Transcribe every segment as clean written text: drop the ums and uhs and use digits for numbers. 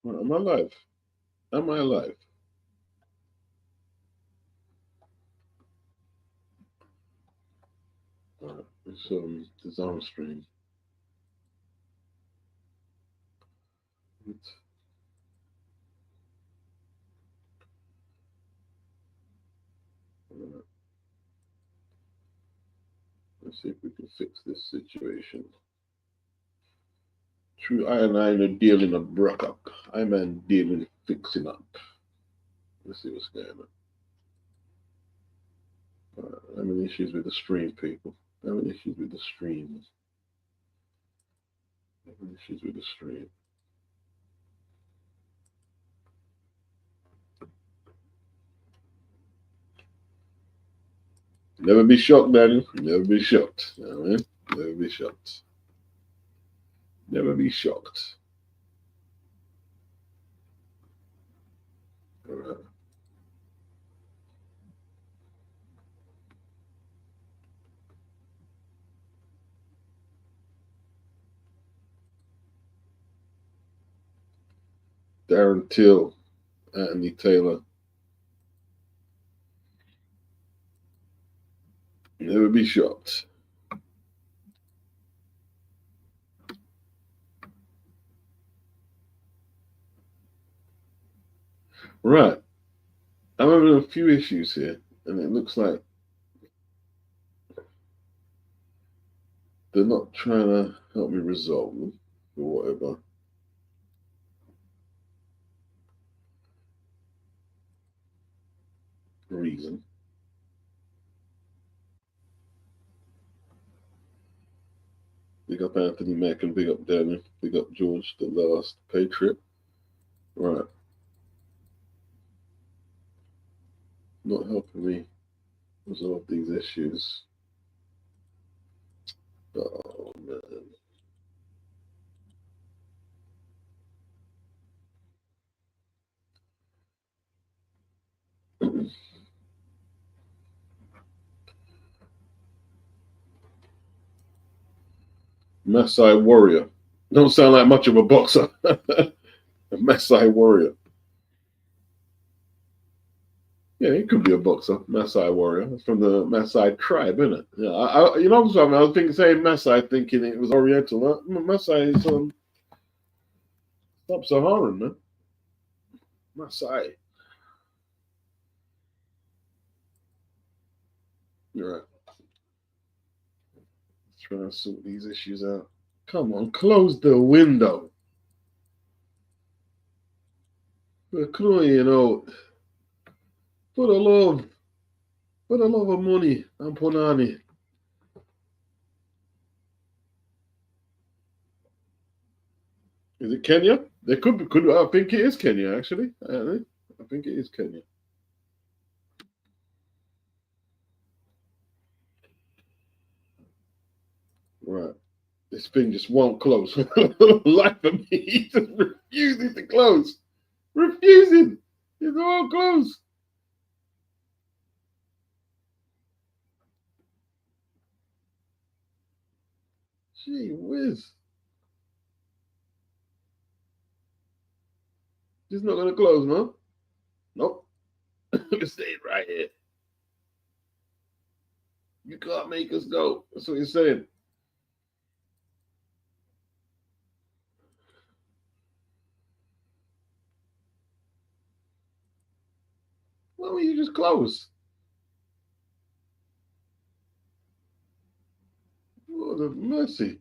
Am I live? Am I live? It's design stream. Let's see if we can fix this situation. True, I and I are dealing a broke up. I'm dealing fixing up. Let's see what's going on. I'm having issues with the stream, people. I'm having issues with the stream. I'm having issues with the stream. Never be shocked, Daniel. Never be shocked. You know what I mean? Never be shocked. Never be shocked. All right. Darren Till, Anthony Taylor. Never be shocked. Right. I'm having a few issues here, and it looks like they're not trying to help me resolve them or whatever. Reason. Big up Anthony Mack and big up Daniel. Big up George, the last Patriot. Right. Not helping me resolve these issues. Oh, man. Maasai Warrior. Don't sound like much of a boxer. A Maasai Warrior. Yeah, he could be a boxer. Maasai Warrior. That's from the Maasai tribe, isn't it? Yeah, you know what I was thinking, saying Maasai, thinking it was Oriental. Maasai is Sub-Saharan, man. Maasai. You're right. Let's try and sort these issues out. Come on, close the window. We're crying out. For the love. For the love of money and punani. Is it Kenya? There could be, I think it is Kenya, actually. I think it is Kenya. Right. This thing just won't close. Life of me, he just refusing to close. Refusing. It won't close. Gee whiz. It's not gonna close, man. Nope. We're staying right here. You can't make us go. That's what you're saying. Why don't you just close? What a mercy.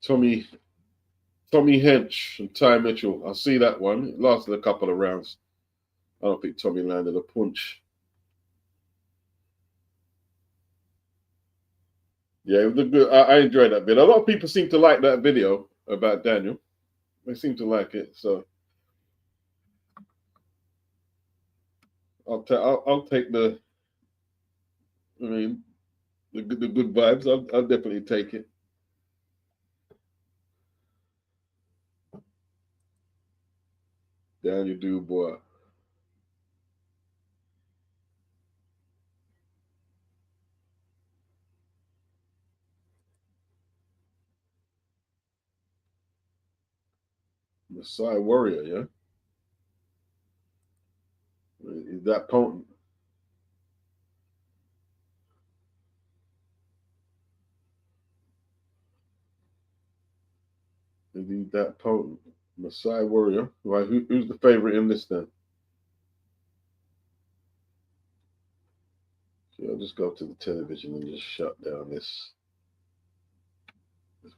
Tommy Hench and Ty Mitchell. I see that one. It lasted a couple of rounds. I don't think Tommy landed a punch. Yeah, it was a good. I enjoyed that video. A lot of people seem to like that video about Daniel. They seem to like it. So I'll take the. I mean, the good vibes. I'll definitely take it. Down you do, boy. Messiah warrior, yeah? Is that potent? Is he that potent? Messiah warrior. Right, who's the favorite in this then? Okay, I'll just go to the television and just shut down this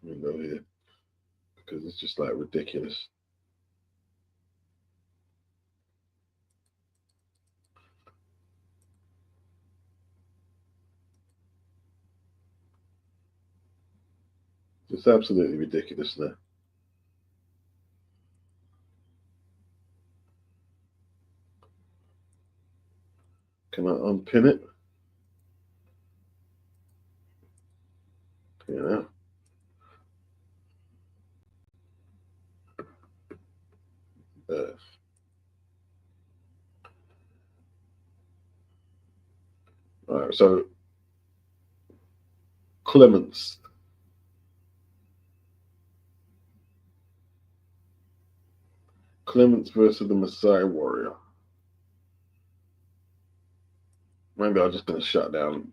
window here because it's just like ridiculous. It's absolutely ridiculous now. Can I unpin it? Yeah. Uh, all right. So Clements. Clements versus the Messiah warrior. Maybe I'm just gonna shut down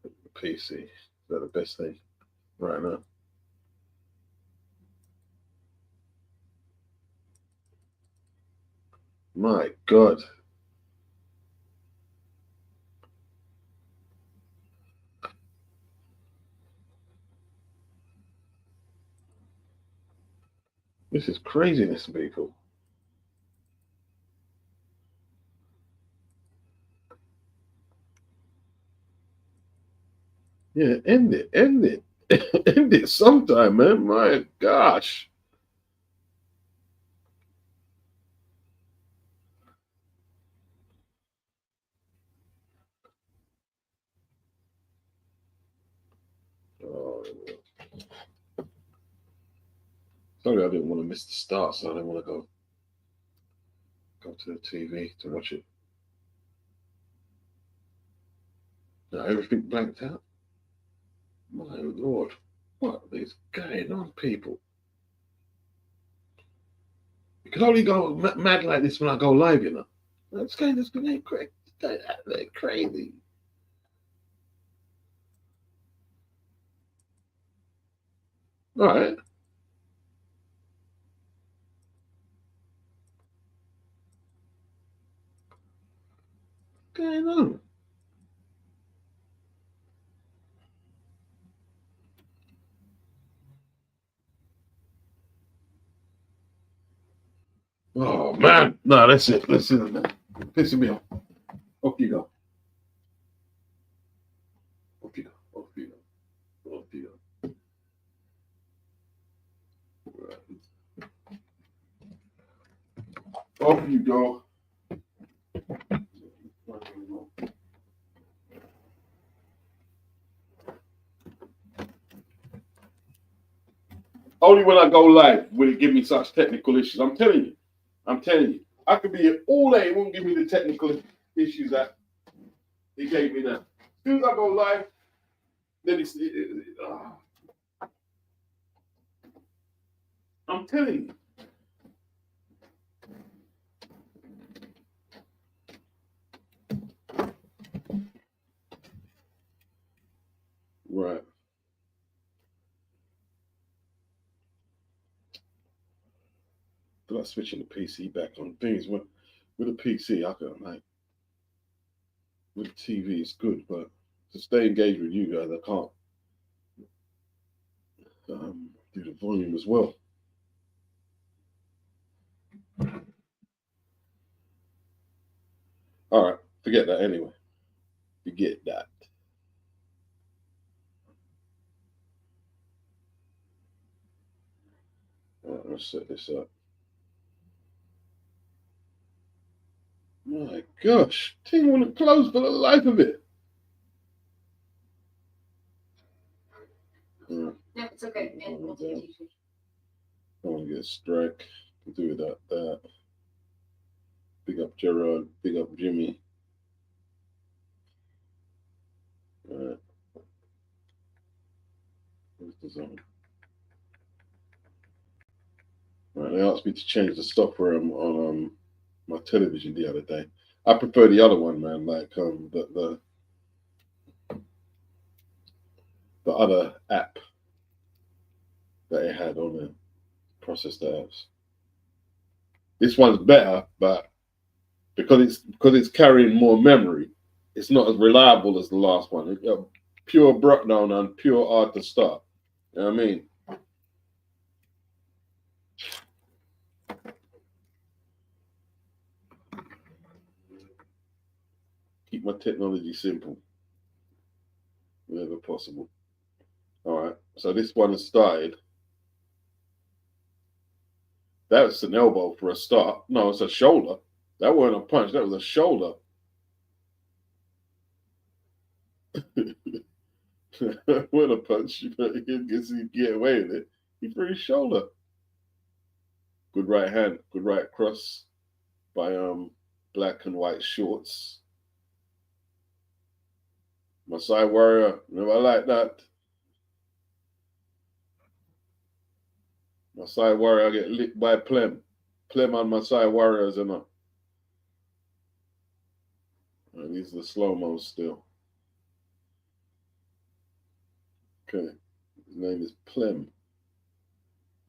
the PC. Is that the best thing right now? My God. This is craziness, people. Yeah, end it. End it. End it sometime, man. My gosh. Oh, sorry, I didn't want to miss the start, so I didn't want to go to the TV to watch it. Now everything blanked out. My Lord, what is going on, people? You can only go mad like this when I go live, you know. That's kind of crazy. Crazy. All right. What's going on? Oh man, no, that's it. Listen, man. Pissing me off. Off you go. Off you go. Off you go. Off you go. Right. Off you go. Only when I go live will it give me such technical issues. I'm telling you. I'm telling you. I could be here all day. It won't give me the technical issues that it gave me now. As soon as I go live, then I'm telling you. Right. But switching the PC back on things with a PC, I can like with the TV it's good, but to stay engaged with you guys, I can't do the volume as well. All right, forget that anyway. Forget that. All right, let's set this up. My gosh, thing wouldn't close for the life of it. Yeah. No, it's okay. I want to get a strike. Do that. Big up Gerard. Big up Jimmy. Alright. Where's the zone? Right, they asked me to change the software on my television the other day. I prefer the other one, man. Like the other app that it had on there, processed the apps. This one's better, but because it's carrying more memory, it's not as reliable as the last one. It's pure breakdown and pure hard to start. You know what I mean? Keep my technology simple whenever possible. All right. So this one has started. That was an elbow for a start. No, it's a shoulder. That wasn't a punch. That was a shoulder. What a punch. But he gets to get away with it. He threw his shoulder. Good right hand. Good right cross by black and white shorts. Masai Warrior. Never like that. Masai Warrior get licked by Plem. Plem and Masai Warriors enough. And these are the slow-mo still. Okay. His name is Plem.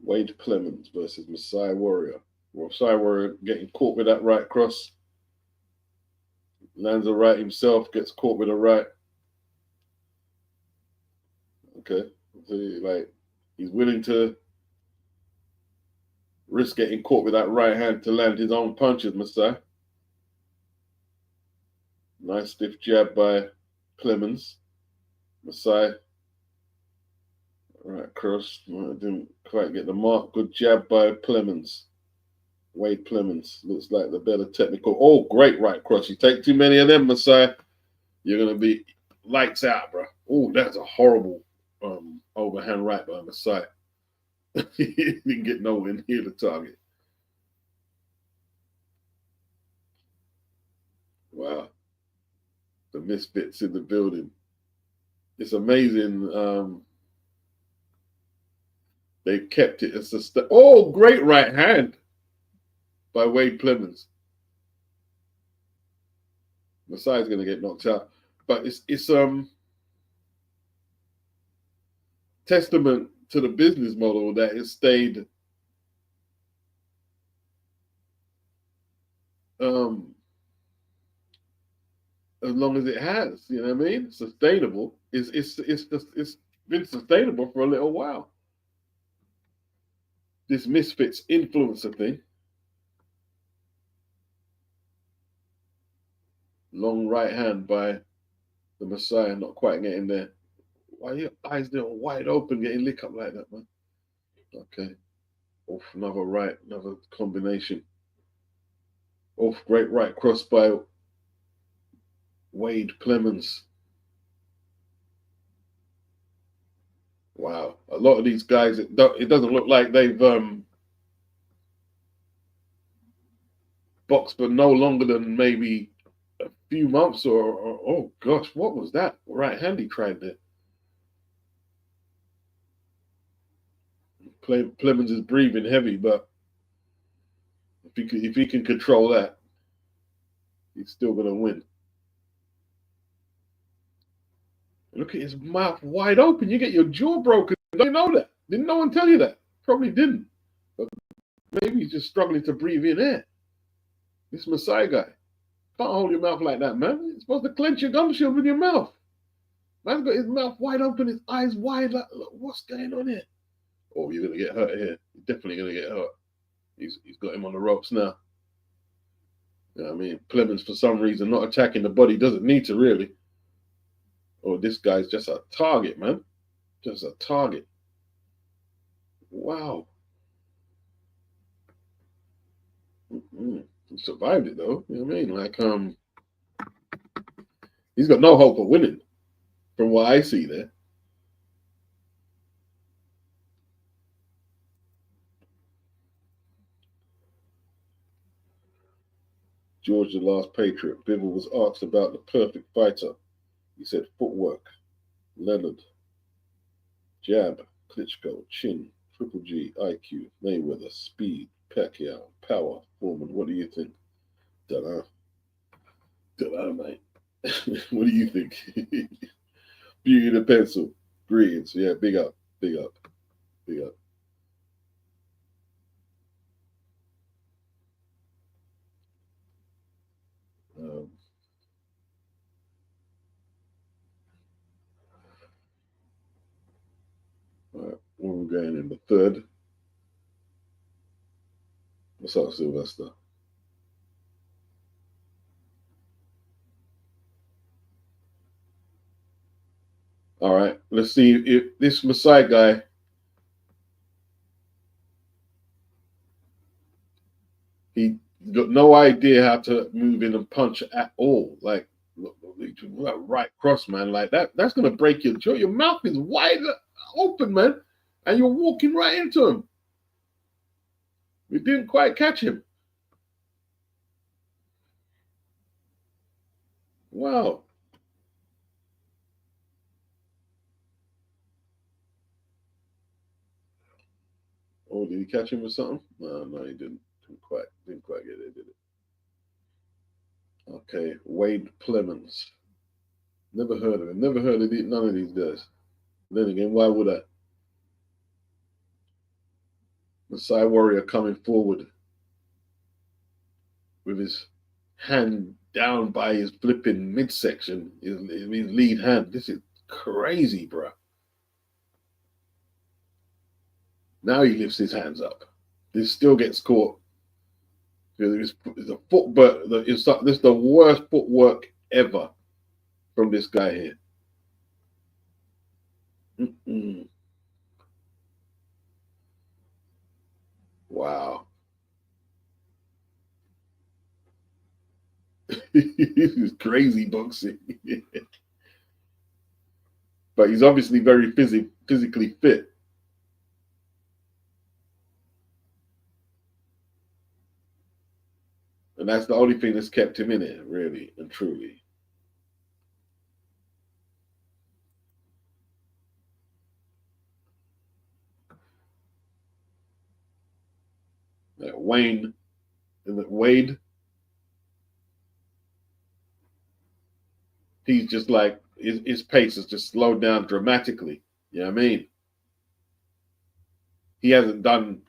Wade Plemons versus Masai Warrior. Masai Warrior getting caught with that right cross. Lands a right himself, gets caught with a right. Okay. So like he's willing to risk getting caught with that right hand to land his own punches, Masai. Nice stiff jab by Plemons. Masai. Right cross. Didn't quite get the mark. Good jab by Plemons. Wade Plemons. Looks like the better technical. Oh, great right cross. You take too many of them, Masai, you're going to be lights out, bro. Oh, that's a horrible overhand right by Masai. He didn't get nowhere near the target. Wow. The misfits in the building. It's amazing. They've kept it as a oh, great right hand by Wade Plemons. Masai's going to get knocked out, but it's testament to the business model that it stayed as long as it has. You know what I mean? Sustainable. It's been sustainable for a little while. This misfits influencer thing. Long right hand by the Messiah, not quite getting there. Why are your eyes there wide open, getting licked up like that, man? Okay. Off, another right, another combination. Off, great right cross by Wade Plemons. Wow. A lot of these guys, it doesn't look like they've boxed for no longer than maybe a few months or oh gosh, what was that? Right hand he tried there. Plemons is breathing heavy, but if he can control that, he's still gonna win. Look at his mouth wide open. You get your jaw broken. Don't you know that? Didn't no one tell you that? Probably didn't. But maybe he's just struggling to breathe in air. This Masai guy. Can't hold your mouth like that, man. You're supposed to clench your gum shield with your mouth. Man's got his mouth wide open, his eyes wide. Like, look, what's going on here? Oh, you're going to get hurt here. You're definitely going to get hurt. He's got him on the ropes now. You know what I mean? Plemons, for some reason, not attacking the body. Doesn't need to, really. Oh, this guy's just a target, man. Just a target. Wow. He survived it, though. You know what I mean? Like, he's got no hope of winning, from what I see there. George the Last Patriot. Bibble was asked about the perfect fighter. He said footwork, Leonard, jab, Klitschko, chin, Triple G, IQ, Mayweather, speed, Pacquiao, power, Foreman. What do you think? Dunno. Dunno, mate. What do you think? Beauty the pencil. Greetings. Yeah, big up, big up, big up. All right, we're going in the third. What's up, Sylvester? All right, let's see if this Masai guy. He got no idea how to move in and punch at all. Like right cross, man. Like that's gonna break your jaw. Your mouth is wide open, man, and you're walking right into him. We didn't quite catch him. Wow. Oh, did he catch him with something? No, no, he didn't. Didn't quite get it, did it? Okay, Wade Plemons. Never heard of him. Never heard of none of these guys. Then again, why would I? Masai Warrior coming forward with his hand down by his flipping midsection, his lead hand. This is crazy, bro. Now he lifts his hands up. This still gets caught. It's a foot, but this is the worst footwork ever from this guy here. Mm-mm. Wow. This is crazy boxing. But he's obviously very physically fit. And that's the only thing that's kept him in it, really and truly. Wayne and Wade, he's just like his pace has just slowed down dramatically. You know what I mean? He hasn't done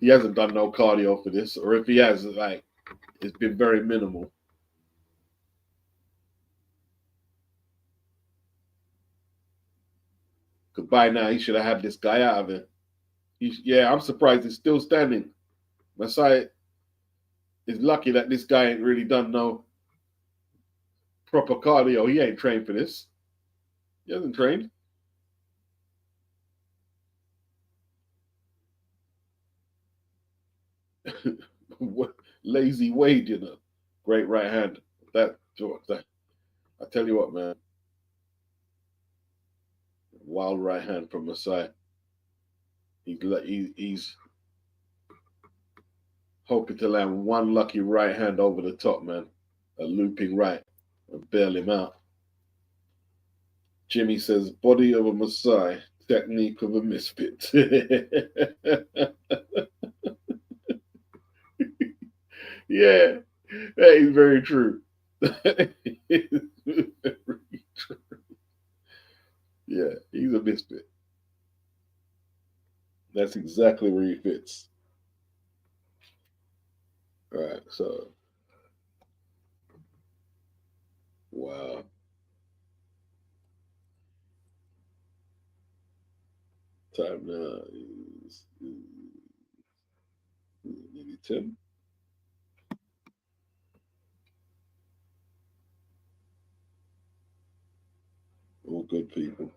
no cardio for this, or if he has, like it's been very minimal. Because by now he should have had this guy out of it. Yeah, I'm surprised he's still standing. Masai is lucky that this guy ain't really done no proper cardio. He ain't trained for this. He hasn't trained. Lazy Wade, you know. Great right hand. That I tell you what, man. Wild right hand from Masai. He's hoping to land one lucky right hand over the top, man. A looping right and bail him out. Jimmy says, body of a Masai, technique of a misfit. Yeah, that is very true. Very true. Yeah, he's a misfit. That's exactly where he fits. All right, so wow. Time now is maybe 10. All good people.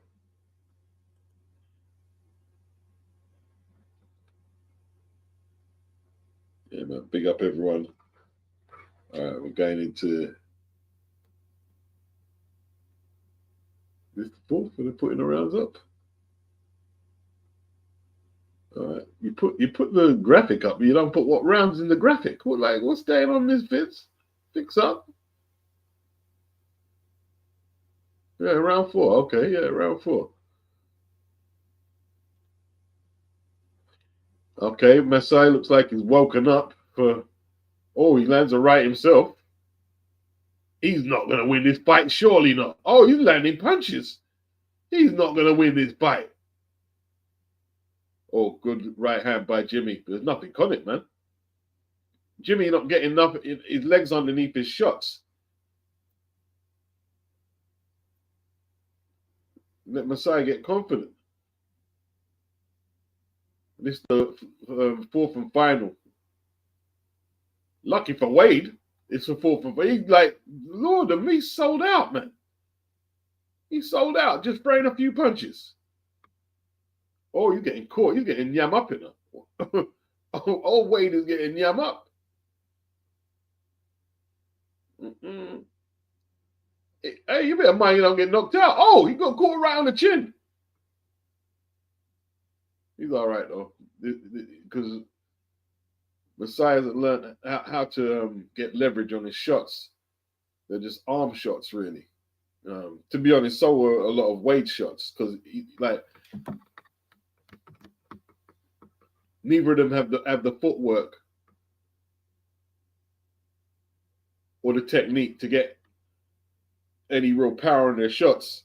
Yeah, man. Big up everyone. All right, we're going into this fourth, and they're putting the rounds up. All right, you put the graphic up, but you don't put what rounds in the graphic. What's going on, Miss Fitz? Think so. Yeah, round 4. Okay, yeah, round 4. Okay, Masai looks like he's woken up for. Oh, he lands a right himself. He's not going to win this fight, surely not. Oh, he's landing punches. He's not going to win this fight. Oh, good right hand by Jimmy. There's nothing on it, man. Jimmy not getting enough. His legs underneath his shots. Let Masai get confident. This is the fourth and final. Lucky for Wade, it's the fourth and final. He's like, Lord of me, sold out, man. He sold out, just spraying a few punches. Oh, you're getting caught. You're getting yam up in her. Oh, Wade is getting yam up. Hey, you better mind you don't get knocked out. Oh, he got caught right on the chin. He's all right, though, because Masai hasn't learned how to get leverage on his shots. They're just arm shots, really. To be honest, so were a lot of Wade shots, because like neither of them have the footwork or the technique to get any real power in their shots.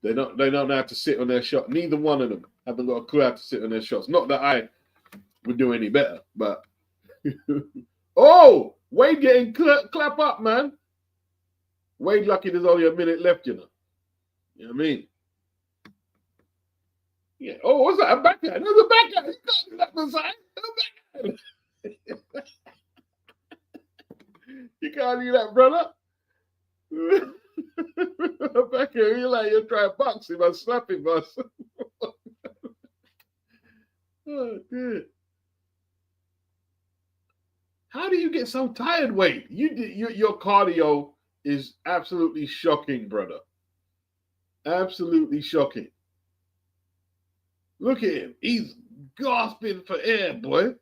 They don't know how to sit on their shot. Neither one of them haven't got a clue how to sit on their shots. Not that I would do any better, but oh, Wade getting clap up, man. Wade lucky there's only a minute left, you know. You know what I mean? Yeah. Oh, what's that? A backhand. There's a backhand. You can't do that, Masai. There's a backhand. You can't do that, brother. Back here, you like you're trying to box him and slap him, boss. Oh, good. How do you get so tired, Wade? Your cardio is absolutely shocking, brother. Absolutely shocking. Look at him. He's gasping for air, boy.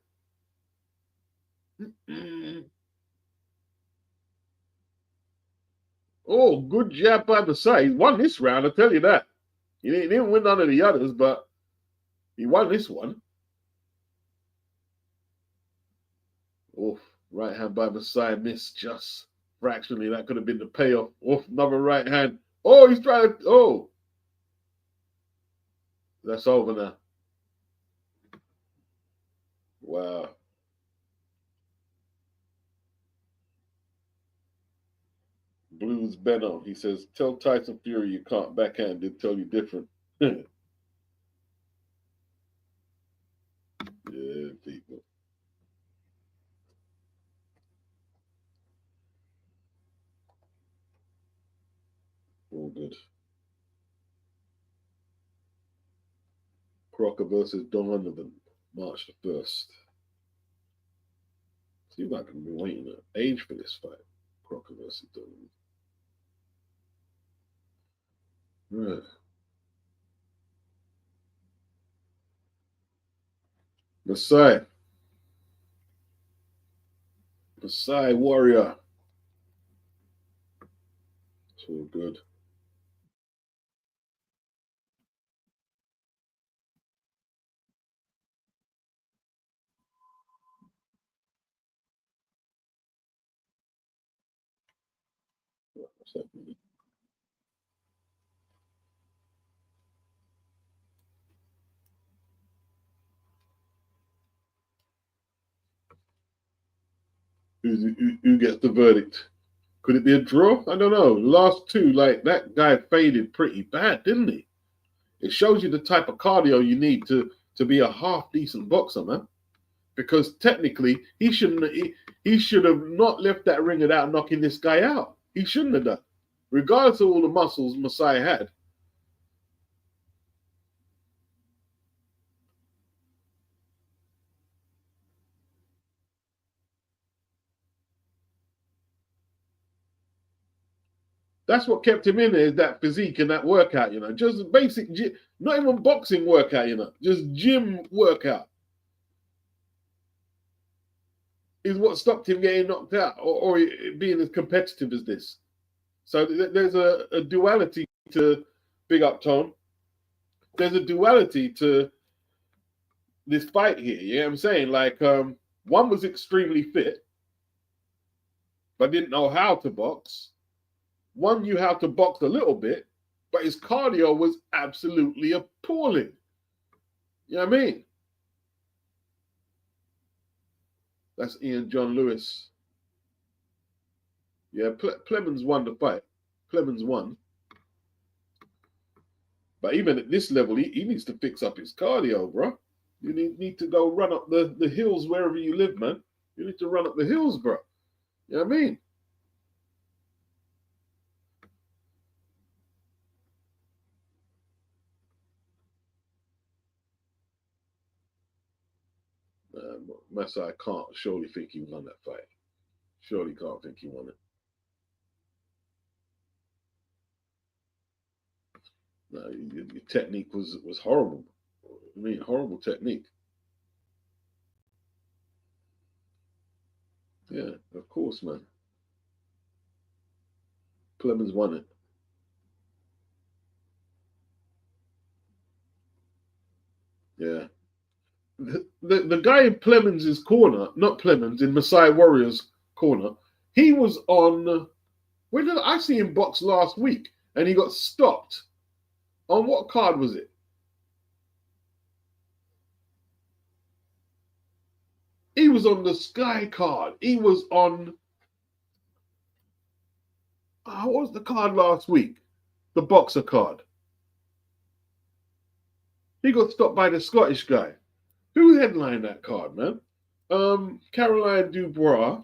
Oh, good jab by Masai. He won this round, I'll tell you that. He didn't win none of the others, but he won this one. Oh, right hand by Masai missed just fractionally. That could have been the payoff. Oh, another right hand. Oh, he's trying to. Oh, that's over now. Wow. Blues Benno. He says, tell Tyson Fury you can't backhand. They'll tell you different. Yeah, people. All good. Crocker versus Donovan, March the 1st. Seems like I've been waiting an age for this fight. Crocker versus Donovan. Right. Masai Warrior. It's all good. What's happening? Who gets the verdict? Could it be a draw? I don't know. The last two, like that guy faded pretty bad, didn't he? It shows you the type of cardio you need to be a half decent boxer, man. Because technically, he shouldn't. He should have not left that ring without knocking this guy out. He shouldn't have done, regardless of all the muscles Masai had. That's what kept him in there, is that physique and that workout, you know. Just basic, not even boxing workout, you know. Just gym workout. is what stopped him getting knocked out or being as competitive as this. So there's a duality to big up Tone. There's a duality to this fight here. You know what I'm saying? Like, one was extremely fit, but didn't know how to box. One knew how to box a little bit, but his cardio was absolutely appalling. You know what I mean? That's Ian John Lewis. Yeah, Plemons won the fight. Plemons won. But even at this level, he needs to fix up his cardio, bro. You need to go run up the hills wherever you live, man. You need to run up the hills, bro. You know what I mean? Masai can't surely think he won that fight. Surely can't think he won it. No, your technique was horrible. I mean, horrible technique. Yeah, of course, man. Clemens won it. Yeah. The guy in Plemons' corner, not Plemons, in Masai Warriors' corner, he was on. Where did I see him box last week? And he got stopped. On what card was it? He was on the Sky card. He was on. What was the card last week? The boxer card. He got stopped by the Scottish guy. Who headlined that card, man? Caroline Dubois.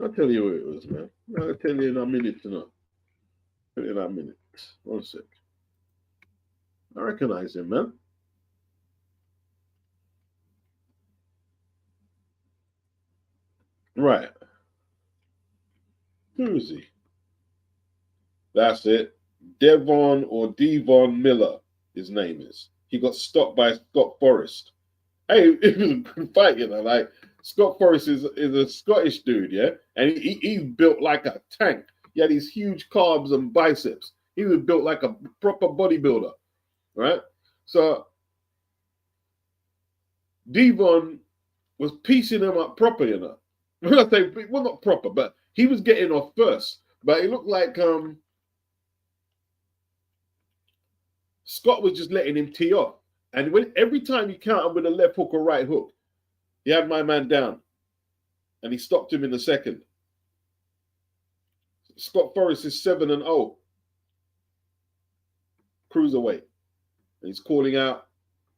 I'll tell you who it was, man. I'll tell you in a minute to know. Tell you in a minute. 1 sec. I recognize him, man. Right. Who is he? That's it. Devon or Devon Miller, his name is. He got stopped by Scott Forrest. Hey, it was a good fight, you know. Like, Scott Forrest is a Scottish dude, yeah? And he's built like a tank. He had these huge calves and biceps. He was built like a proper bodybuilder, right? So, Devon was piecing him up proper, you know. When I say, well, not proper, but he was getting off first. But it looked like Scott was just letting him tee off. And every time he countered with a left hook or right hook, he had my man down. And he stopped him in the second. Scott Forrest is 7-0. Cruiserweight. And he's calling out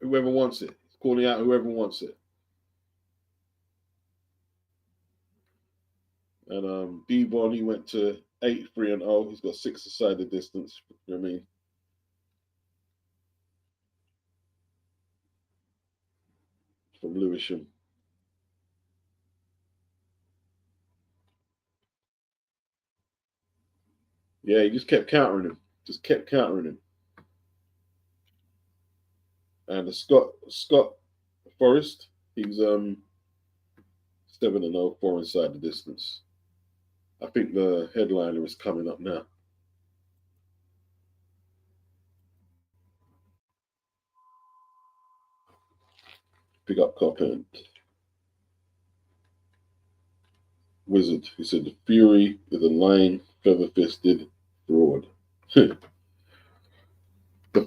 whoever wants it. He's calling out whoever wants it. And Devon, he went to 8-3-0. He's got 6 aside the distance. You know what I mean? From Lewisham. Yeah, he just kept countering him. Just kept countering him. And the Scott Forrest, he's 7-0, 4 inside the distance. I think the headliner is coming up now. Pick up Copland. Wizard, he said the Fury is a lying, feather-fisted fraud. The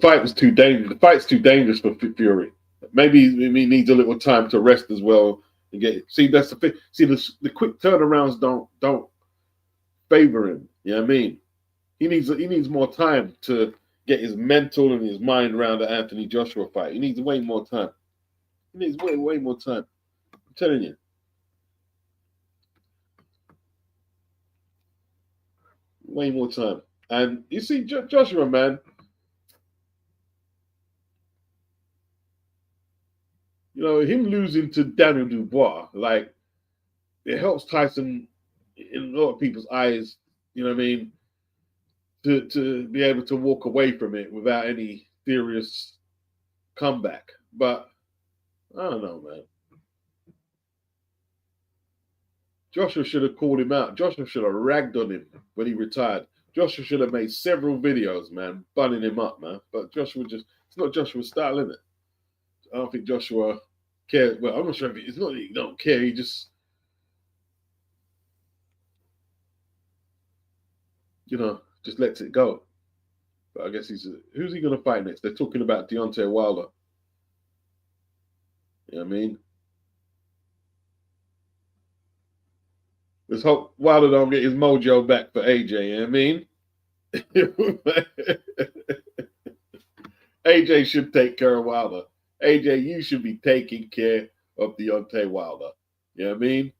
fight was too dangerous. The fight's too dangerous for Fury. Maybe he needs a little time to rest as well and get. See, that's the thing. See, the quick turnarounds don't favor him. You know what I mean? He needs more time to get his mental and his mind around the Anthony Joshua fight. He needs way more time. He needs way more time. I'm telling you. Way more time. And you see, Joshua, man, you know, him losing to Daniel Dubois, like, it helps Tyson in a lot of people's eyes, you know what I mean, to be able to walk away from it without any serious comeback. But I don't know, man. Joshua should have called him out. Joshua should have ragged on him when he retired. Joshua should have made several videos, man, bunning him up, man. But Joshua it's not Joshua's style, is it? I don't think Joshua cares. Well, I'm not sure if it's not that he don't care. He just, just lets it go. But I guess who's he going to fight next? They're talking about Deontay Wilder. You know what I mean? Let's hope Wilder don't get his mojo back for AJ, you know what I mean? AJ should take care of Wilder. AJ, you should be taking care of Deontay Wilder. You know what I mean?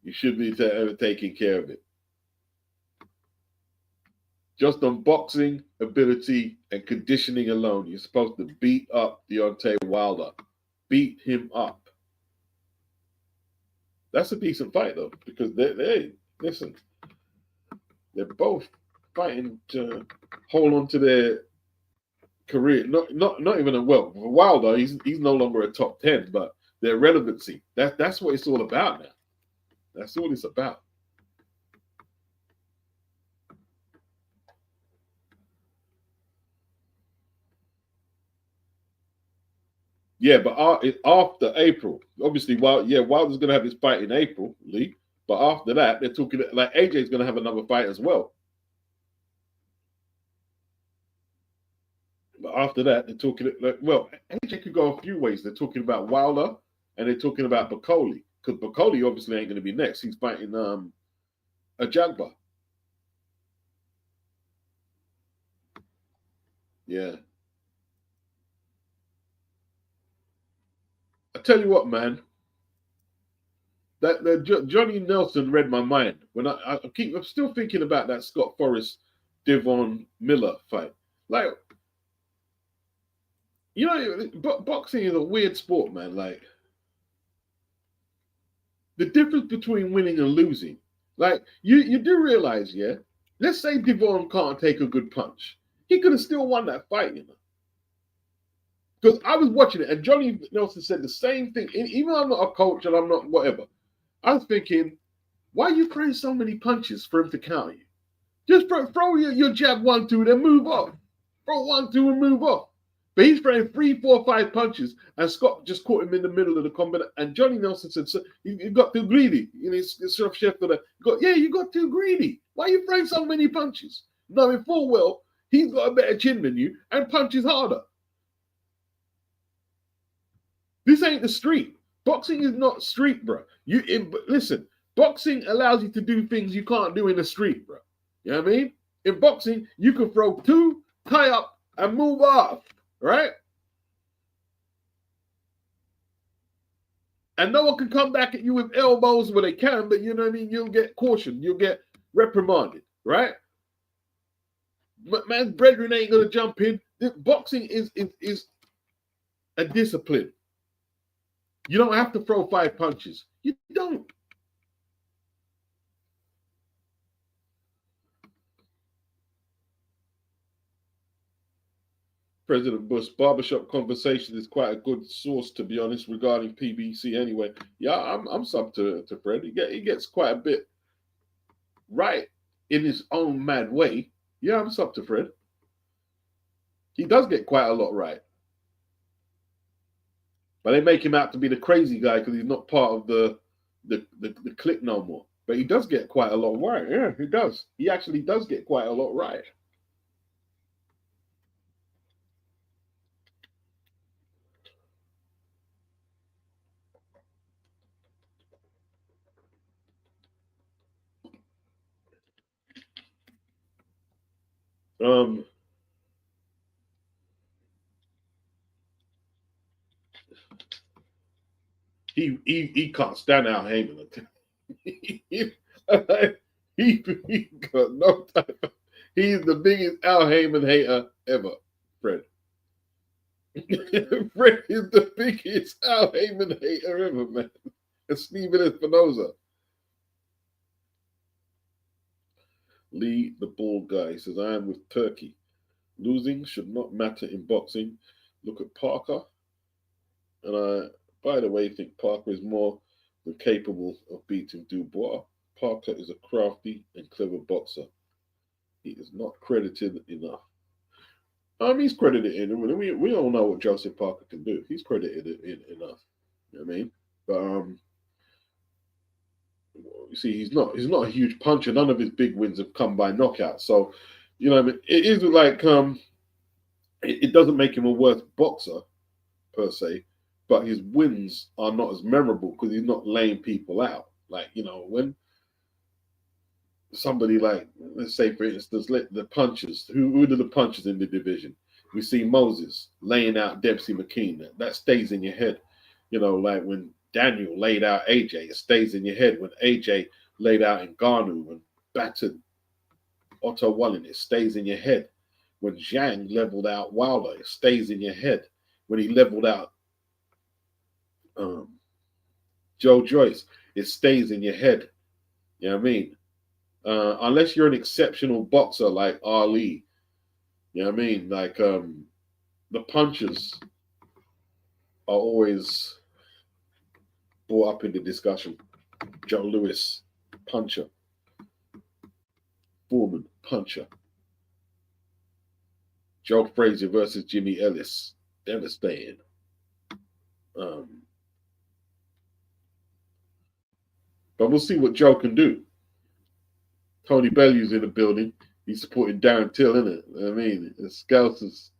You should be taking care of it. Just on boxing ability and conditioning alone, you're supposed to beat up Deontay Wilder. Beat him up. That's a decent fight, though, because listen, they're both fighting to hold on to their career. Not even Wilder, he's no longer a top 10, but their relevancy. That's what it's all about now. That's all it's about. Yeah, but after April, obviously, Wilder's going to have his fight in April, Lee. But after that, they're talking like AJ's going to have another fight as well. But after that, they're talking like, well, AJ could go a few ways. They're talking about Wilder and they're talking about Bakoli, because Bakoli obviously ain't going to be next. He's fighting a Jagba. Yeah. I tell you what, man. That Johnny Nelson read my mind when I'm still thinking about that Scott Forrest Devon Miller fight. Like, boxing is a weird sport, man. Like, the difference between winning and losing. Like, you do realize, yeah. Let's say Devon can't take a good punch. He could have still won that fight, Because I was watching it, and Johnny Nelson said the same thing. Even though I'm not a coach and I'm not whatever, I was thinking, why are you throwing so many punches for him to counter you? Just throw your jab 1, 2, then move off. Throw 1, 2, and move off. But he's throwing 3, 4, 5 punches, and Scott just caught him in the middle of the combat. And Johnny Nelson said, so you got too greedy. His chef you got too greedy. Why are you throwing so many punches? Knowing full well he's got a better chin than you and punches harder. This ain't the street. Boxing is not street, bro. Listen, boxing allows you to do things you can't do in the street, bro. You know what I mean? In boxing, you can throw 2, tie up, and move off, right? And no one can come back at you with elbows where they can, but you know what I mean? You'll get cautioned. You'll get reprimanded, right? Man's brethren ain't going to jump in. Boxing is a discipline. You don't have to throw 5 punches. You don't. President Bush, barbershop conversation is quite a good source, to be honest, regarding PBC anyway. Yeah, I'm sub to Fred. He gets quite a bit right in his own mad way. Yeah, I'm sub to Fred. He does get quite a lot right. But they make him out to be the crazy guy because he's not part of the clique no more. But he does get quite a lot right. Yeah, he does. He actually does get quite a lot right. He can't stand Al Heyman. he got no time. He's the biggest Al Heyman hater ever, Fred. Fred is the biggest Al Heyman hater ever, man. And Steven Espinoza. Lee, the bald guy, says, I am with Turkey. Losing should not matter in boxing. look at Parker, and I, by the way, think Parker is more than capable of beating Dubois. Parker is a crafty and clever boxer. He is not credited enough. He's credited in. We all know what Joseph Parker can do. He's credited enough. You know what I mean? But you see, he's not a huge puncher. None of his big wins have come by knockout. So, you know, what I mean, it is like it doesn't make him a worse boxer per se, but his wins are not as memorable because he's not laying people out. Like, you know, when somebody like, let's say for instance, the punchers, who are the punchers in the division? We see Moses laying out Dempsey McKean. That stays in your head. You know, like when Daniel laid out AJ, it stays in your head. When AJ laid out Ngannou and battered Otto Wallin, it stays in your head. When Zhang leveled out Wilder, it stays in your head. When he leveled out Joe Joyce, it stays in your head. You know what I mean? Unless you're an exceptional boxer like Ali, you know what I mean? Like the punches are always brought up in the discussion. Joe Louis, puncher. Foreman, puncher. Joe Frazier versus Jimmy Ellis, devastating. But we'll see what Joe can do. Tony Bellew's in the building. He's supporting Darren Till, isn't it? I mean, it's Scouts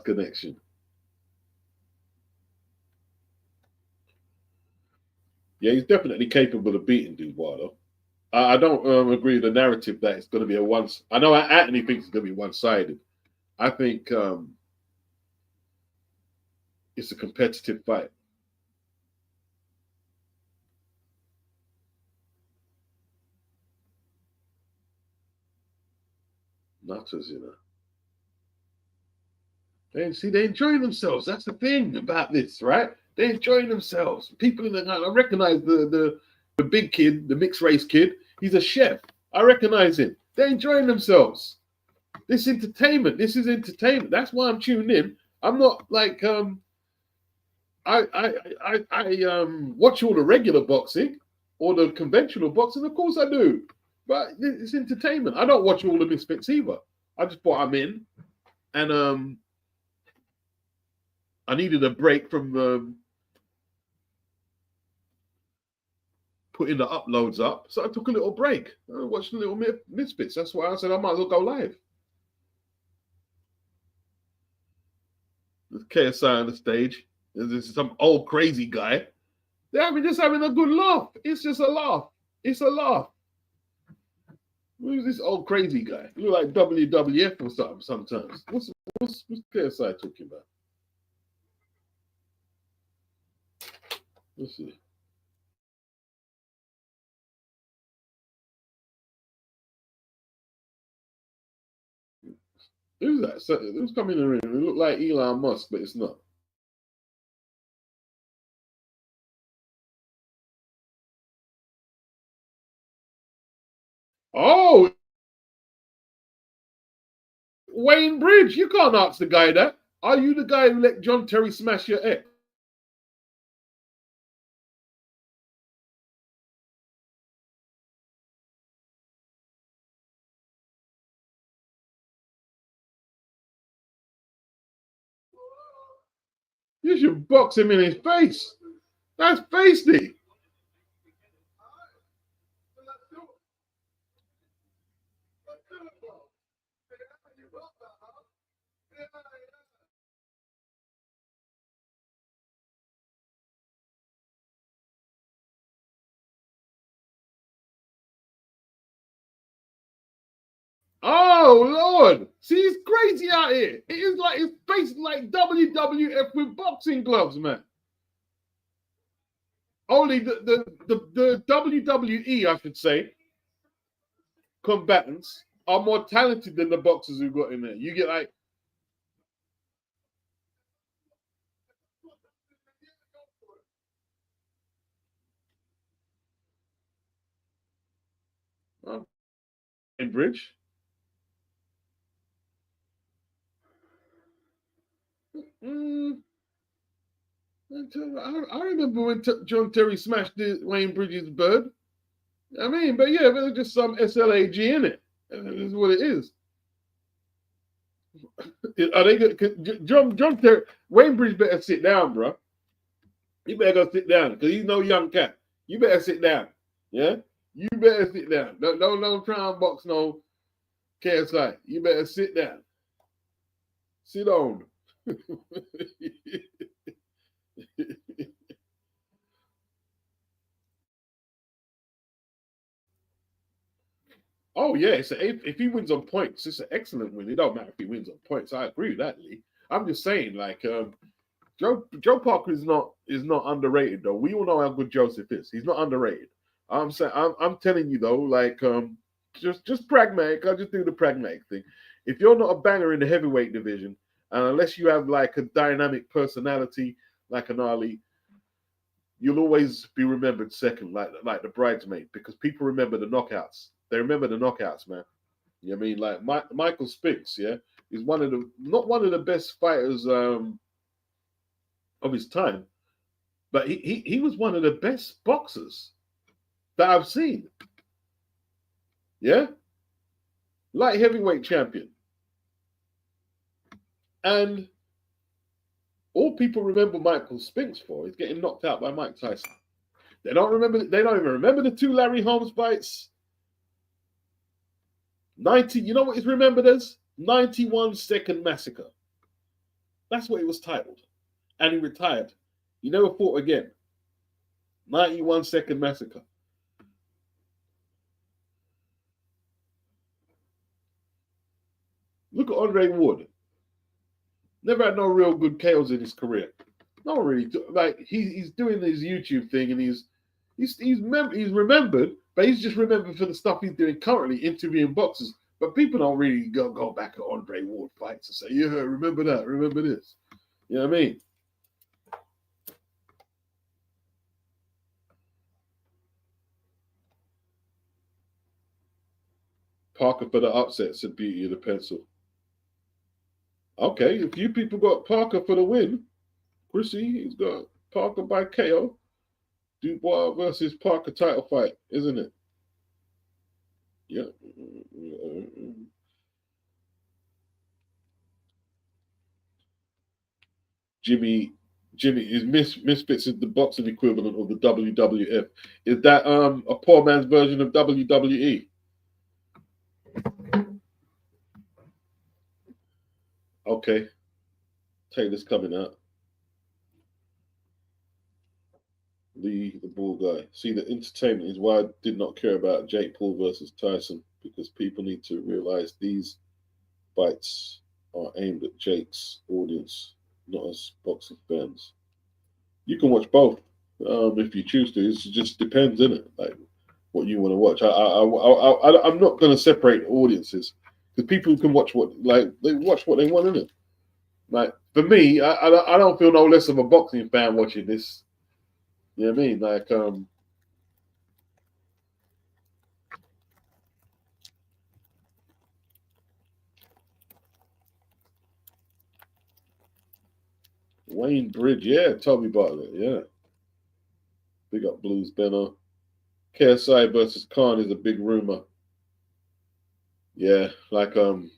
connection. Yeah, he's definitely capable of beating Dubois, though. I don't agree with the narrative that it's going to be a one. I know Anthony thinks it's going to be one-sided. I think it's a competitive fight. Nutters, you know. They're enjoying themselves. That's the thing about this, right? They're enjoying themselves. People in the I recognize the big kid, the mixed race kid. He's a chef. I recognize him. They're enjoying themselves. This entertainment. This is entertainment. That's why I'm tuning in. I'm not like I watch all the regular boxing or the conventional boxing. Of course I do, but it's entertainment. I don't watch all the misfits either. I just thought I'm in, and I needed a break from putting the uploads up, so I took a little break. I watched the little misfits. That's why I said I might as well go live. There's KSI on the stage. There's some old crazy guy. Just having a good laugh. It's just a laugh. It's a laugh. Who's this old crazy guy? You look like WWF or something sometimes. What's KSI talking about? Let's see. Who's that? Who's coming in the room? It looked like Elon Musk, but it's not. Oh, Wayne Bridge. You can't ask the guy that. Are you the guy who let John Terry smash your ex? You should box him in his face. That's feisty. Oh Lord! See, he's crazy out here. It is like it's basically like WWF with boxing gloves, man. Only the WWE, I should say, combatants are more talented than the boxers who got in there. You get like, Cambridge. I remember when John Terry smashed Wayne Bridges' bird. I mean, but yeah, there's just some SLAG in it. This is what it is. Are they good? John Terry, Wayne Bridges better sit down, bro. You better go sit down because he's no young cat. You better sit down. Yeah? You better sit down. Don't try and box no KSI. You better sit down. Sit on. Oh, yeah. If he wins on points, it's an excellent win. It don't matter if he wins on points. I agree with that, Lee. I'm just saying, like, Joe Parker is not underrated though. We all know how good Joseph is. He's not underrated. I'm saying I'm telling you though, like just pragmatic. I'll just do the pragmatic thing. If you're not a banger in the heavyweight division, and unless you have like a dynamic personality like an Ali, you'll always be remembered second, like the bridesmaid, because people remember the knockouts. They remember the knockouts, man. You know what I mean? Like Michael Spinks, yeah, is not one of the best fighters of his time, but he was one of the best boxers that I've seen. Yeah, light heavyweight champion, and all people remember Michael Spinks for is getting knocked out by Mike Tyson. They don't even remember the two Larry Holmes fights. 90. You know what is remembered as 91-second massacre. That's what it was titled, and he retired. He never fought again. 91-second massacre. Look at Andre Ward. Never had no real good KOs in his career. No, really. Like he's doing his YouTube thing, and he's remembered, but he's just remembered for the stuff he's doing currently, interviewing boxers. But people don't really go back at Andre Ward fights and say, yeah, remember that, remember this. You know what I mean? Parker for the upset, said Beauty of the Pencil. Okay, a few people got Parker for the win. Chrissy, he's got Parker by KO. Dubois versus Parker title fight, isn't it? Yeah. Jimmy is Misfits is the boxing equivalent of the WWF. Is that a poor man's version of WWE? Okay. Taylor's coming out. The Bull guy. See, the entertainment is why I did not care about Jake Paul versus Tyson, because people need to realize these fights are aimed at Jake's audience, not as boxing fans. You can watch both if you choose to. It just depends, innit? Like what you want to watch. I'm not going to separate audiences because people can watch they watch what they want, innit? Like for me, I don't feel no less of a boxing fan watching this. You know what I mean? Like Wayne Bridge, yeah, Toby Bartlett, yeah. Big up Blues Benno. KSI versus Khan is a big rumor. Yeah, like Khan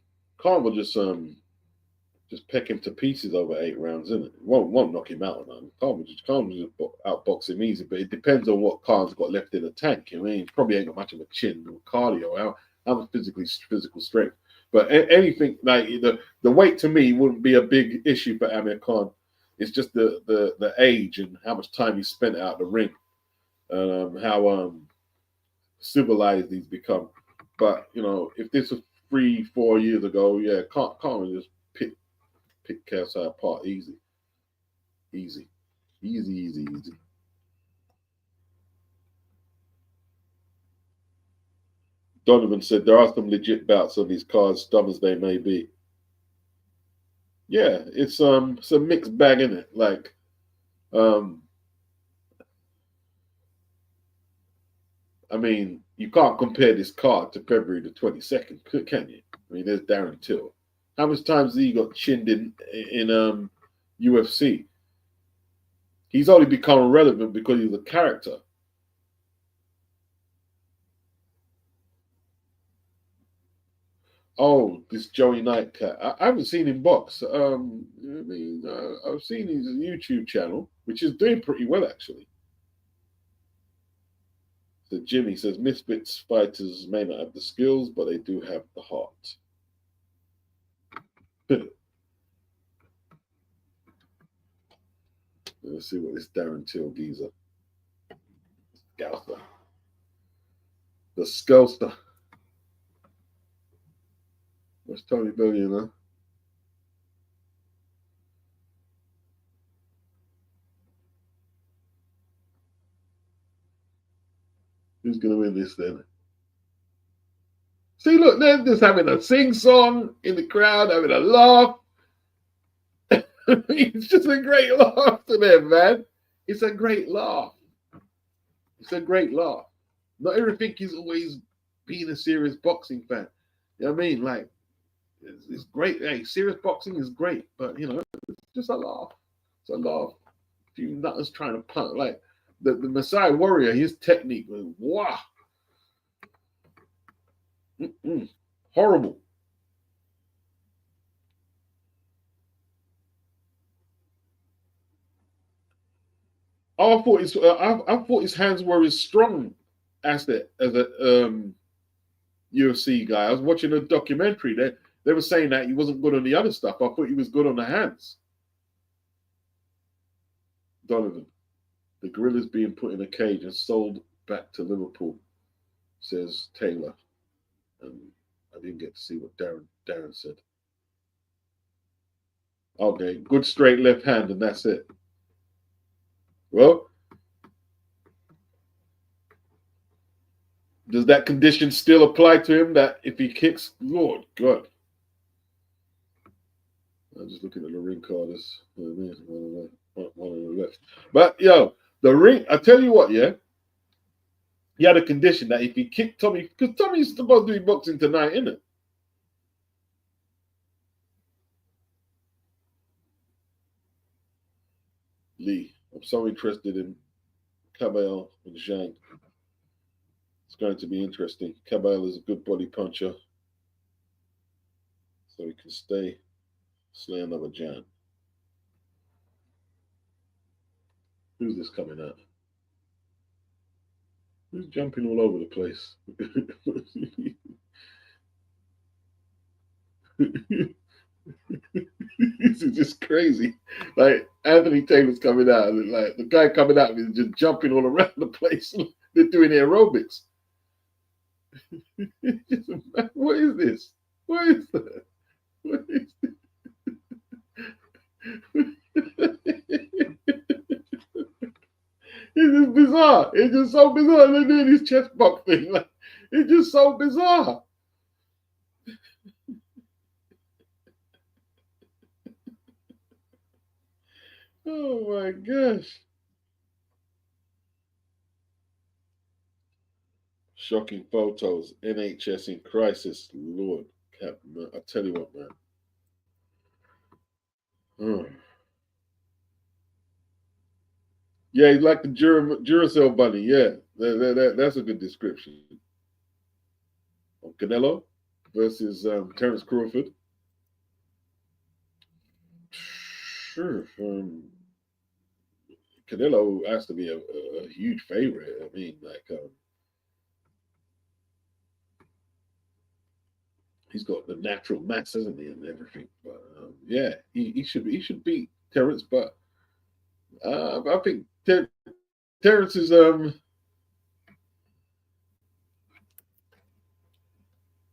will just peck him to pieces over 8 rounds, isn't it? Won't knock him out. Man. Khan will just outbox him easy, but it depends on what Khan's got left in the tank. I mean, he probably ain't got much of a chin or cardio, how much physical strength. But anything like the weight to me wouldn't be a big issue for Amir Khan. It's just the age and how much time he spent out the ring, how civilized he's become. But you know, if this was 3-4 years ago, yeah, Khan would just pick KSI apart easy. Donovan said there are some legit bouts on these cards, dumb as they may be. Yeah, it's a mixed bag, isn't it? Like, I mean, you can't compare this card to February the 22nd, can you? I mean, there's Darren Till. How much times has he got chinned in UFC. He's only become relevant because he's a character. Oh, this Joey Nightcat. I haven't seen him box. I've seen his YouTube channel, which is doing pretty well, actually. So Jimmy says, Misfits fighters may not have the skills, but they do have the heart. Let's see what this Darren Till geezer. Scouser. The Skelster. That's Tony Billion, huh? Who's going to win this then? See, look, they're just having a sing-song in the crowd, having a laugh. It's just a great laugh to them, man. It's a great laugh. It's a great laugh. Not everything is always being a serious boxing fan. You know what I mean? Like, it's great. Hey, serious boxing is great, but, you know, it's just a laugh. It's a laugh. A few nutters trying to punt. Like, the Messiah Warrior, his technique was, wow. Horrible. I thought his hands were as strong as a UFC guy. I was watching a documentary. They were saying that he wasn't good on the other stuff. I thought he was good on the hands. Donovan, the gorilla's being put in a cage and sold back to Liverpool, says Taylor. And I didn't get to see what Darren said. Okay, good straight left hand, and that's it. Well, does that condition still apply to him that if he kicks, Lord God? I'm just looking at the ring carders. One on the left. But, yo, the ring, I tell you what, yeah, he had a condition that if he kicked Tommy, because Tommy's supposed to be boxing tonight, isn't it? Lee, I'm so interested in Cabell and Zhang. It's going to be interesting. Cabell is a good body puncher, so he can slay another Jan. Who's this coming at? Who's jumping all over the place? This is just crazy. Like Anthony Taylor's coming out, and like the guy coming out is just jumping all around the place. They're doing aerobics. What is this? What is that? What is this? It's just bizarre. It's just so bizarre. They're doing this chest box thing. Like, it's just so bizarre. Oh my gosh. Shocking photos. NHS in crisis. Lord, Cap, man. I tell you what, man. Oh. Yeah, he's like the Duracell bunny. Yeah, that's a good description. Canelo versus Terence Crawford. Sure. Canelo has to be a huge favorite. I mean, like, he's got the natural mass, hasn't he, and everything. But yeah, he should beat Terence. But I think Terence is I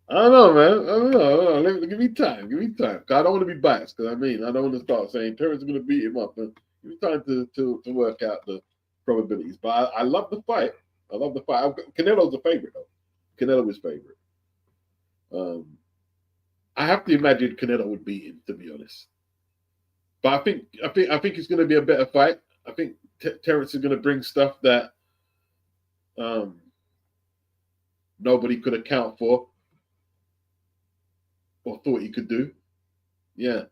don't know, man. I don't know. Give me time. Give me time. Cause I don't want to be biased. Cause I mean, I don't want to start saying Terrence is going to beat him up. But give me time to work out the probabilities. But I love the fight. I love the fight. Canelo's a favorite, though. Canelo is favorite. I have to imagine Canelo would beat him, to be honest. But I think it's going to be a better fight. I think Terrence is going to bring stuff that nobody could account for or thought he could do. Yeah.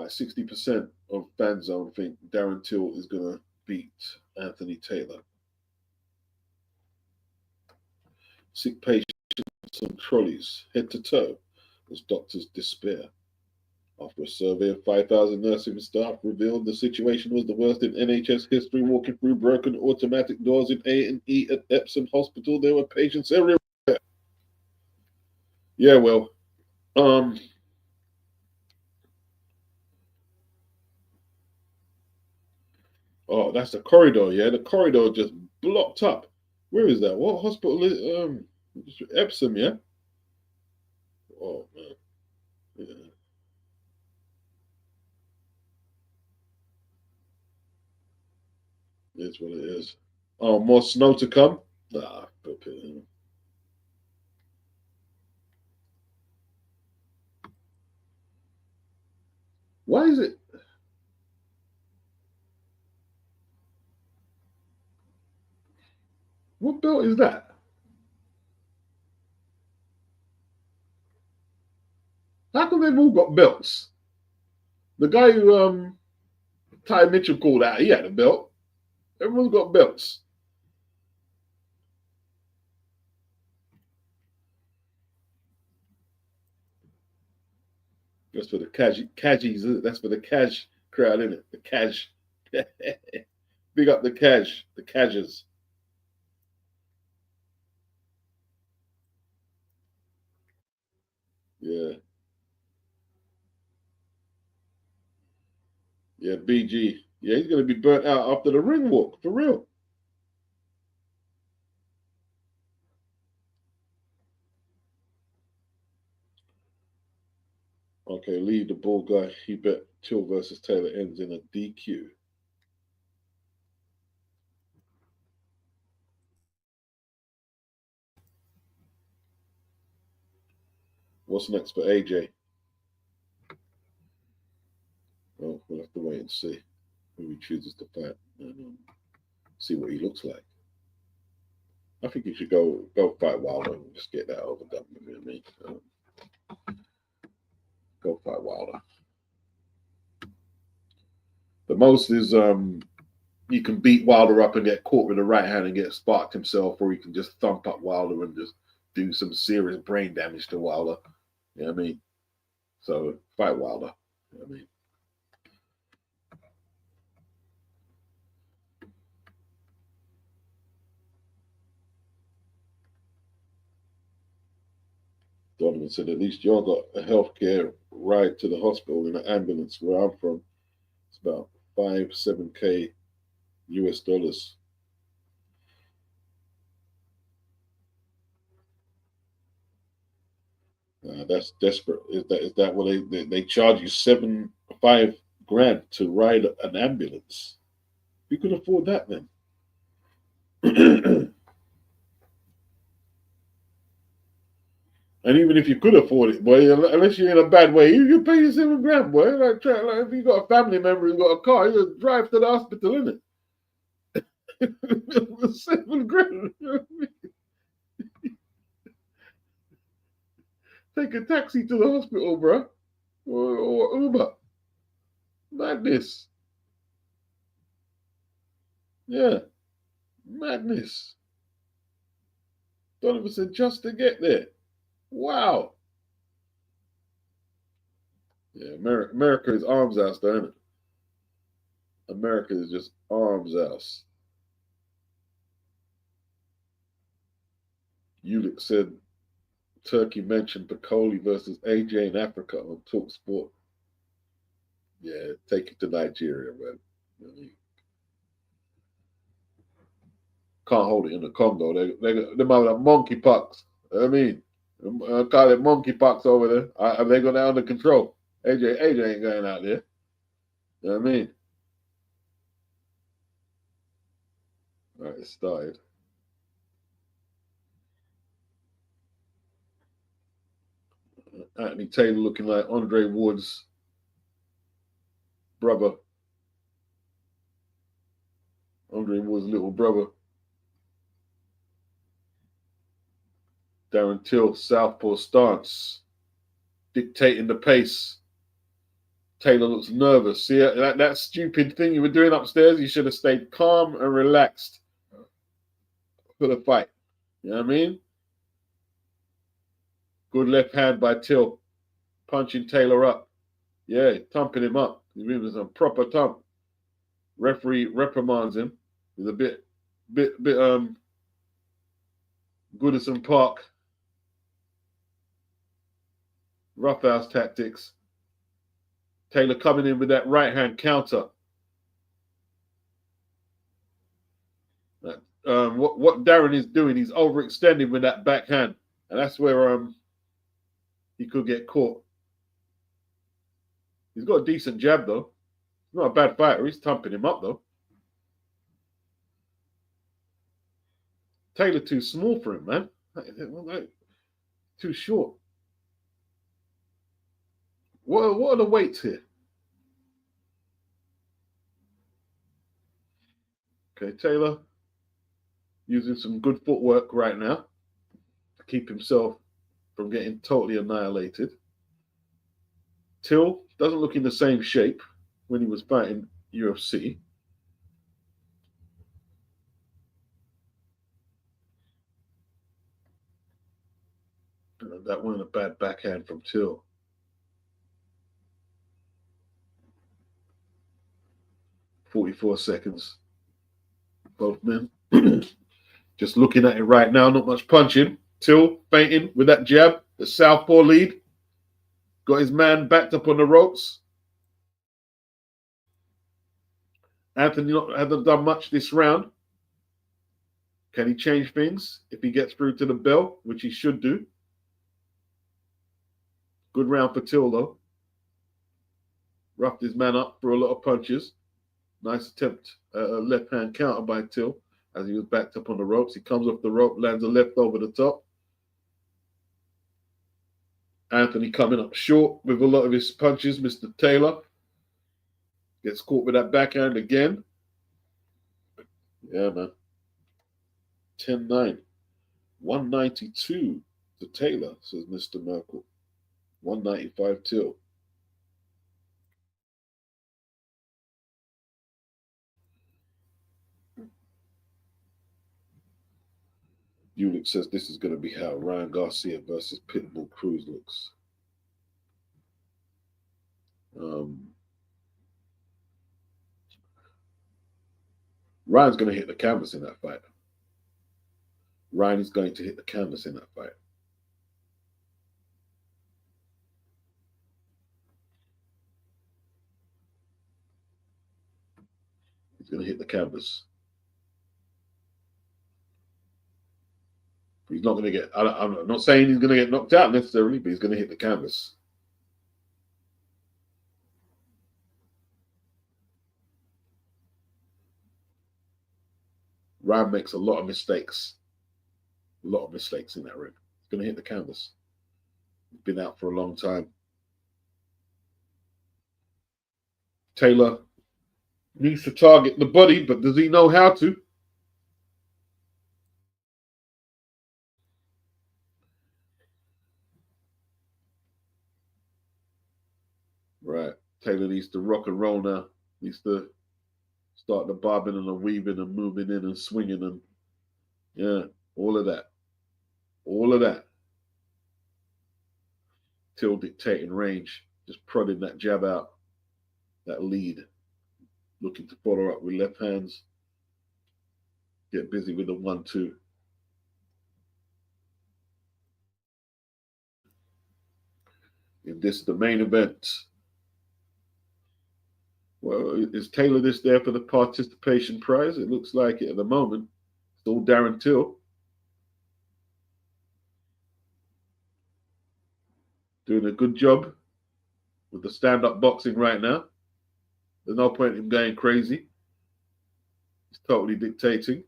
Right, 60% of fan zone think Darren Till is going to beat Anthony Taylor. Sick patients on trolleys, head to toe, as doctors despair. After a survey of 5,000 nursing staff revealed the situation was the worst in NHS history, walking through broken automatic doors in A&E at Epsom Hospital, there were patients everywhere. Yeah, well, oh, that's the corridor, yeah? The corridor just blocked up. Where is that? What hospital is Epsom, yeah? Oh man. Yeah. It's what it is. Oh, more snow to come? Nah, why is it? What belt is that? How come they've all got belts? The guy who Ty Mitchell called out, he had a belt. Everyone's got belts. That's for the Kajis. That's for the Kaj crowd, isn't it? The Kaj. Big up the Kaj, the Kajas. Yeah, yeah, BG. Yeah, he's gonna be burnt out after the ring walk, for real. Okay, leave the ball guy. He bet Till versus Taylor ends in a DQ. What's next for AJ? Well, we'll have to wait and see who he chooses to fight and see what he looks like. I think he should go fight Wilder and just get that over done with. You know what I mean? Go fight Wilder. The most is you can beat Wilder up and get caught with the right hand and get sparked himself, or you can just thump up Wilder and just do some serious brain damage to Wilder. You know what I mean? So fight Wilder. You know what I mean? Donovan said, at least y'all got a healthcare ride to the hospital in an ambulance where I'm from. It's about 7K US dollars. That's desperate. Is that what they charge you 5 grand to ride an ambulance? You could afford that then. And even if you could afford it, boy, unless you're in a bad way, you pay your 7 grand, boy. Like if you got a family member who's got a car, you just drive to the hospital, innit? 7 grand. Take a taxi to the hospital, bro, or Uber. Madness. Yeah, madness. Donovan said just to get there. Wow. Yeah, America is arms house, though, isn't it? America is just arms house. Ulick said Turkey mentioned Piccoli versus AJ in Africa on Talk Sport. Yeah, take it to Nigeria, man. You can't hold it in the Congo. They might have monkeypox. I mean, I call it monkeypox over there. Are they going under control? AJ ain't going out there. You know what I mean? All right, it started. Anthony Taylor looking like Andre Ward's brother. Andre Ward's little brother. Darren Till, southpaw stance, dictating the pace. Taylor looks nervous. See that stupid thing you were doing upstairs? You should have stayed calm and relaxed for the fight. You know what I mean? Good left hand by Till, punching Taylor up. Yeah, thumping him up. He's giving him a proper thump. Referee reprimands him with a bit Goodison Park roughhouse tactics. Taylor coming in with that right hand counter. What Darren is doing, he's overextending with that backhand, and that's where he could get caught. He's got a decent jab though. He's not a bad fighter. He's thumping him up though. Taylor too small for him, man. Too short. What are the weights here? Okay, Taylor using some good footwork right now to keep himself from getting totally annihilated. Till doesn't look in the same shape when he was fighting UFC. That wasn't a bad backhand from Till. .44 seconds. Both men. Just looking at it right now, not much punching. Till feinting with that jab, the southpaw lead. Got his man backed up on the ropes. Anthony hasn't done much this round. Can he change things if he gets through to the bell, which he should do? Good round for Till, though. Roughed his man up for a lot of punches. Nice attempt at a left-hand counter by Till as he was backed up on the ropes. He comes off the rope, lands a left over the top. Anthony coming up short with a lot of his punches. Mr. Taylor gets caught with that backhand again. Yeah, man. 10-9. 192 to Taylor, says Mr. Merkel. 195 Till. Ulick says this is going to be how Ryan Garcia versus Pitbull Cruz looks. Ryan's going to hit the canvas in that fight. Ryan is going to hit the canvas in that fight. He's going to hit the canvas. He's not going to get, I'm not saying he's going to get knocked out necessarily, but he's going to hit the canvas. Ryan makes a lot of mistakes. A lot of mistakes in that ring. He's going to hit the canvas. He's been out for a long time. Taylor needs to target the body, but does he know how to? Right. Taylor needs to rock and roll now. Needs to start the bobbing and the weaving and moving in and swinging and yeah, all of that. All of that. Till dictating range, just prodding that jab out, that lead. Looking to follow up with left hands. Get busy with the 1-2. In this, the main event. Well, is Taylor this there for the participation prize? It looks like it at the moment. It's all Darren Till. Doing a good job with the stand-up boxing right now. There's no point in him going crazy. He's totally dictating.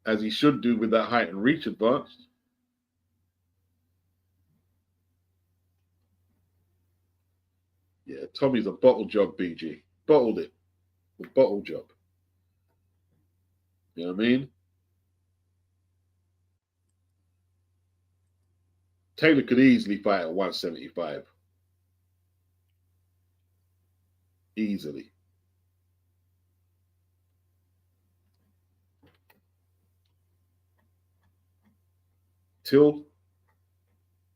As he should do with that height and reach advance. Yeah, Tommy's a bottle job, BG. Bottled it. A bottle job. You know what I mean? Taylor could easily fight at 175. Easily. Till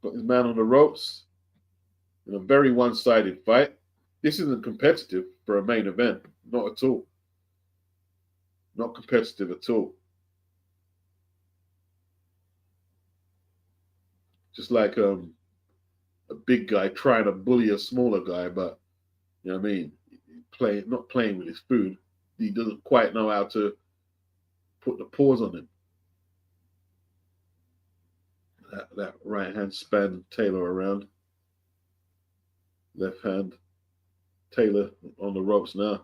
got his man on the ropes in a very one-sided fight. This isn't competitive for a main event. Not at all. Not competitive at all. Just like a big guy trying to bully a smaller guy, but you know what I mean? Not playing with his food. He doesn't quite know how to put the pause on him. That right hand span Taylor around. Left hand Taylor on the ropes now.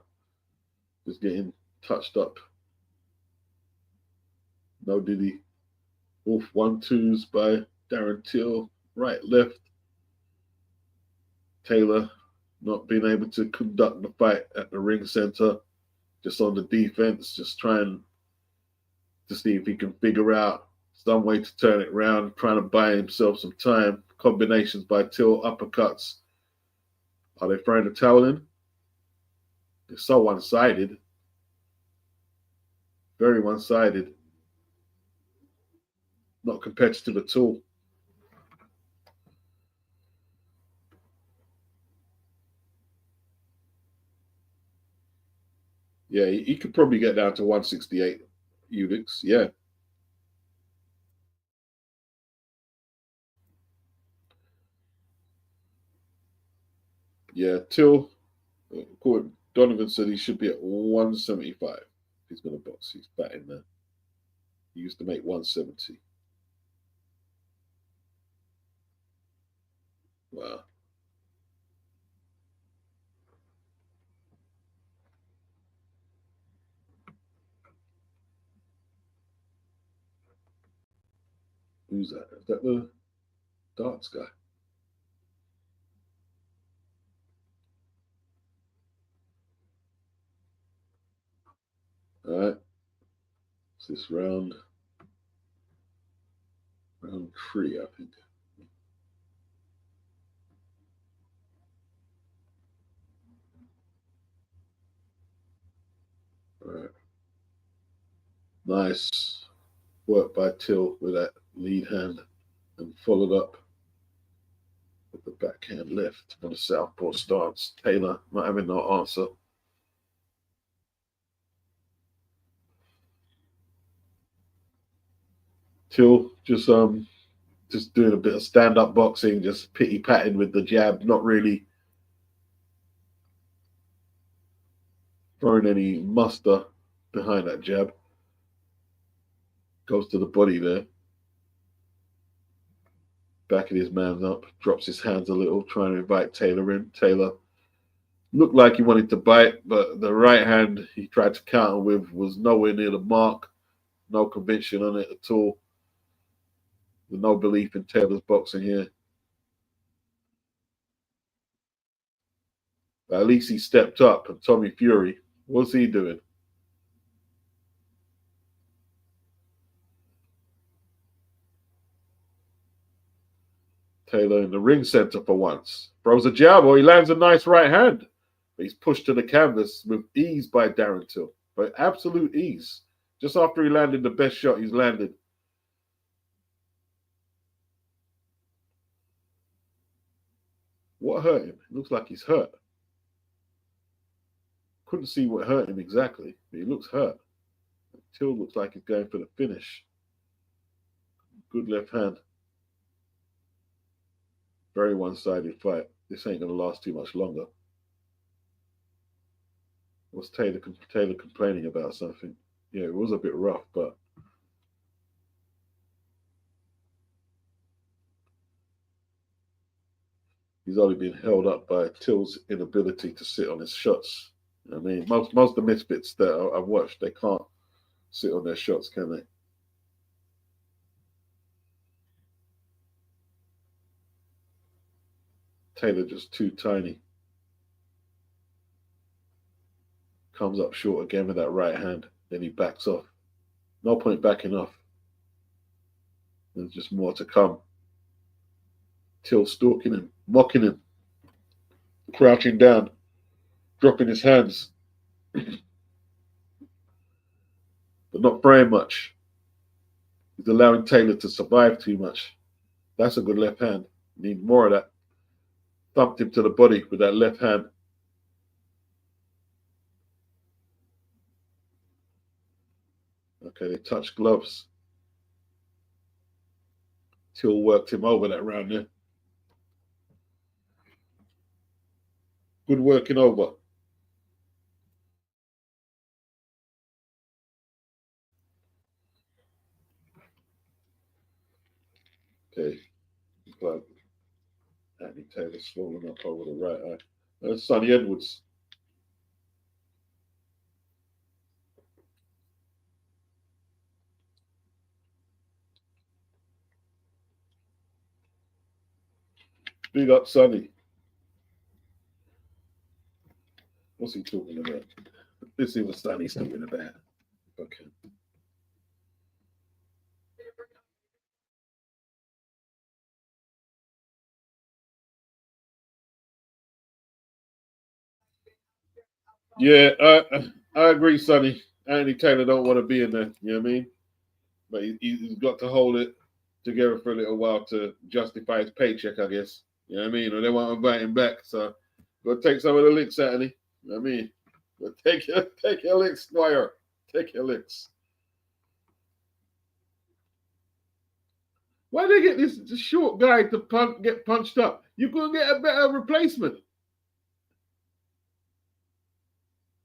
Just getting touched up. No diddy. Oof, 1-2s by Darren Till. Right, left. Taylor not being able to conduct the fight at the ring center. Just on the defense, just trying to see if he can figure out some way to turn it around, trying to buy himself some time. Combinations by Till, uppercuts. Are they throwing the towel in? It's so one-sided. Very one-sided. Not competitive at all. Yeah, he could probably get down to 168 Unix. Yeah. Yeah, Till, Donovan said he should be at 175 if he's going to box. He's batting there. He used to make 170. Wow. Who's that? Is that the darts guy? All right. It's this round 3, I think. All right. Nice work by Till with that lead hand and followed up with the backhand left on the southpaw stance. Taylor not having no answer. Till just doing a bit of stand-up boxing, just pity-patting with the jab, not really throwing any muster behind that jab. Goes to the body there. Backing his man up, drops his hands a little, trying to invite Taylor in. Taylor looked like he wanted to bite, but the right hand he tried to counter with was nowhere near the mark. No conviction on it at all. No belief in Taylor's boxing here. But at least he stepped up. And Tommy Fury, what's he doing? Taylor in the ring center for once. Throws a jab, or he lands a nice right hand. But he's pushed to the canvas with ease by Darren Till. By absolute ease. Just after he landed the best shot he's landed. What hurt him? It looks like he's hurt. Couldn't see what hurt him exactly, but he looks hurt. Till looks like he's going for the finish. Good left hand. Very one-sided fight. This ain't going to last too much longer. Was Taylor complaining about something? Yeah, it was a bit rough, but he's only been held up by Till's inability to sit on his shots. I mean, most of the misfits that I've watched, they can't sit on their shots, can they? Taylor just too tiny. Comes up short again with that right hand. Then he backs off. No point backing off. There's just more to come. Till stalking him, mocking him, crouching down, dropping his hands, but not praying much. He's allowing Taylor to survive too much. That's a good left hand. Need more of that. Thumped him to the body with that left hand. Okay, they touched gloves. Till worked him over that round there. Good working over. Okay, but Anthony Taylor swollen up over the right eye. That's Sonny Edwards. Big up, Sonny. What's he talking about? Let's see what Sonny's talking about. Okay. Yeah, I agree, Sonny. Anthony Taylor don't want to be in there. You know what I mean? But he's got to hold it together for a little while to justify his paycheck, I guess. You know what I mean? Or they won't invite him back. So go take some of the licks, Anthony. You know what I mean? But take your licks, Squire. Take your licks. Why they get this short guy to get punched up? You couldn't get a better replacement.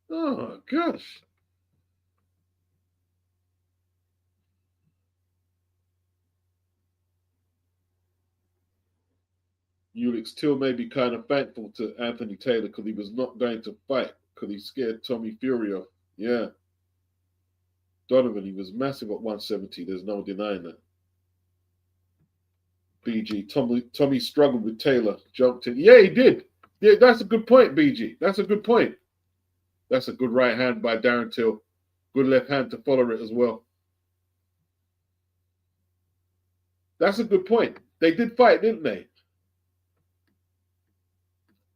Oh gosh. Ulick still may be kind of thankful to Anthony Taylor because he was not going to fight because he scared Tommy Fury off. Yeah. Donovan, he was massive at 170. There's no denying that. BG, Tommy struggled with Taylor, jumped in. Yeah, he did. Yeah, that's a good point, BG. That's a good point. That's a good right hand by Darren Till. Good left hand to follow it as well. That's a good point. They did fight, didn't they?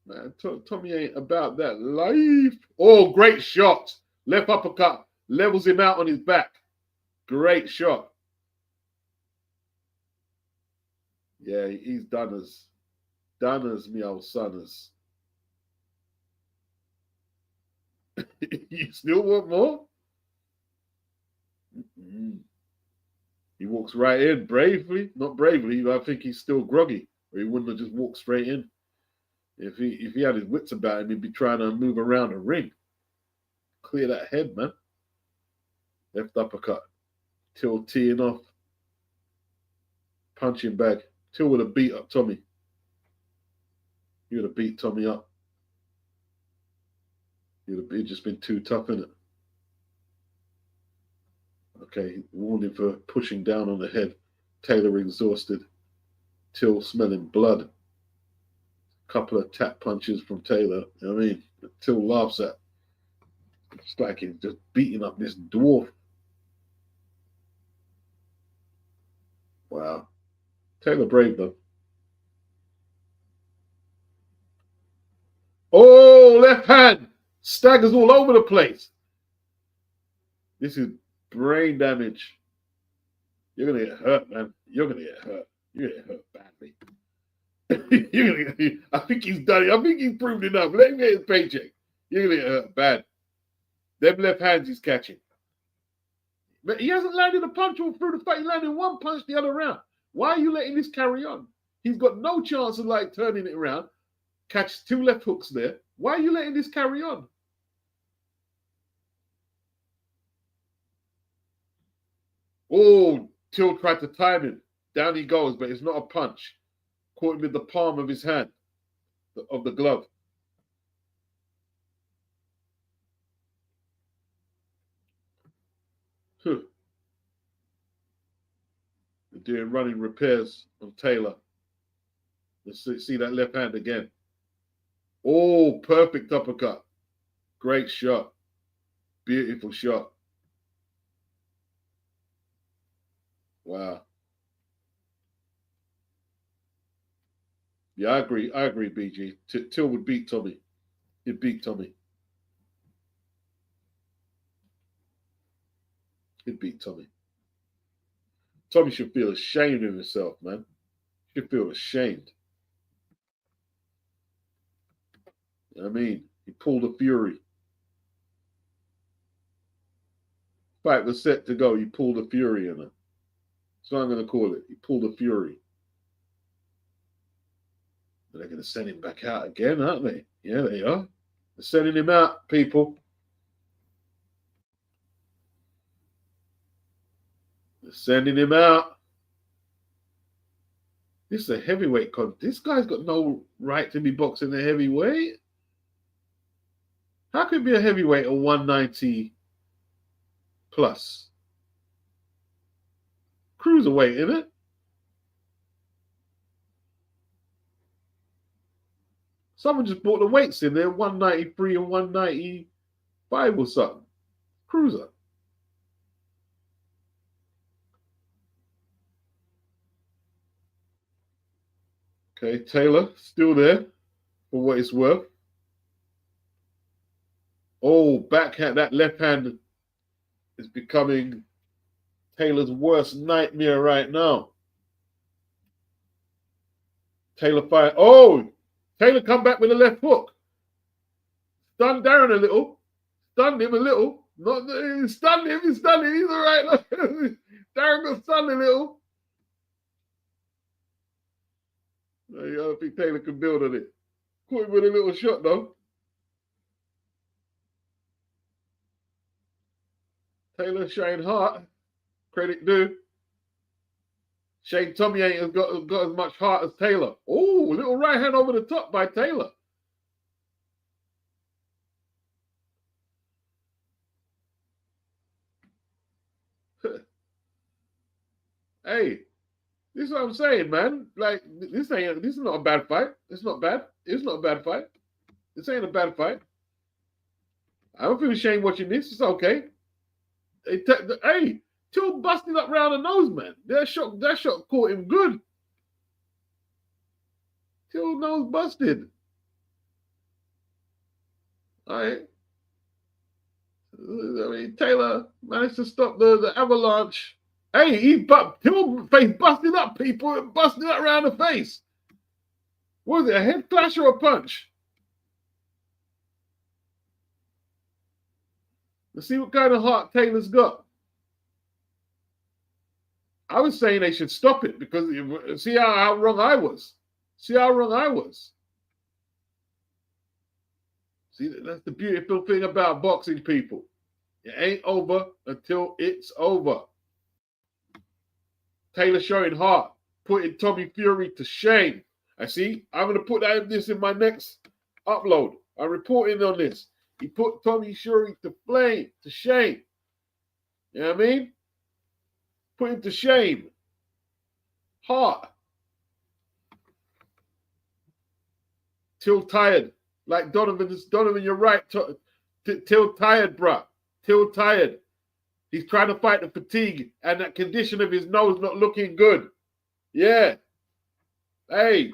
Man, Tommy ain't about that life. Oh, great shot. Left uppercut. Levels him out on his back. Great shot. Yeah, he's done as me old sonners. You still want more? Mm-hmm. He walks right in bravely. Not bravely, but I think he's still groggy. Or he wouldn't have just walked straight in. If he had his wits about him, he'd be trying to move around a ring. Clear that head, man. Left uppercut. Till teeing off. Punching bag. Till would have beat up Tommy. He would have beat Tommy up. He'd just been too tough, innit? Okay, warning for pushing down on the head. Taylor exhausted. Till smelling blood. Couple of tap punches from Taylor. You know what I mean? Till laughs at. It's like he's just beating up this dwarf. Wow. Taylor brave though. Oh, left hand. Staggers all over the place. This is brain damage. You're going to get hurt, man. You're going to get hurt. You're going to get hurt badly. I think he's done it. I think he's proved enough. Let him get his paycheck. You're going to get hurt bad. Them left hands he's catching. But he hasn't landed a punch all through the fight. He landed one punch the other round. Why are you letting this carry on? He's got no chance of like turning it around. Catch two left hooks there. Why are you letting this carry on? Oh, Till tried to time him. Down he goes, but it's not a punch. Caught him with the palm of his hand, of the glove. They're doing running repairs on Taylor. Let's see that left hand again. Oh, perfect uppercut. Great shot. Beautiful shot. Wow. Yeah, I agree. I agree, BG. Till would beat Tommy. He'd beat Tommy. He'd beat Tommy. Tommy should feel ashamed of himself, man. He should feel ashamed. You know what I mean? He pulled a Fury. Fight was set to go. He pulled a Fury in it. That's what I'm going to call it. He pulled a Fury. And they're going to send him back out again, aren't they? Yeah, they are. They're sending him out, people. They're sending him out. This is a heavyweight contest. This guy's got no right to be boxing a heavyweight. How could it be a heavyweight at 190 plus? Cruiserweight, isn't it? Someone just brought the weights in there, 193 and 195 or something. Cruiser. Okay, Taylor, still there for what it's worth. Oh, backhand, that left hand is becoming Taylor's worst nightmare right now. Taylor fight. Oh, Taylor come back with a left hook. Stunned Darren a little. Stunned him a little. Not stunned him. He's stunned him. He's all right. Darren got stunned a little. I don't think Taylor can build on it. Caught him with a little shot though. Taylor showing heart. Credit due. Shane Tommy ain't got as much heart as Taylor. Oh, little right hand over the top by Taylor. Hey, this is what I'm saying, man. Like, this is not a bad fight. It's not bad. It's not a bad fight. This ain't a bad fight. I don't feel ashamed watching this. It's okay. Hey, Till busted up round the nose, man. That shot caught him good. Till nose busted. All right. I mean, Taylor managed to stop the avalanche. Hey, Till face busted up, people. Busted up around the face. What was it, a head clash or a punch? Let's see what kind of heart Taylor's got. I was saying they should stop it because see how wrong I was. See how wrong I was. See, that's the beautiful thing about boxing, people. It ain't over until it's over. Taylor showing heart, putting Tommy Fury to shame. I see. I'm going to put this in my next upload. I'm reporting on this. He put Tommy Fury to shame. You know what I mean? Put him to shame. Heart. Till tired. Like Donovan, you're right. Till tired, bruh. Till tired. He's trying to fight the fatigue and that condition of his nose not looking good. Yeah. Hey,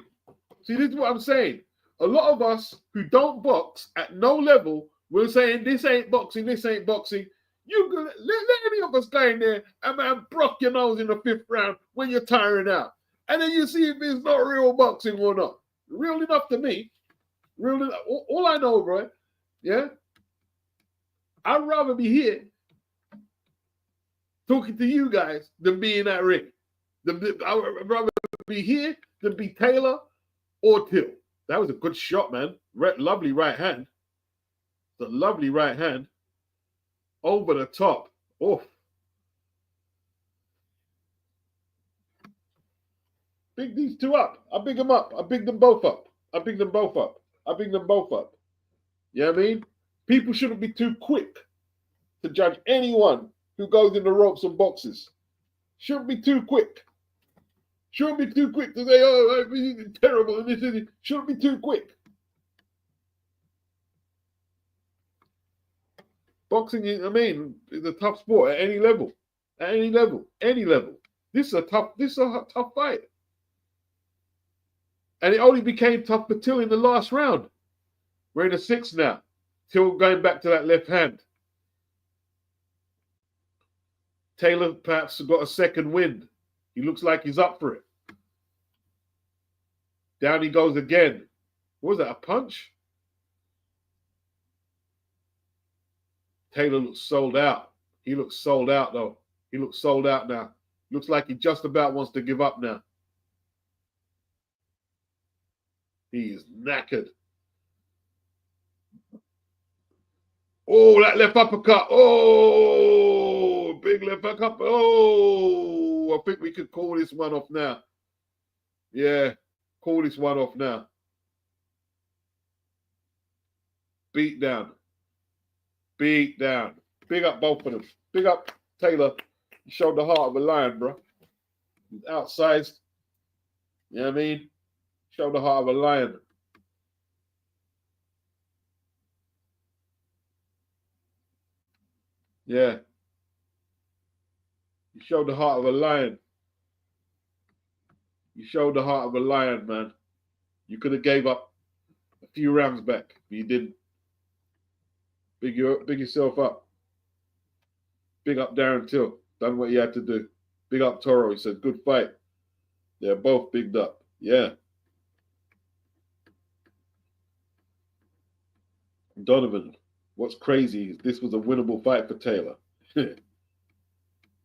see, this is what I'm saying. A lot of us who don't box at no level, we're saying this ain't boxing, this ain't boxing. You let any of us go in there and man broke your nose in the 5th round when you're tiring out. And then you see if it's not real boxing or not. Real enough to me. Real enough. All I know, bro, yeah, I'd rather be here talking to you guys than be in that ring. I'd rather be here than be Taylor or Till. That was a good shot, man. Lovely right hand. The lovely right hand. Over the top. Oh. Big these two up. I big them up. I big them both up. I big them both up. I big them both up. You know what I mean? People shouldn't be too quick to judge anyone who goes in the ropes and boxes. Shouldn't be too quick. Shouldn't be too quick to say, oh, it's terrible. And this is, shouldn't be too quick. Boxing, I mean, is a tough sport at any level. At any level. Any level. This is a tough fight. And it only became tough for Till in the last round. We're in the 6th now. Till going back to that left hand. Taylor perhaps got a second wind. He looks like he's up for it. Down he goes again. What was that, a punch? Taylor looks sold out. He looks sold out, though. He looks sold out now. Looks like he just about wants to give up now. He is knackered. Oh, that left uppercut. Oh, big left uppercut. Oh, I think we could call this one off now. Yeah, call this one off now. Beat down. Beat down. Big up both of them. Big up Taylor. He showed the heart of a lion, bro. He's outsized. You know what I mean? Showed the heart of a lion. Yeah. You showed the heart of a lion. You showed the heart of a lion, man. You could have gave up a few rounds back, but you didn't. Big yourself up. Big up Darren Till. Done what you had to do. Big up Toro. He said, good fight. They're both bigged up. Yeah. Donovan, what's crazy is this was a winnable fight for Taylor.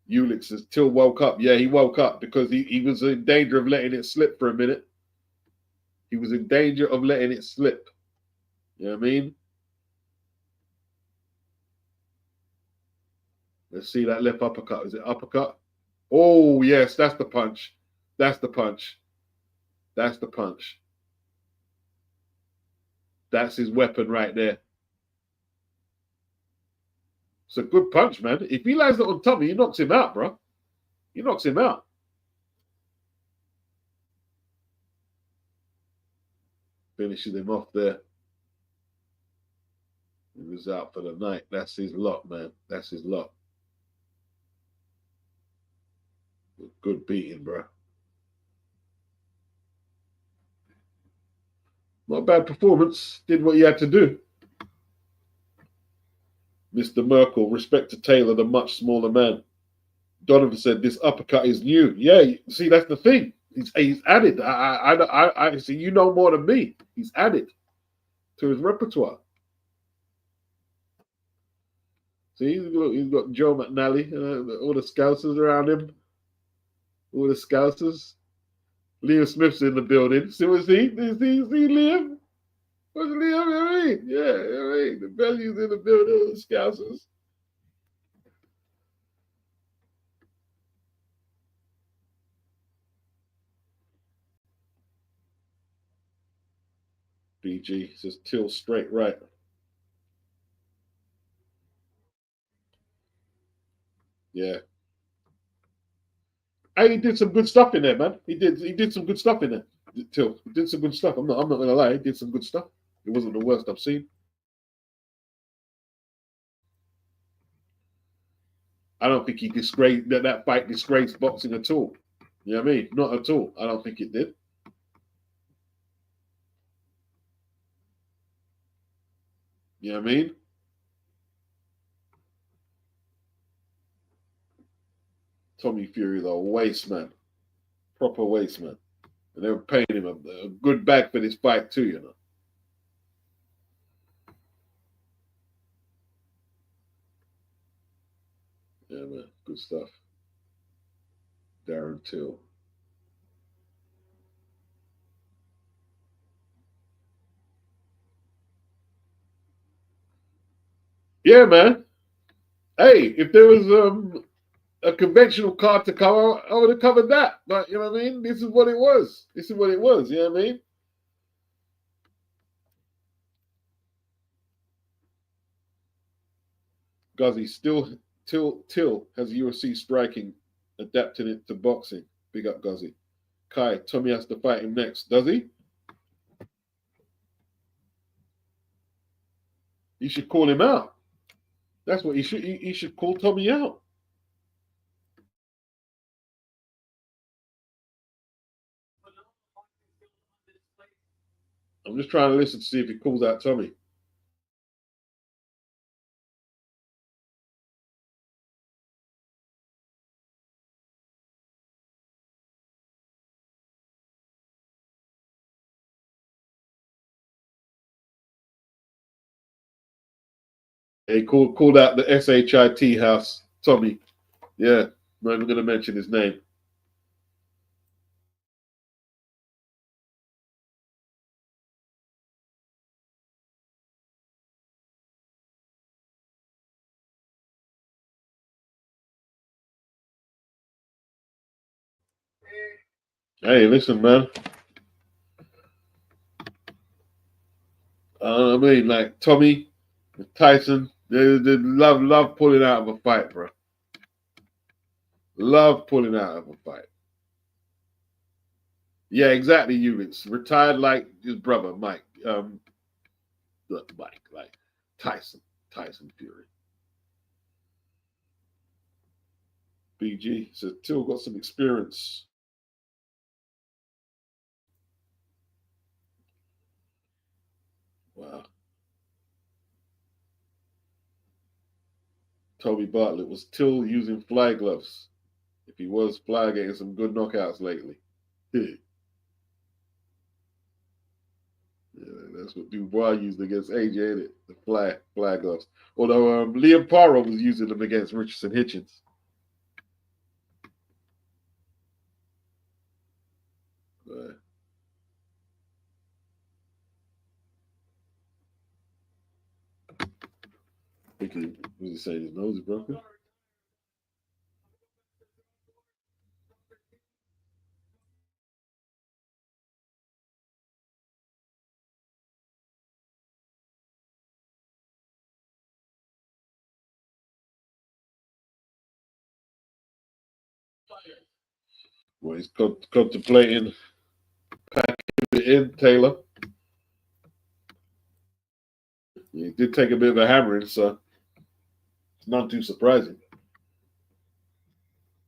Ulick says, Till woke up. Yeah, he woke up because he was in danger of letting it slip for a minute. He was in danger of letting it slip. You know what I mean? Let's see that left uppercut. Is it uppercut? Oh, yes, that's the punch. That's the punch. That's the punch. That's his weapon right there. It's a good punch, man. If he lands it on Tommy, he knocks him out, bro. He knocks him out. Finishes him off there. He was out for the night. That's his lot, man. That's his lot. Good beating, bro. Not a bad performance. Did what you had to do. Mr. Merkel, respect to Taylor, the much smaller man. Donovan said this uppercut is new. Yeah, see, that's the thing. He's added. I see. You know more than me. He's added to his repertoire. See, he's got Joe McNally, all the Scousers around him. All the Scousers. Liam Smith's in the building. See what see Liam? What's Liam? I mean? Yeah, I mean, the Belly's in the building, all the Scousers. BG says Till straight right. Yeah. And he did some good stuff in there, man. He did some good stuff in there. Till he did some good stuff. I'm not gonna lie, he did some good stuff. It wasn't the worst I've seen. I don't think he disgraced that fight disgraced boxing at all. You know what I mean? Not at all. I don't think it did. You know what I mean? Tommy Fury, though, waste man. Proper waste man. And they were paying him a good bag for this fight too, you know. Yeah, man. Good stuff. Darren Till. Yeah, man. Hey, if there was a conventional card to cover, I would have covered that. But you know what I mean? This is what it was. This is what it was. You know what I mean? Guzzy still Till has UFC striking, adapting it to boxing. Big up Guzzy. Kai, Tommy has to fight him next. Does he? You should call him out. That's what he should. He should call Tommy out. I'm just trying to listen to see if he calls out Tommy. He called out the SHIT house, Tommy. Yeah, not even going to mention his name. Hey, listen, man. I mean, like Tommy, Tyson, they love pulling out of a fight, bro. Love pulling out of a fight. Yeah, exactly. It's retired like his brother, Mike. Mike, like Tyson Fury. BG says Till got some experience. Wow. Toby Bartlett was Till using fly gloves. If he was, Fly getting some good knockouts lately. Yeah, that's what Dubois used against AJ, ain't it? The fly gloves. Although Liam Parra was using them against Richardson Hitchens. Uh, was he saying his nose is broken? Well, he's contemplating packing it in, Taylor. He did take a bit of a hammering, so it's not too surprising.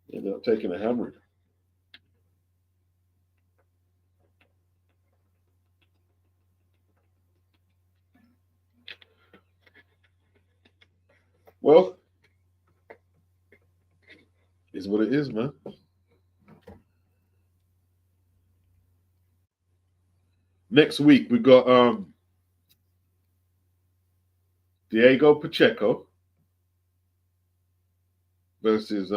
He ended up taking a hammering. Well, is what it is, man. Next week we got Diego Pacheco versus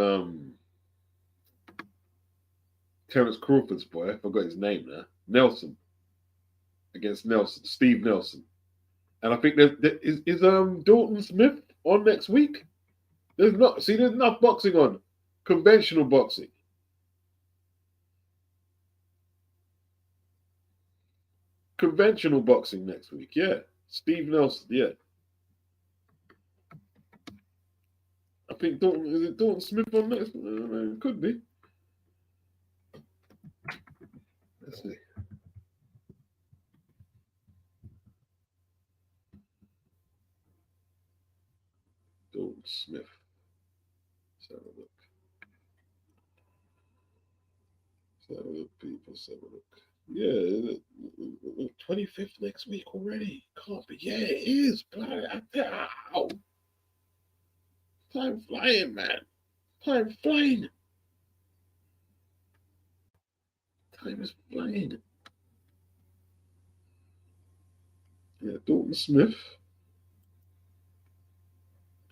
Terrence Crawford's boy. I forgot his name now. Nelson against Nelson, Steve Nelson. And I think is Dalton Smith on next week. There's enough boxing on, conventional boxing. Conventional boxing next week, yeah. Steve Nelson, yeah. I think Dalton Smith on next? Could be. Let's see. Dalton Smith. Let's have a look. Let's have a look, people. Let's have a look. Yeah, 25th next week already. Can't be. Yeah, it is. Ow. Time flying, man. Time flying. Time is flying. Yeah, Dalton Smith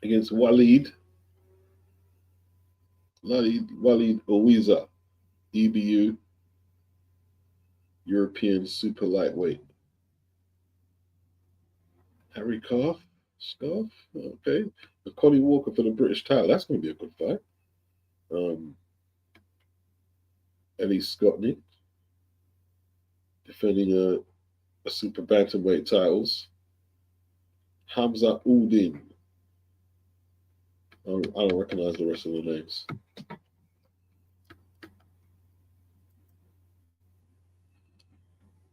against Walid Owiza, EBU, European super lightweight. Harry Scarf, okay. And Connie Walker for the British title. That's going to be a good fight. Ellie Scottney defending a super bantamweight titles. Hamza Uldin. I don't recognize the rest of the names.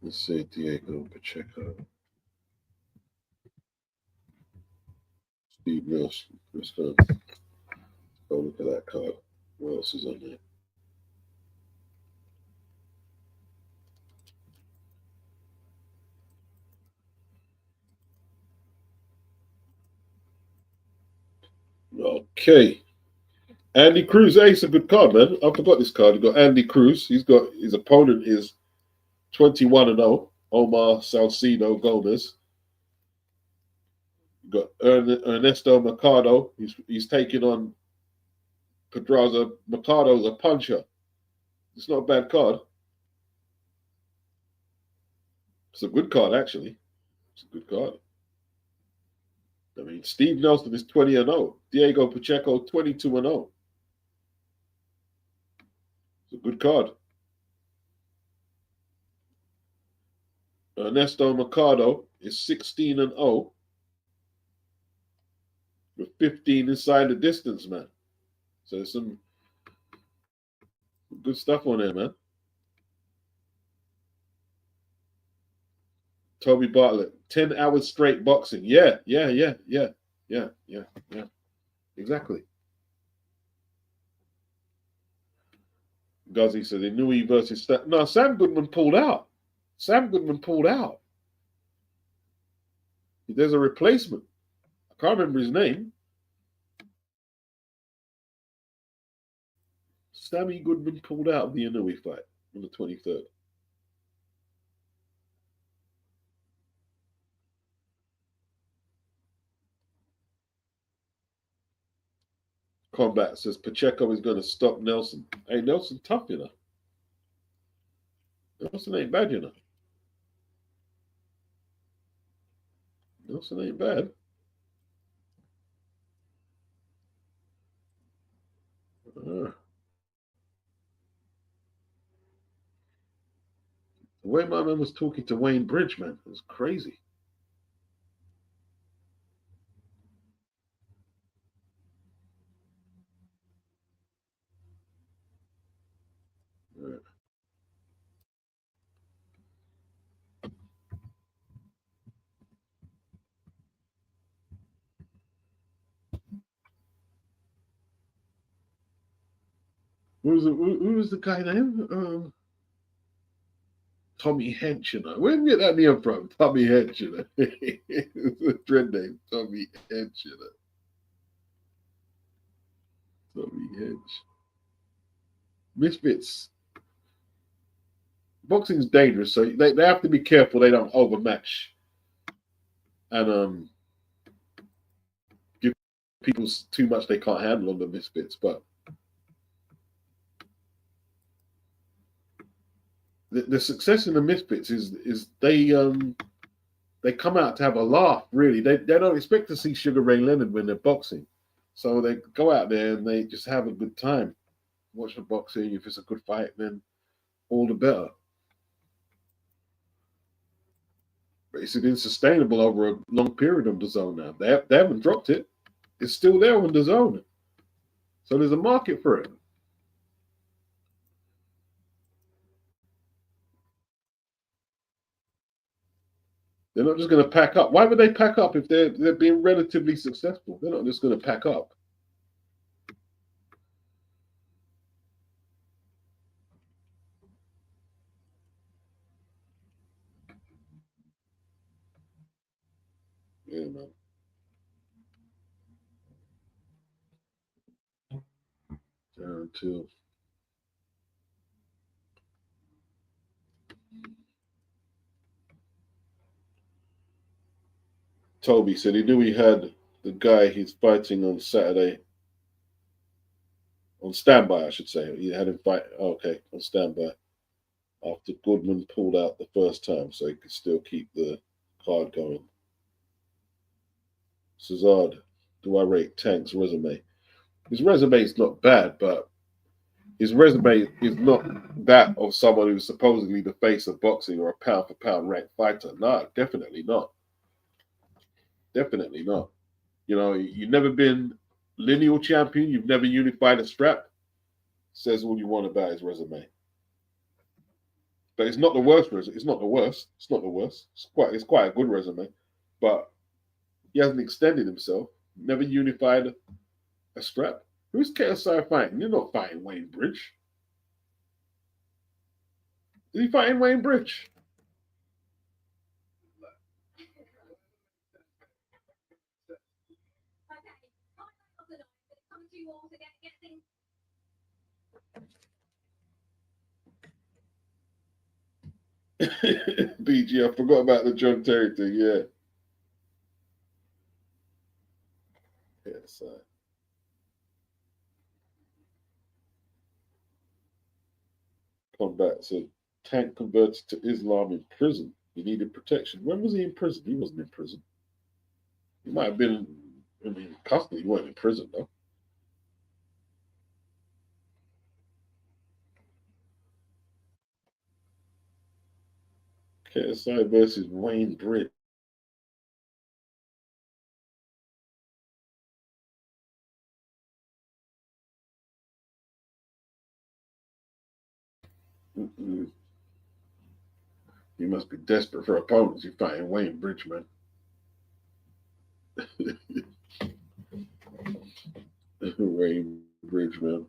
Let's see, Diego Pacheco. Steve Nelson. Let's go look at that card. What else is on there? Okay. Andy Cruz, hey, it's a good card, man. I forgot this card. You got Andy Cruz. He's got his opponent is 21-0. Omar Salcido Gomez. You got Ernesto Mercado. He's taking on Pedraza. Mercado's a puncher. It's not a bad card. It's a good card, actually. It's a good card. I mean, Steve Nelson is 20-0. Diego Pacheco 22-0. It's a good card. Ernesto Mercado is 16-0 with 15 inside the distance, man. So there's some good stuff on there, man. Toby Bartlett, 10 hours straight boxing. Yeah. Exactly. Guzzy said Inui versus no, Sam Goodman pulled out. Sam Goodman pulled out. There's a replacement. I can't remember his name. Sammy Goodman pulled out of the Inui fight on the 23rd. Combat says Pacheco is going to stop Nelson. Hey, Nelson tough, you know. Nelson ain't bad, you know. Nelson ain't bad. The way my man was talking to Wayne Bridgman was crazy. Who was the guy name? Tommy Hench, you know. Where did you get that name from? Tommy Hench, you know. It's a trend name, Tommy Hench, you know. Tommy Hench. Misfits. Boxing's dangerous, so they have to be careful they don't overmatch and give people too much they can't handle on the Misfits. But the success in the Misfits is they come out to have a laugh. Really, they don't expect to see Sugar Ray Leonard when they're boxing, so they go out there and they just have a good time. Watch the boxing. If it's a good fight, then all the better. But it's been sustainable over a long period on the zone now. They haven't dropped it. It's still there on the zone. So there's a market for it. They're not just going to pack up. Why would they pack up if they're being relatively successful? They're not just going to pack up. Yeah, man. Darren too. Toby said he knew he had the guy he's fighting on Saturday. On standby, I should say. He had him fight. Oh, okay, on standby. After Goodman pulled out the first time, so he could still keep the card going. Cesard, do I rate Tank's resume? His resume is not bad, but his resume is not that of someone who's supposedly the face of boxing or a pound for pound ranked fighter. No, definitely not. Definitely not. You know, you've never been lineal champion. You've never unified a strap. Says all you want about his resume. But it's not the worst. It's not the worst. It's not the worst. It's quite a good resume. But he hasn't extended himself. Never unified a strap. Who's KSI fighting? You're not fighting Wayne Bridge. Is he fighting Wayne Bridge? BG, I forgot about the John Terry thing. Yeah. Yes. Combat. So Tank converted to Islam in prison. He needed protection. When was he in prison? He wasn't in prison. He might have been in custody. He wasn't in prison though. KSI versus Wayne Britt. Mm-mm. You must be desperate for opponents. You're fighting Wayne Bridgman. Wayne Bridgman.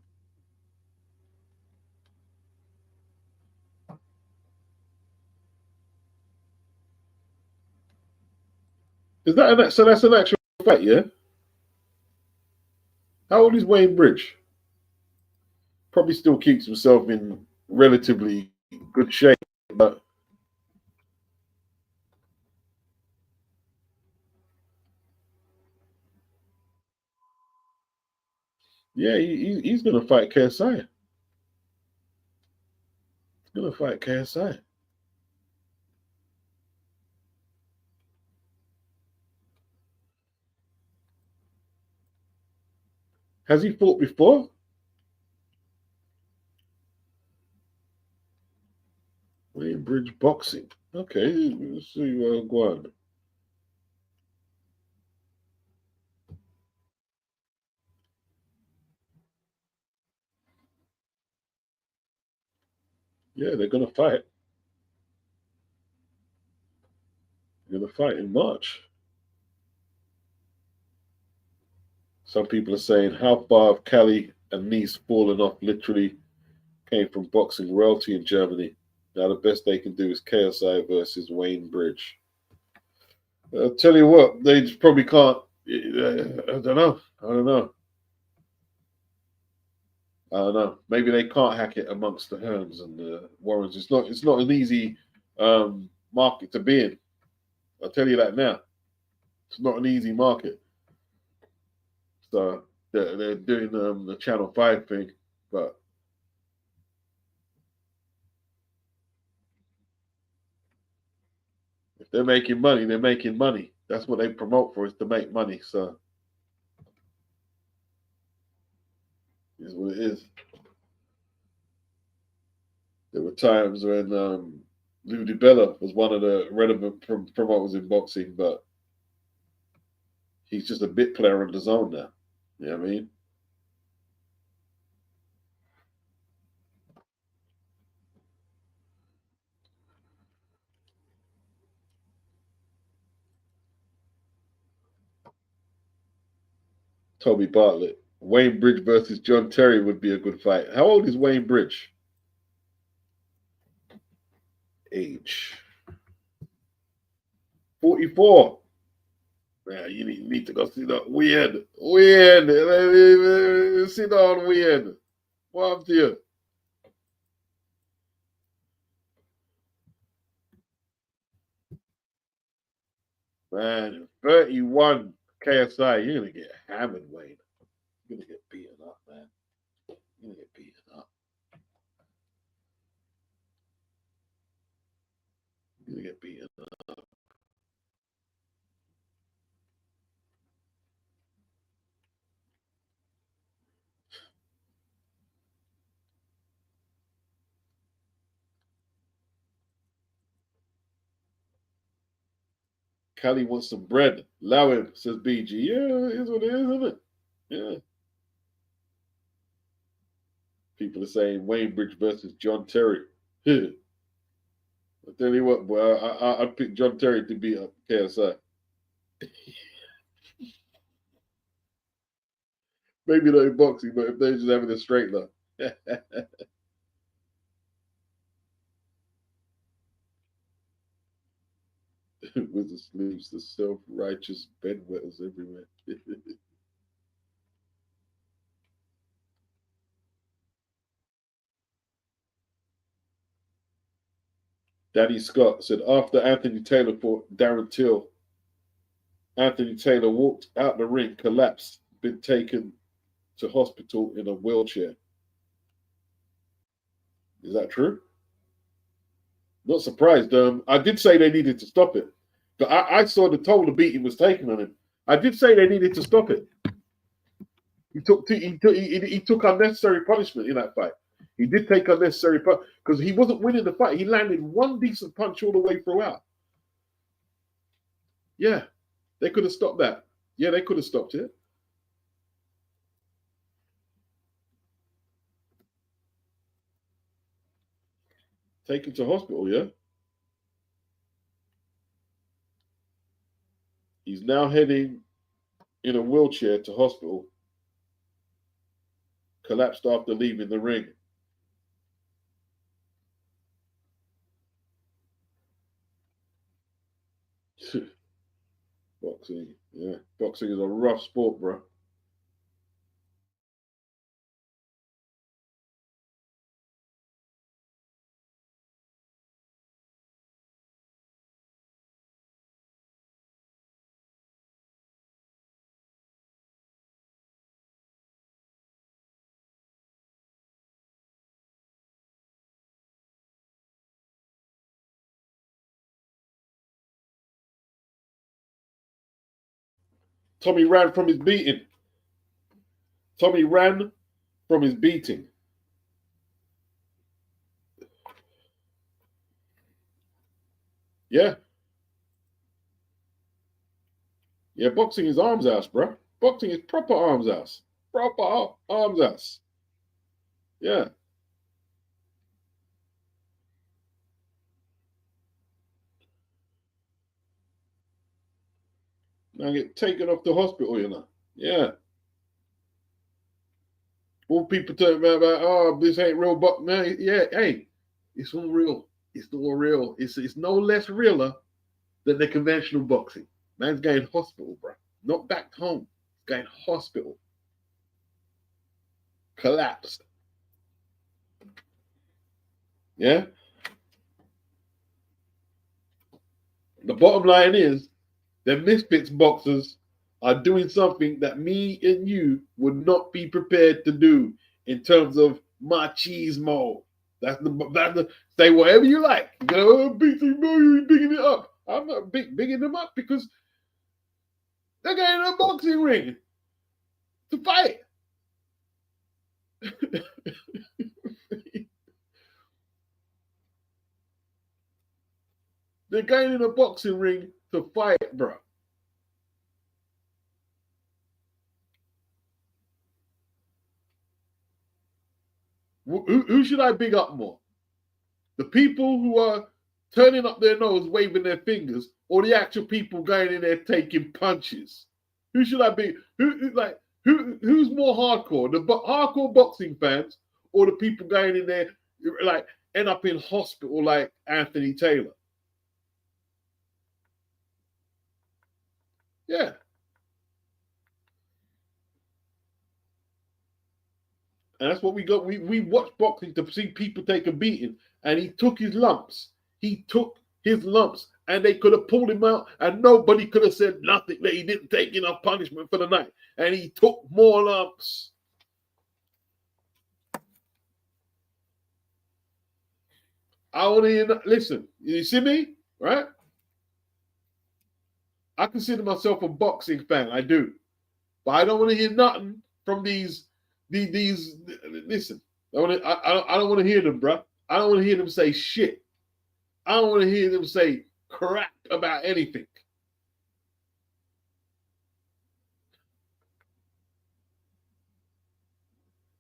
Is that so? That's an actual fight, yeah. How old is Wayne Bridge? Probably still keeps himself in relatively good shape, but yeah, he's going to fight KSI. He's going to fight KSI. Has he fought before? Wayne Bridge boxing. Okay, let's see. Go on. Yeah, they're going to fight. They're going to fight in March. Some people are saying, how far have Cali and Nice fallen off? Literally came from boxing royalty in Germany. Now the best they can do is KSI versus Wayne Bridge. I'll tell you what, they just probably can't. I don't know. I don't know. I don't know. Maybe they can't hack it amongst the Hearns and the Warrens. It's not. It's not an easy market to be in. I'll tell you that now. It's not an easy market. So they're doing the Channel 5 thing, but if they're making money, they're making money. That's what they promote for, is to make money. So is what it is. There were times when Lou DiBella was one of the relevant promoters in boxing, but he's just a bit player on the zone now. You know what I mean? Toby Bartlett. Wayne Bridge versus John Terry would be a good fight. How old is Wayne Bridge? Age 44. Man, you need to go sit down. Weird. Weird. Sit down, weird. What happened to you? Man, 31 KSI. You're going to get hammered, Wayne. You're going to get beaten up, man. You're going to get beaten up. You're going to get beaten up. Cali wants some bread. Allow him, says BG. Yeah, it is what it is, isn't it? Yeah. People are saying Wayne Bridge versus John Terry. I tell you what, boy, I'd pick John Terry to beat up KSI. Maybe not in boxing, but if they're just having a straight line. With the sleeves, the self-righteous bedwetters everywhere. Danny Scott said, after Anthony Taylor fought Darren Till, Anthony Taylor walked out the ring, collapsed, been taken to hospital in a wheelchair. Is that true? Not surprised. I did say they needed to stop it. But I saw the toll the beating was taken on him. I did say they needed to stop it. He took unnecessary punishment in that fight. He did take unnecessary punishment because he wasn't winning the fight. He landed one decent punch all the way throughout. Yeah, they could have stopped that. Yeah, they could have stopped it. Taken to hospital, yeah. He's now heading in a wheelchair to hospital. Collapsed after leaving the ring. Boxing, yeah. Boxing is a rough sport, bro. Tommy ran from his beating. Tommy ran from his beating. Yeah. Yeah, boxing is arms house, bro. Boxing is proper arms house. Proper arms house. Yeah. Now get taken off the hospital, you know. Yeah. All people talk about, oh, this ain't real, but man, yeah, hey, it's all real. It's all real. It's no less realer than the conventional boxing. Man's going hospital, bro. Not back home. Going hospital. Collapsed. Yeah. The bottom line is, the misfits boxers are doing something that me and you would not be prepared to do in terms of machismo. That's the say whatever you like. You go, oh, bigging it up. I'm not bigging them up because they're getting in a boxing ring to fight. They're going in a boxing ring to fight, bro. Who should I big up more? The people who are turning up their nose, waving their fingers, or the actual people going in there taking punches? Who should I be? Who's more hardcore? The hardcore boxing fans, or the people going in there like end up in hospital like Anthony Taylor? Yeah. And that's what we got. We watch boxing to see people take a beating, and he took his lumps. He took his lumps, and they could have pulled him out, and nobody could have said nothing that he didn't take enough punishment for the night, and he took more lumps. I want to hear. Listen, you see me, right? I consider myself a boxing fan. I do, but I don't want to hear nothing from these. Listen, I don't want to hear them, bro. I don't want to hear them say shit. I don't want to hear them say crap about anything.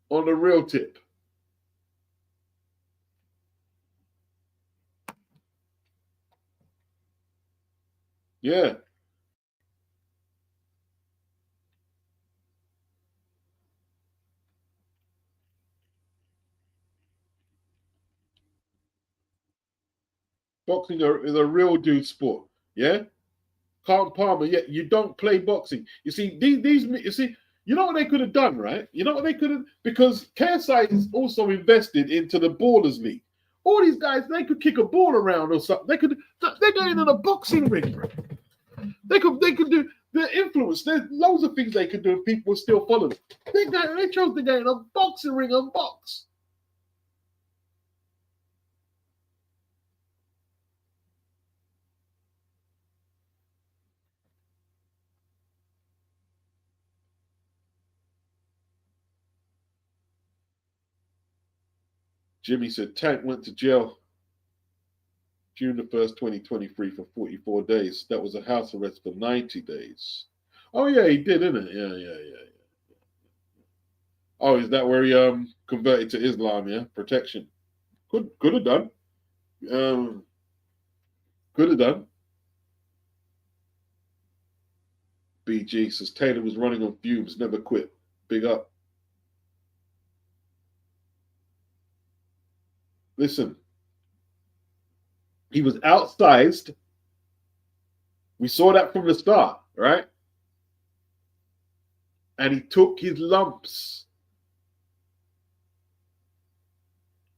On the real tip. Yeah. Boxing is a real dude sport. Yeah. Carl Palmer, yeah, you don't play boxing. You see, you know what they could have done, right? You know what they could have, because KSI is also invested into the Ballers League. All these guys, they could kick a ball around or something. They're going in a boxing ring, bro. They could do the influence. There's loads of things they could do if people still follow them. They chose to go in a boxing ring and box. Jimmy said Tank went to jail June the 1st, 2023 for 44 days. That was a house arrest for 90 days. Oh, yeah, he did, didn't it? Yeah. Oh, is that where he converted to Islam, yeah? Protection. Could have done. Could have done. BG says Taylor was running on fumes, never quit. Big up. Listen, he was outsized. We saw that from the start, right? And he took his lumps.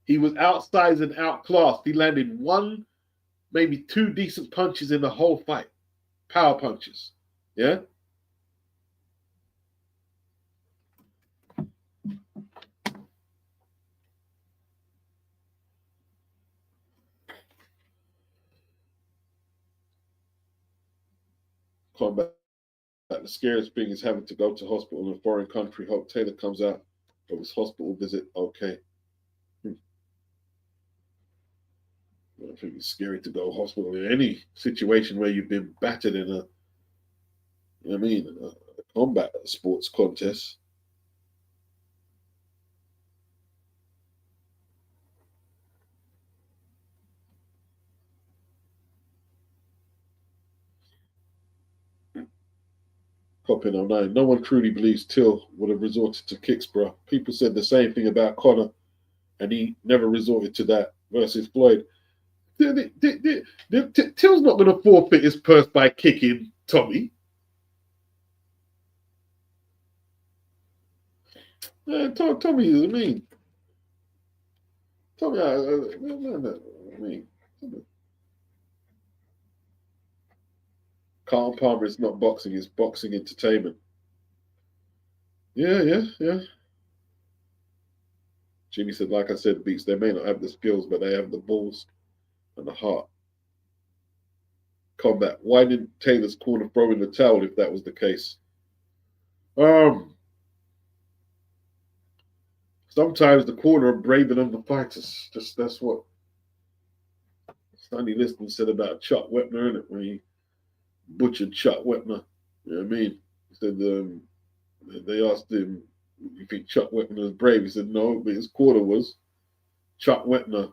He was outsized and outclassed. He landed one, maybe two decent punches in the whole fight. Power punches. Yeah? Combat. The scariest thing is having to go to hospital in a foreign country. Hope Taylor comes out of his hospital visit okay. I think it's scary to go to hospital in any situation where you've been battered in a, you know what I mean, a combat sports contest. Copping 09. No one truly believes Till would have resorted to kicks, bro. People said the same thing about Conor, and he never resorted to that versus Floyd. Till's not going to forfeit his purse by kicking Tommy. Tommy is mean. Tommy, I mean, Carl Palmer is not boxing; it's boxing entertainment. Yeah. Jimmy said, like I said, Beats, they may not have the skills, but they have the balls and the heart. Combat. Why didn't Taylor's corner throw in the towel if that was the case? Sometimes the corner are braver than the fighters. That's what Sonny Liston said about Chuck Wepner, isn't it? When he butchered Chuck Wepner. You know what I mean? He said they asked him, you think Chuck Wepner was brave? He said, no, but his quarter was. Chuck Wepner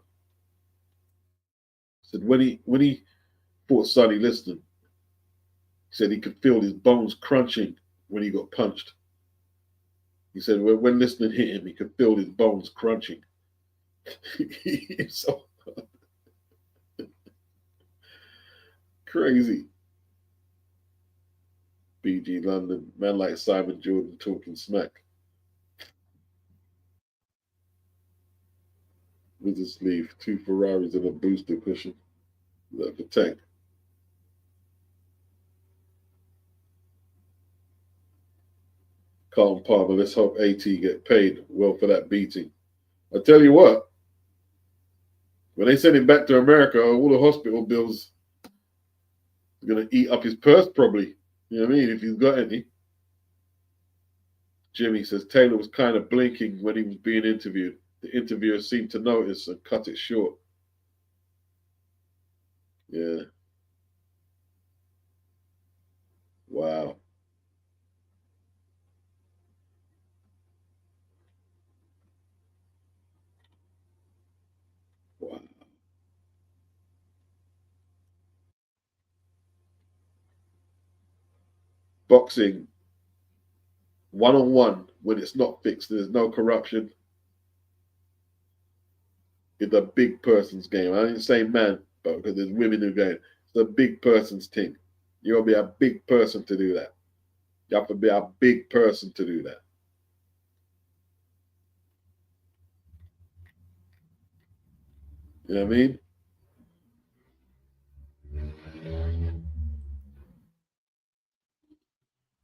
said when he fought Sonny Liston, he said he could feel his bones crunching when he got punched. He said when Liston hit him, he could feel his bones crunching. So crazy. BG London, man like Simon Jordan talking smack. Wizards leave, 2 Ferraris and a booster cushion. That's a tank. Carlton Palmer, let's hope AT get paid well for that beating. I tell you what, when they send him back to America, all the hospital bills are going to eat up his purse probably. You know what I mean? If he's got any. Jimmy says Taylor was kind of blinking when he was being interviewed. The interviewer seemed to notice and cut it short. Yeah. Wow. Wow. Boxing, one-on-one, when it's not fixed, there's no corruption. It's a big person's game. I didn't say man, but because there's women who go, it's a big person's thing. You gotta be a big person to do that. You have to be a big person to do that. You know what I mean?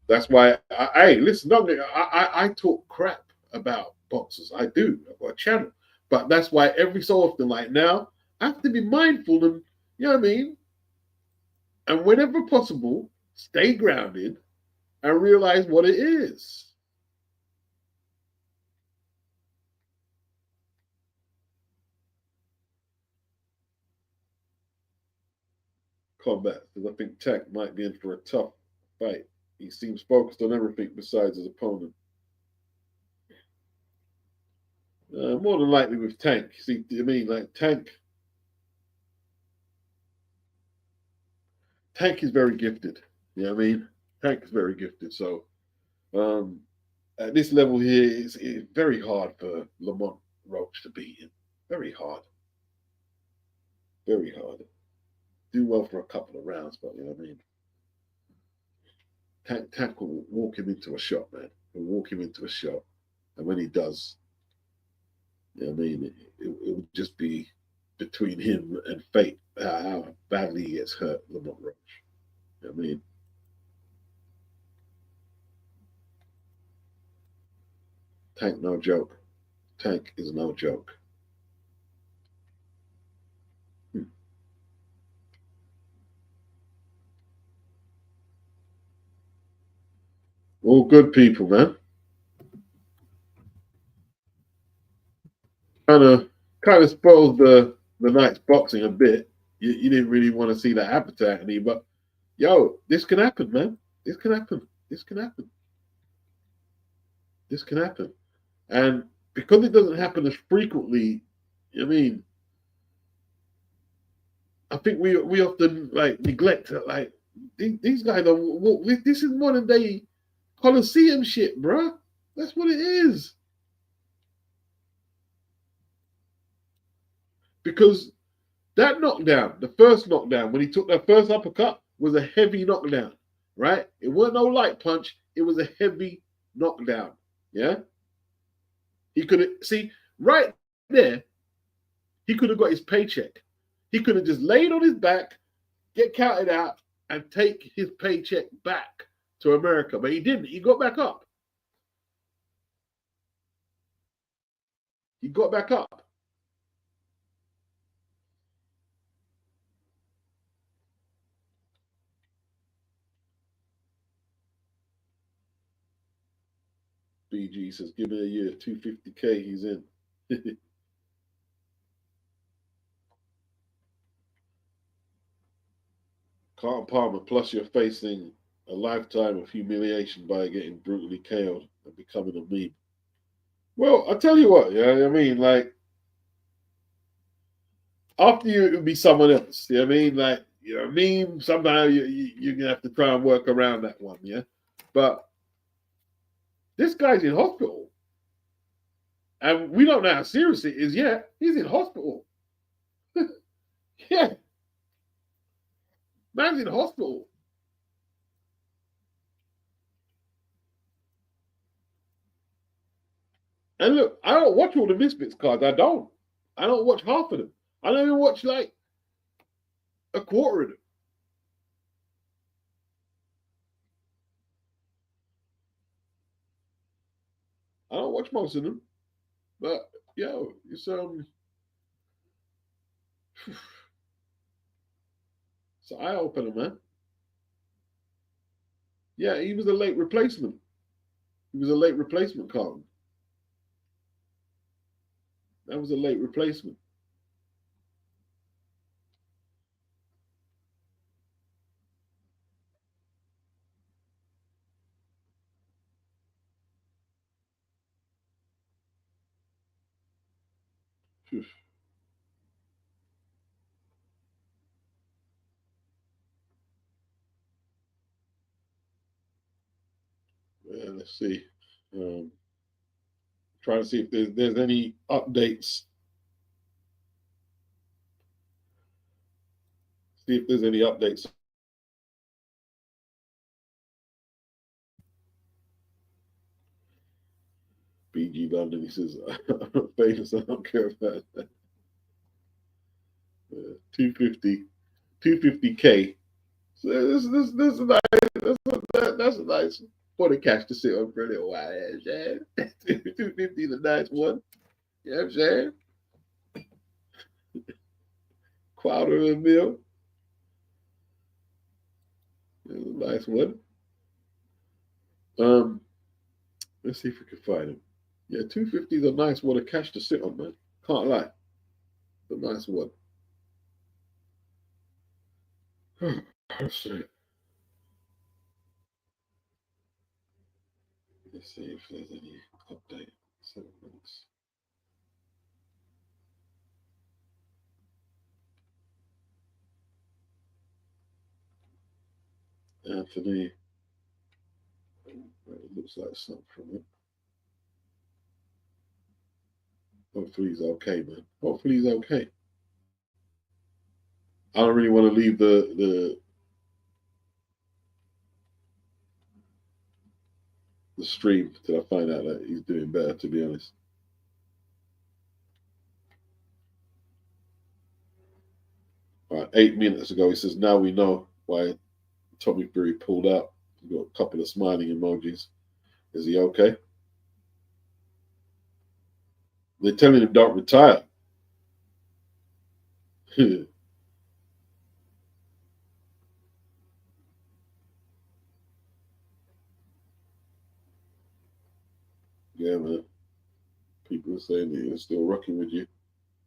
That's why hey, listen, don't I talk crap about boxers. I do. I've got a channel. But that's why every so often, like now, I have to be mindful and you know what I mean? And whenever possible, stay grounded and realize what it is. Combat, because I think Tech might be in for a tough fight. He seems focused on everything besides his opponent. More than likely with Tank. See, I mean, like Tank is very gifted. You know what I mean? Tank is very gifted. So um, at this level here, it's very hard for Lamont Roach to beat him. Very hard. Very hard. Do well for a couple of rounds, but you know what I mean? Tank will walk him into a shot, man. He'll walk him into a shot. And when he does, you know what I mean? It would just be between him and fate how badly he gets hurt, Lamont Roach. You know what I mean? Tank, no joke. Tank is no joke. Hmm. All good people, man. Kind of spoils the night's boxing a bit. You didn't really want to see that appetite in me, but yo, this can happen, man. This can happen. This can happen. This can happen. And because it doesn't happen as frequently, I mean, I think we often like neglect it. Like these guys are. This is modern day Coliseum shit, bro. That's what it is. Because that knockdown, the first knockdown, when he took that first uppercut, was a heavy knockdown, right? It wasn't no light punch. It was a heavy knockdown. Yeah. He could have see right there. He could have got his paycheck. He could have just laid on his back, get counted out, and take his paycheck back to America. But he didn't. He got back up. He got back up. BG says, give me a year, 250K, he's in. Carl Palmer, plus you're facing a lifetime of humiliation by getting brutally KO'd and becoming a meme. Well, I tell you what, yeah, I mean, like, after you, it would be someone else. You know what I mean? Like, you know, meme, somehow you're going to have to try and work around that one, yeah? But this guy's in hospital. And we don't know how serious it is yet. He's in hospital. Yeah, man's in hospital. And look, I don't watch all the Misfits cards. I don't. I don't watch half of them. I don't even watch like a quarter of them. I don't watch most of them. But yo, it's an eye opener, man. Yeah, he was a late replacement. He was a late replacement, Carlton. That was a late replacement. Yeah, let's see. Um, Trying to see if there's any updates. See if there's any updates. BG London, he says, I'm famous, I don't care about that. 250, 250K. So this is a nice, that's a nice for the cash to sit on for a little while. Yeah, 250 is a nice one. You know what I'm saying? Quarter of a mil. It's a nice one. Let's see if we can find him. Yeah, 250 is a nice one of cash to sit on, man. Can't lie. It's a nice one. Let's see. Let's see if there's any update. 7 minutes. Anthony. It looks like something from it. Hopefully he's okay, man. Hopefully he's okay. I don't really want to leave the stream till I find out that he's doing better, to be honest. All right, 8 minutes ago, he says, now we know why Tommy Fury pulled out. He's got a couple of smiling emojis. Is he okay? They're telling him don't retire. Yeah, man. People are saying that he's still rocking with you.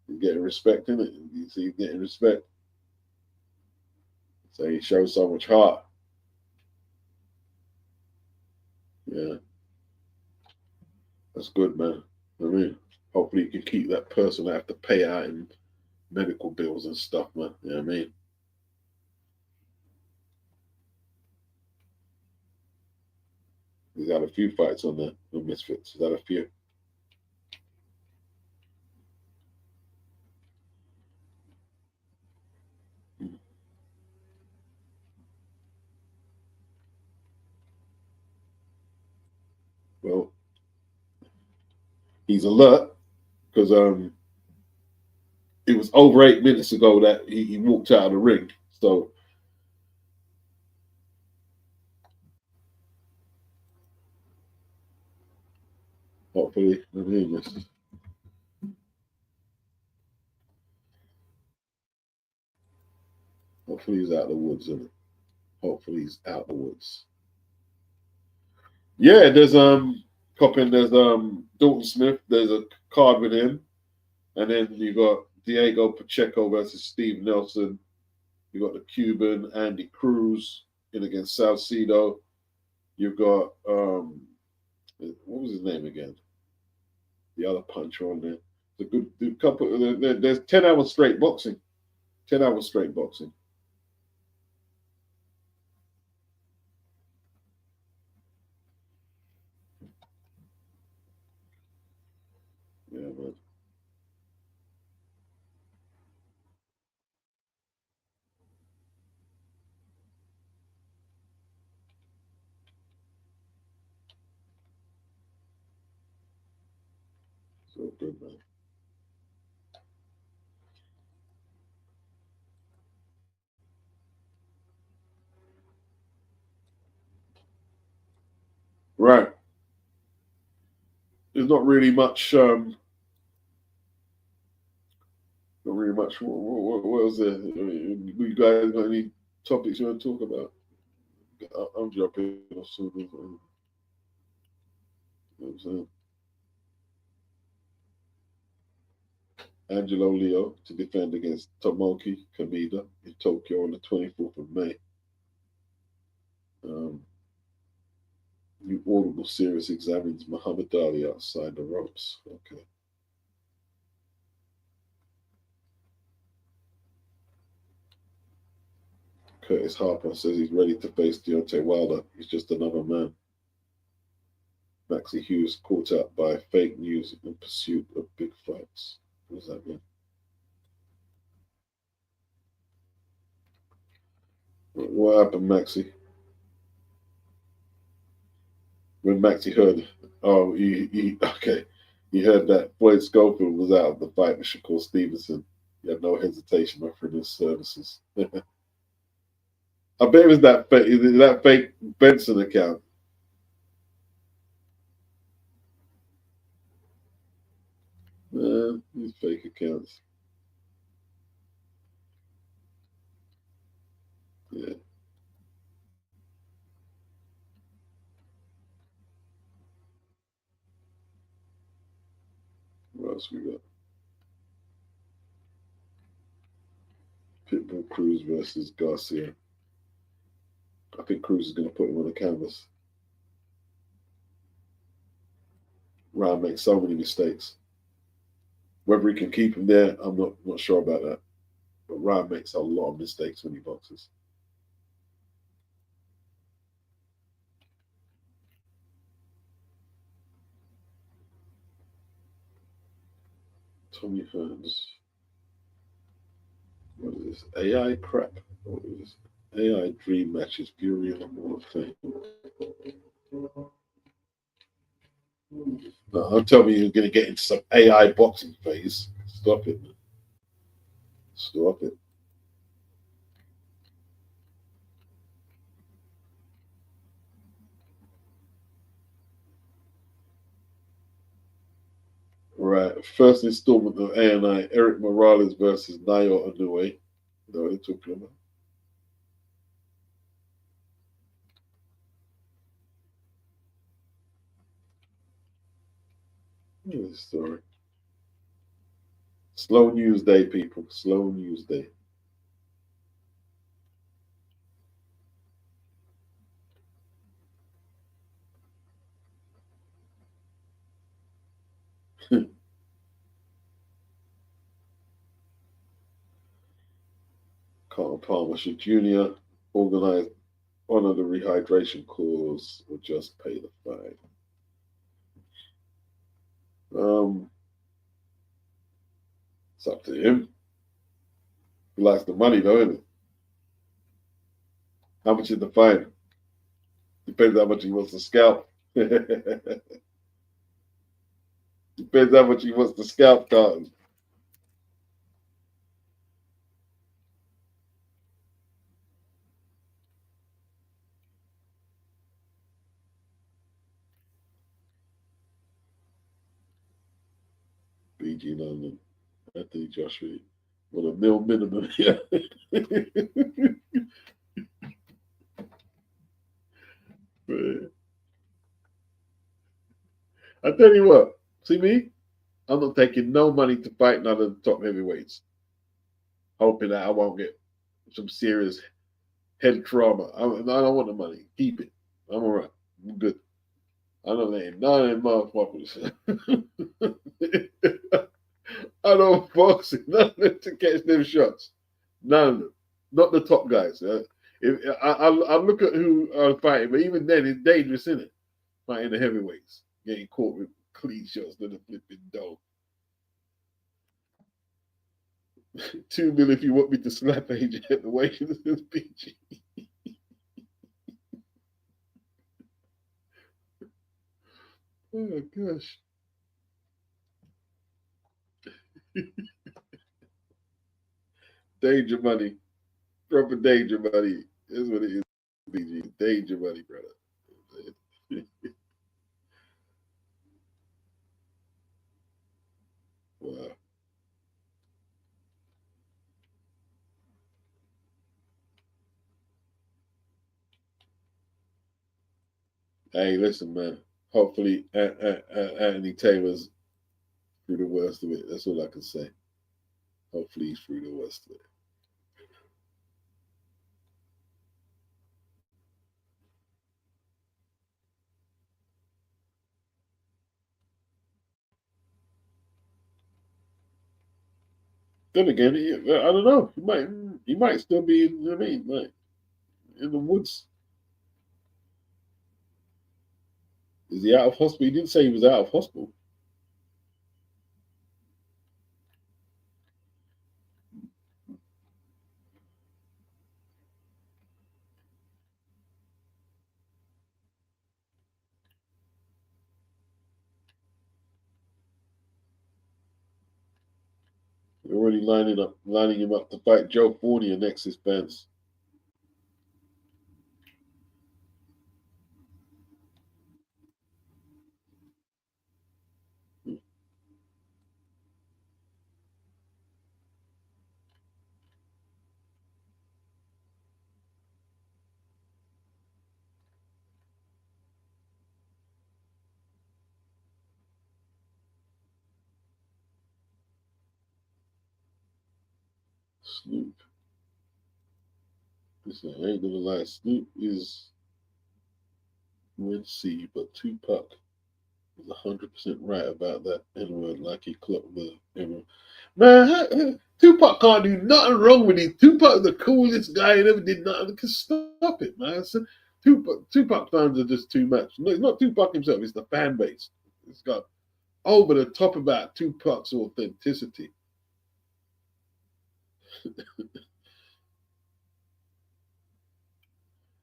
He's getting respect in it. You see, he's getting respect. So he shows so much heart. Yeah. That's good, man. I mean, hopefully you can keep that person that have to pay out in medical bills and stuff, man. You know what I mean? He's had a few fights on the Misfits. He's had a few. Well, he's alert because it was over 8 minutes ago that he walked out of the ring. So hopefully, hopefully he's out of the woods, isn't it? Hopefully he's out of the woods. Yeah, there's Coppin, there's Dalton Smith, there's a card with him, and then you got Diego Pacheco versus Steve Nelson. You got the Cuban Andy Cruz in against Salcedo. You've got what was his name again? The other puncher on there. The good couple. There's 10 hours straight boxing. 10 hours straight boxing. Yeah, man. So good, man. Right. There's not really much. Not really much. What was there? You guys got any topics you want to talk about? I'm jumping off soon. You know what I'm saying? Angelo Leo to defend against Tomoki Kameda in Tokyo on the 24th of May. New Audible series examines Muhammad Ali outside the ropes. Okay. Curtis Harper says he's ready to face Deontay Wilder. He's just another man. Maxie Hughes caught out by fake news in pursuit of big fights. What does that mean? What happened, Maxie? When Maxie heard, oh, he okay, he heard that Floyd Schofield was out of the fight with Shakur Stevenson. You have no hesitation offering his services. I bet it was that fake, is it that fake Benson account. These fake accounts. Yeah. What else we got? Pitbull Cruz versus Garcia. I think Cruz is going to put him on the canvas. Ryan makes so many mistakes. Whether he can keep him there, I'm not sure about that. But Ryan makes a lot of mistakes when he boxes. Tommy Hearns. What is this? AI crap. What is this? AI Dream Matches Fury in the Hall of Fame. No, don't tell me you're going to get into some AI boxing phase. Stop it, man. Stop it. Right. First installment of ANI, Eric Morales versus Nayo Inoue. No, what they're talking about. Here's the story. Slow news day, people. Slow news day. Carl Palmer Jr. organized honor the rehydration cause or just pay the fine. It's up to him. He likes the money, though, isn't it? How much is the fine? Depends how much he wants to scalp. Depends how much he wants to scalp, Carlton. BG London. Anthony Joshua. With a mil minimum. Yeah. I tell you what, see me? I'm not taking no money to fight none of the top heavyweights. Hoping that I won't get some serious head trauma. I don't want the money. Keep it. I'm all right. I'm good. I don't let none of them motherfuckers. I don't box none of them to catch them shots. None of them. Not the top guys. If I look at who are fighting, but even then, it's dangerous, isn't it? Fighting the heavyweights, getting caught with clean shots than a flipping dog. 2 mil if you want me to slap AJ at the way this is PG. Oh gosh. Danger money. Proper danger money. Is what it is, PG. Danger money, brother. Wow. Hey, listen, man. Hopefully, Anthony Taylor's through the worst of it. That's all I can say. Hopefully, he's through the worst of it. Then again, I don't know. He might still be in. I mean, like in the woods. Is he out of hospital? He didn't say he was out of hospital. already lining him up to fight Joe Fournier next this Spence. Snoop. Listen, I ain't gonna lie. Snoop is C, but Tupac was 100% right about that N-word, like he clocked the N-word. Man, Tupac can't do nothing wrong with it. Tupac the coolest guy and ever did nothing. Can stop it, man. So, Tupac fans are just too much. No, it's not Tupac himself, it's the fan base. It's got over the top about Tupac's authenticity.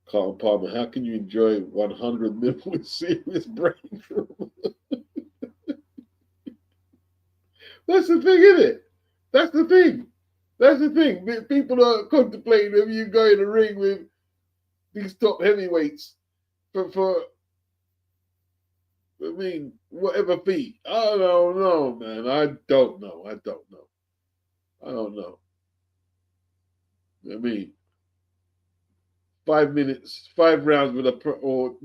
Carlton Palmer, how can you enjoy 100 mil with serious brain trauma? That's the thing, isn't it? That's the thing. That's the thing. People are contemplating if you go in the ring with these top heavyweights for I mean, whatever fee. I don't know, man. I don't know. I don't know. I don't know. I mean, 5 minutes, 5 rounds with or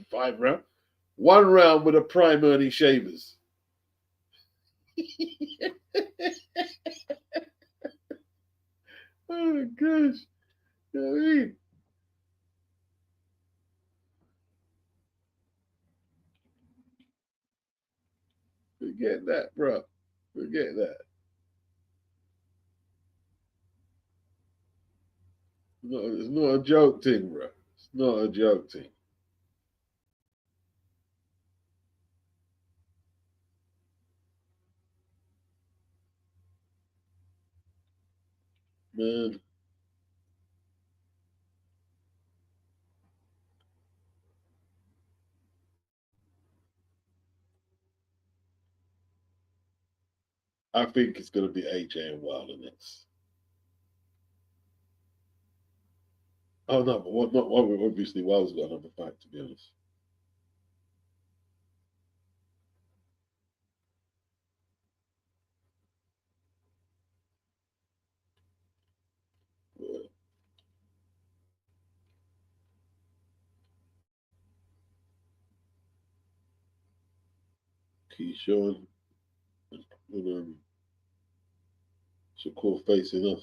5 rounds, 1 round with a prime Ernie Shavers. Oh my gosh. I mean, forget that, bro. Forget that. No, it's not a joke thing, bro. It's not a joke thing. Man, I think it's going to be AJ and Wilder next. Oh, no, but what, not, obviously Wilder's got another fight, to be honest. Yeah. Keyshawn and Shakur facing off.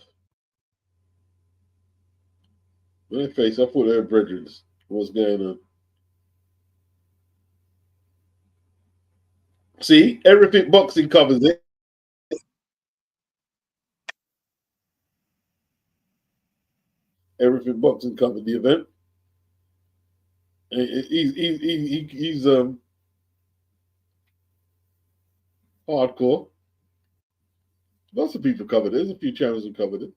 When they face, I thought they were brethren. What's going on? See, everything boxing covers it. Everything boxing covered the event. He's hardcore. Lots of people covered it. There's a few channels who covered it.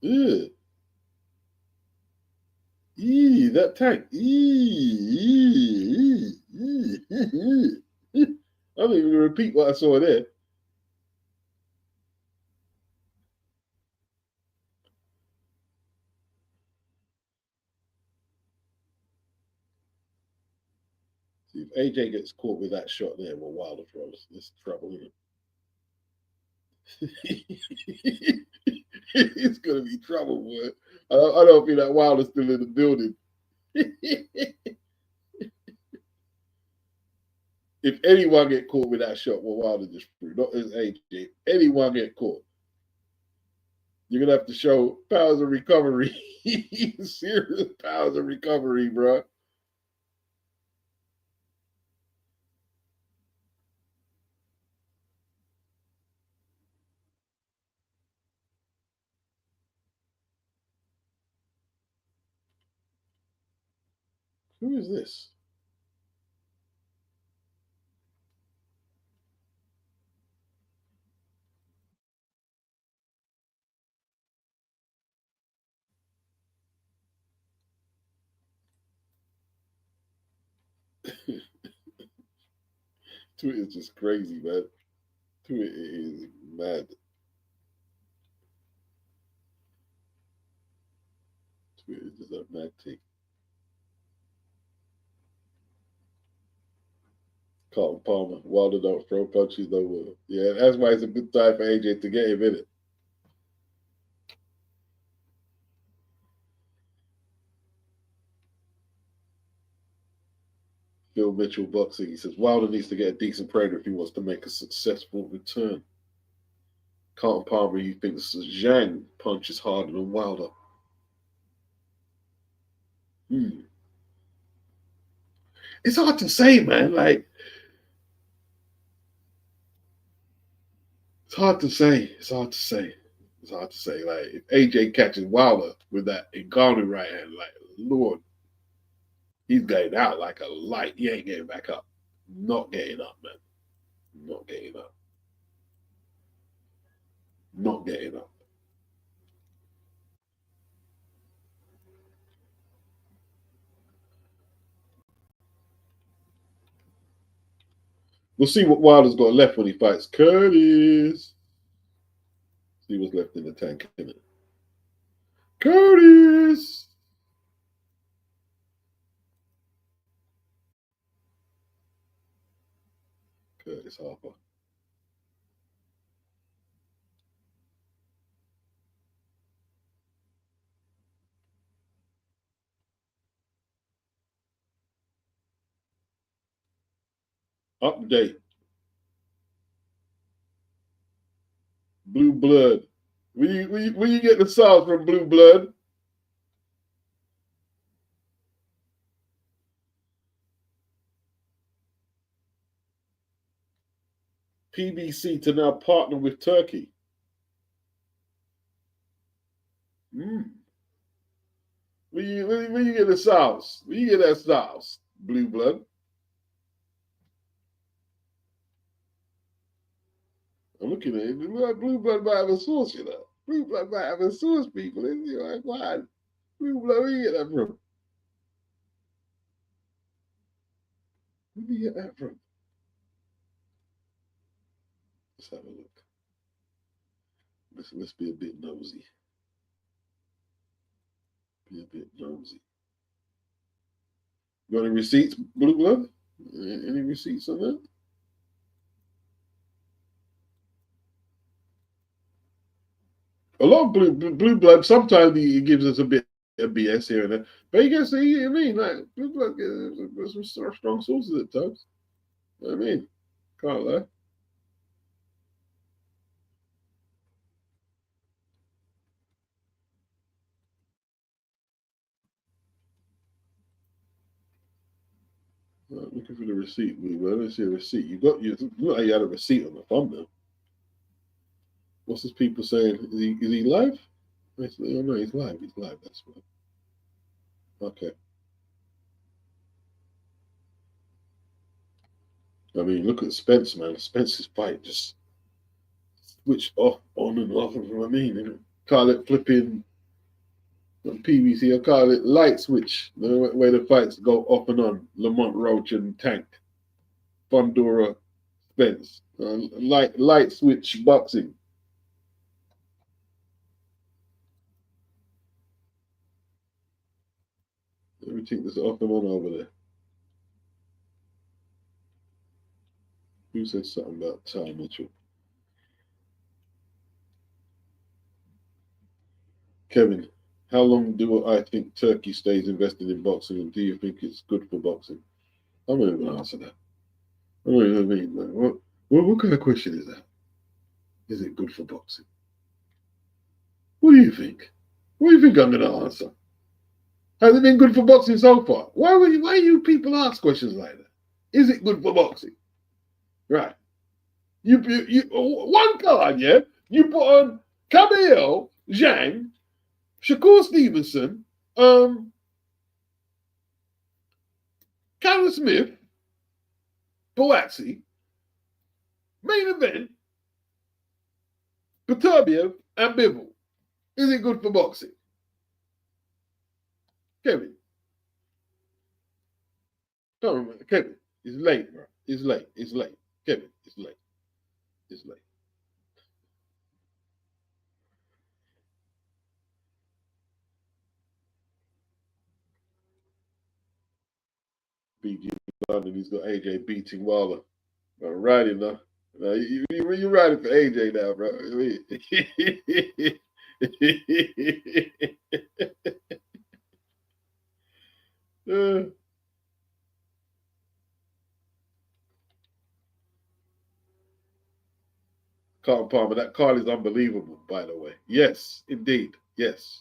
Yeah. That tank. I'm not even gonna repeat what I saw there. See, if AJ gets caught with that shot there, well, Wilder throws. There's trouble in it. It's gonna be trouble, boy. I don't think that Wilder's still in the building. If anyone get caught with that shot, well, Wilder just threw. Not as AJ. If anyone get caught, you're gonna have to show powers of recovery. Serious powers of recovery, bro. Who is this? Twitter's just crazy, man. Twitter is Mad. Twitter is a mad thing. Carlton Palmer, Wilder don't throw punches no more. Yeah, that's why it's a good time for AJ to get him in it. Phil Mitchell boxing. He says Wilder needs to get a decent trainer if he wants to make a successful return. Carlton Palmer, he thinks Zhang punches harder than Wilder. It's hard to say, man. Like, it's hard to say. It's hard to say. It's hard to say. Like, if AJ catches Wilder with that Ngannou right hand, like, Lord, he's getting out like a light. He ain't getting back up. Not getting up, man. Not getting up. Not getting up. We'll see what Wilder's got left when he fights Curtis. See what's left in the tank, isn't it? Curtis! Curtis Harper. Update. Blue Blood. Where you get the sauce from Blue Blood? PBC to now partner with Turkey. Where you get the sauce? Where you get that sauce? Blue Blood. I'm looking at it. Blue Blood might have a source, you know. Blue Blood might have a source, people. Isn't it? Like, why? Blue Blood, where you get that from? Where do you get that from? Let's have a look. Let's be a bit nosy. Be a bit nosy. You got any receipts, Blue Blood? Any receipts on that? A lot of blue blood. Sometimes he gives us a bit of BS here and there, but you can see. I mean, like Blue Blood gets some strong sources at times. I mean, can't lie. Looking for the receipt, Blue Blood. Let's see a receipt. You look like you had a receipt on the thumbnail. What's his people saying? Is he live? Oh no, he's live. He's live. That's right. Okay. I mean, look at Spence, man. Spence's fight just switched off, on and off. I mean, call it flipping PVC. I call it light switch. The way the fights go off and on. Lamont Roach and Tank, Fundora, Spence. Light switch boxing. Everything that's off and on over there. Who said something about Ty Mitchell? Kevin, how long do I think Turkey stays invested in boxing, and do you think it's good for boxing? I'm not even going to answer that. I don't even mean, like, what kind of question is that? Is it good for boxing? What do you think? What do you think I'm going to answer? Has it been good for boxing so far? Why you people ask questions like that? Is it good for boxing? Right. You one card, yeah? You put on Cabello, Zhang, Shakur Stevenson, Callum Smith, Boatsy, main event, Beterbiev, and Bivol. Is it good for boxing? Kevin. Don't remember. Kevin. It's late, bro. It's late. It's late. Kevin, it's late. It's late. BG London. He's got AJ beating Wilder. Riding now. You're riding for AJ now, bro. Carl Palmer, that card is unbelievable, by the way. Yes, indeed. Yes.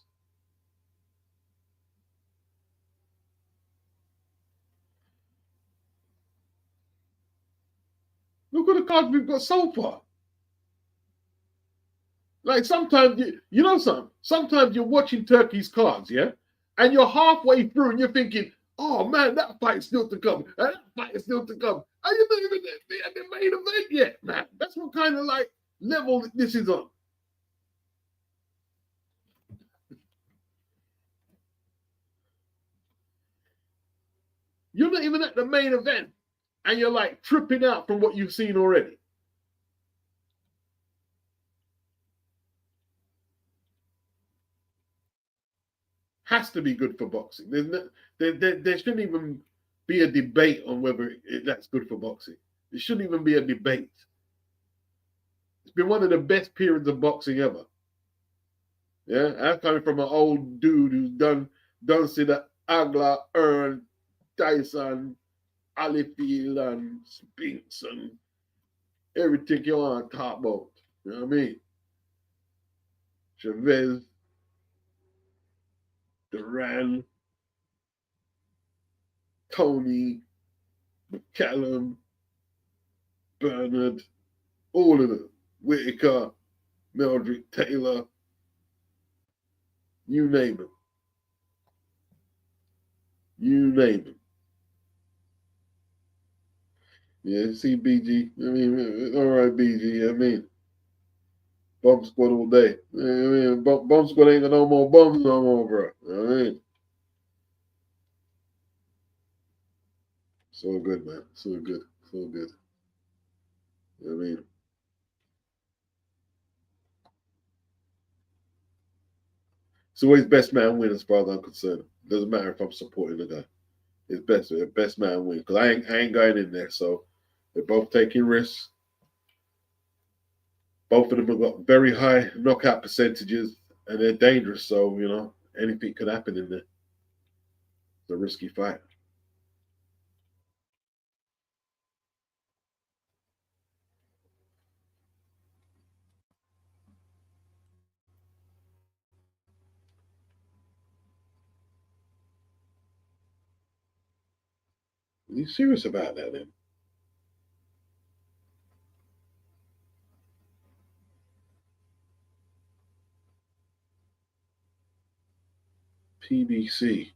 Look at the cards we've got so far. Like sometimes, you know something? Sometimes you're watching Turkey's cards, yeah? And you're halfway through and you're thinking, oh man, that fight's still to come. And that fight is still to come. And you're not even at the main event yet, man. That's what kind of like level this is on. You're not even at the main event. And you're like tripping out from what you've seen already. Has to be good for boxing. There shouldn't even be a debate on whether that's good for boxing. There shouldn't even be a debate. It's been one of the best periods of boxing ever. Yeah, I'm coming from an old dude who's done see the Agla, Earn, Tyson, Alifield, and Spinks, and everything you want to talk about. You know what I mean? Chavez, Darren, Tony, McCallum, Bernard, all of them. Whitaker, Meldrick, Taylor, you name it. You name it. Yeah, see BG. I mean, all right, BG. I mean, bomb squad all day. I mean, bomb squad ain't got no more bombs no more, bro. I mean, so good, man. So good. So good. I mean, it's always best man win as far as I'm concerned. Doesn't matter if I'm supporting the guy. It's best man win. Because I ain't going in there. So they're both taking risks. Both of them have got very high knockout percentages and they're dangerous. So, you know, anything could happen in there. It's a risky fight. Are you serious about that then? PBC.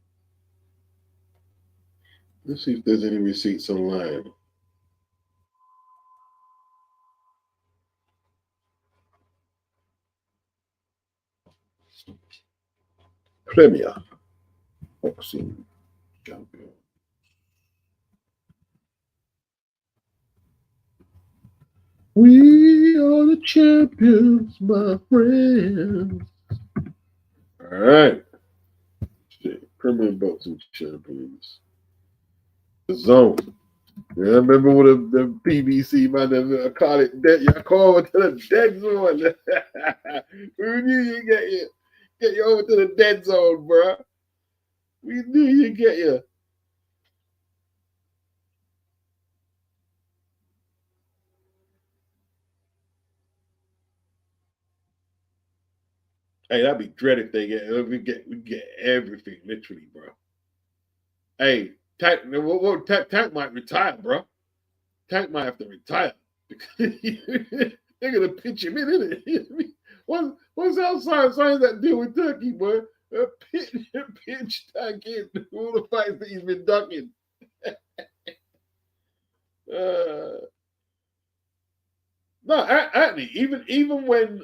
Let's see if there's any receipts online. Premier Boxing Champion. We are the champions, my friends. All right. Premier Boxing Champions. The Zone. Yeah, I remember with the PBC, man, I call it dead. I call it to the dead zone. We knew you get you over to the dead zone, bro. We knew you get you. Hey, that'd be dread if we get everything, literally, bro. Hey, Tank might retire, bro. Tank might have to retire. They're gonna pitch him in, isn't it? What's outside signs that deal with Turkey, boy? Pitch Tank in all the fights that he's been ducking. No, actually, even when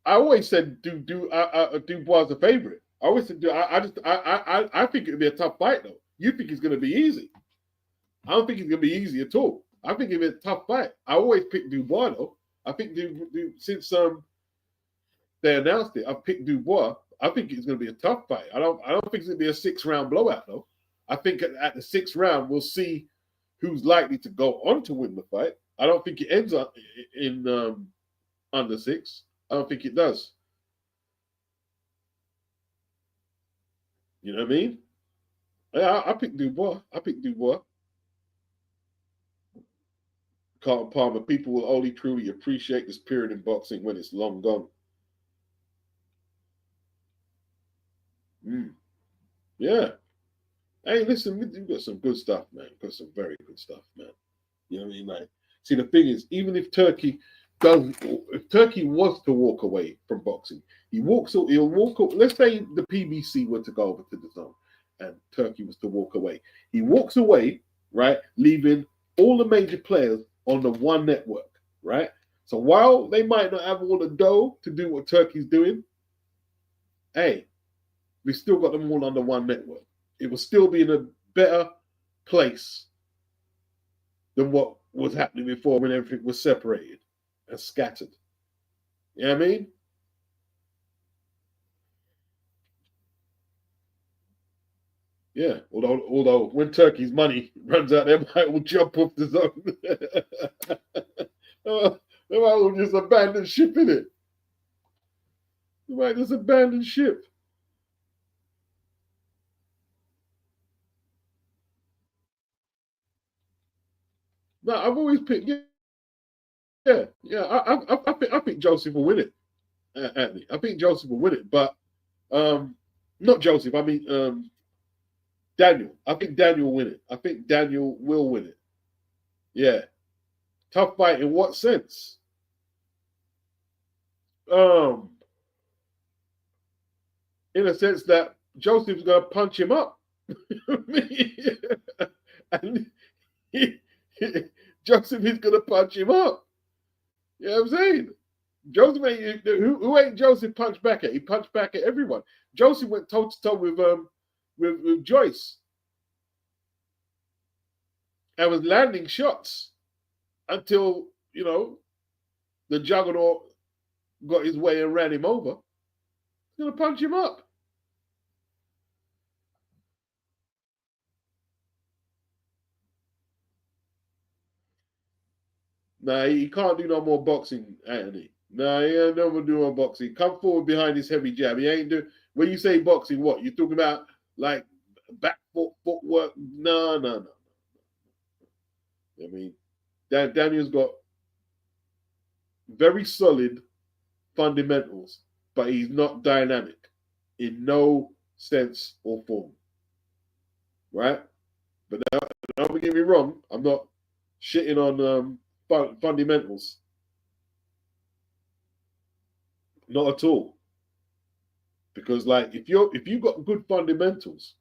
I always said Dubois a favorite. I always said I think it'd be a tough fight though. You think it's gonna be easy? I don't think it's gonna be easy at all. I think it'd be a tough fight. I always pick Dubois though. I think since they announced it, I picked Dubois. I think it's gonna be a tough fight. I don't think it's gonna be a 6-round blowout though. I think at the 6th round, we'll see who's likely to go on to win the fight. I don't think it ends up in under 6. I don't think it does. You know what I mean? Yeah, I pick Dubois. I pick Dubois. Carlton Palmer. People will only truly appreciate this period in boxing when it's long gone. Yeah. Hey, listen, we've got some good stuff, man. We've got some very good stuff, man. You know what I mean? Like, see, the thing is, even if Turkey was to walk away from boxing, he'll walk. Let's say the PBC were to go over to the zone, and Turkey was to walk away. He walks away, right, leaving all the major players on the one network, right. So while they might not have all the dough to do what Turkey's doing, hey, we still got them all on the one network. It will still be in a better place than what was happening before when everything was separated and scattered. You know what I mean? Yeah. Although when Turkey's money runs out, they might all jump off the zone. They might all just abandon ship in it. They might just abandon ship. No, I've always picked. Yeah. I think Joseph will win it. Anthony, I think Joseph will win it, but not Joseph. I mean Daniel. I think Daniel will win it. I think Daniel will win it. Yeah. Tough fight in what sense? In a sense that Joseph's going to punch him up. And Joseph is going to punch him up. You know what I'm saying? Joseph ain't who ain't Joseph punched back at? He punched back at everyone. Joseph went toe to toe with Joyce and was landing shots until the juggernaut got his way and ran him over. He's gonna punch him up. Nah, he can't do no more boxing, Anthony. Nah, he ain't never do no boxing. Come forward behind his heavy jab. He ain't do. When you say boxing, what you talking about? Like back footwork? No. I mean, Daniel's got very solid fundamentals, but he's not dynamic in no sense or form. Right? But now, don't get me wrong, I'm not shitting on fundamentals. Not at all. Because like if you've got good fundamentals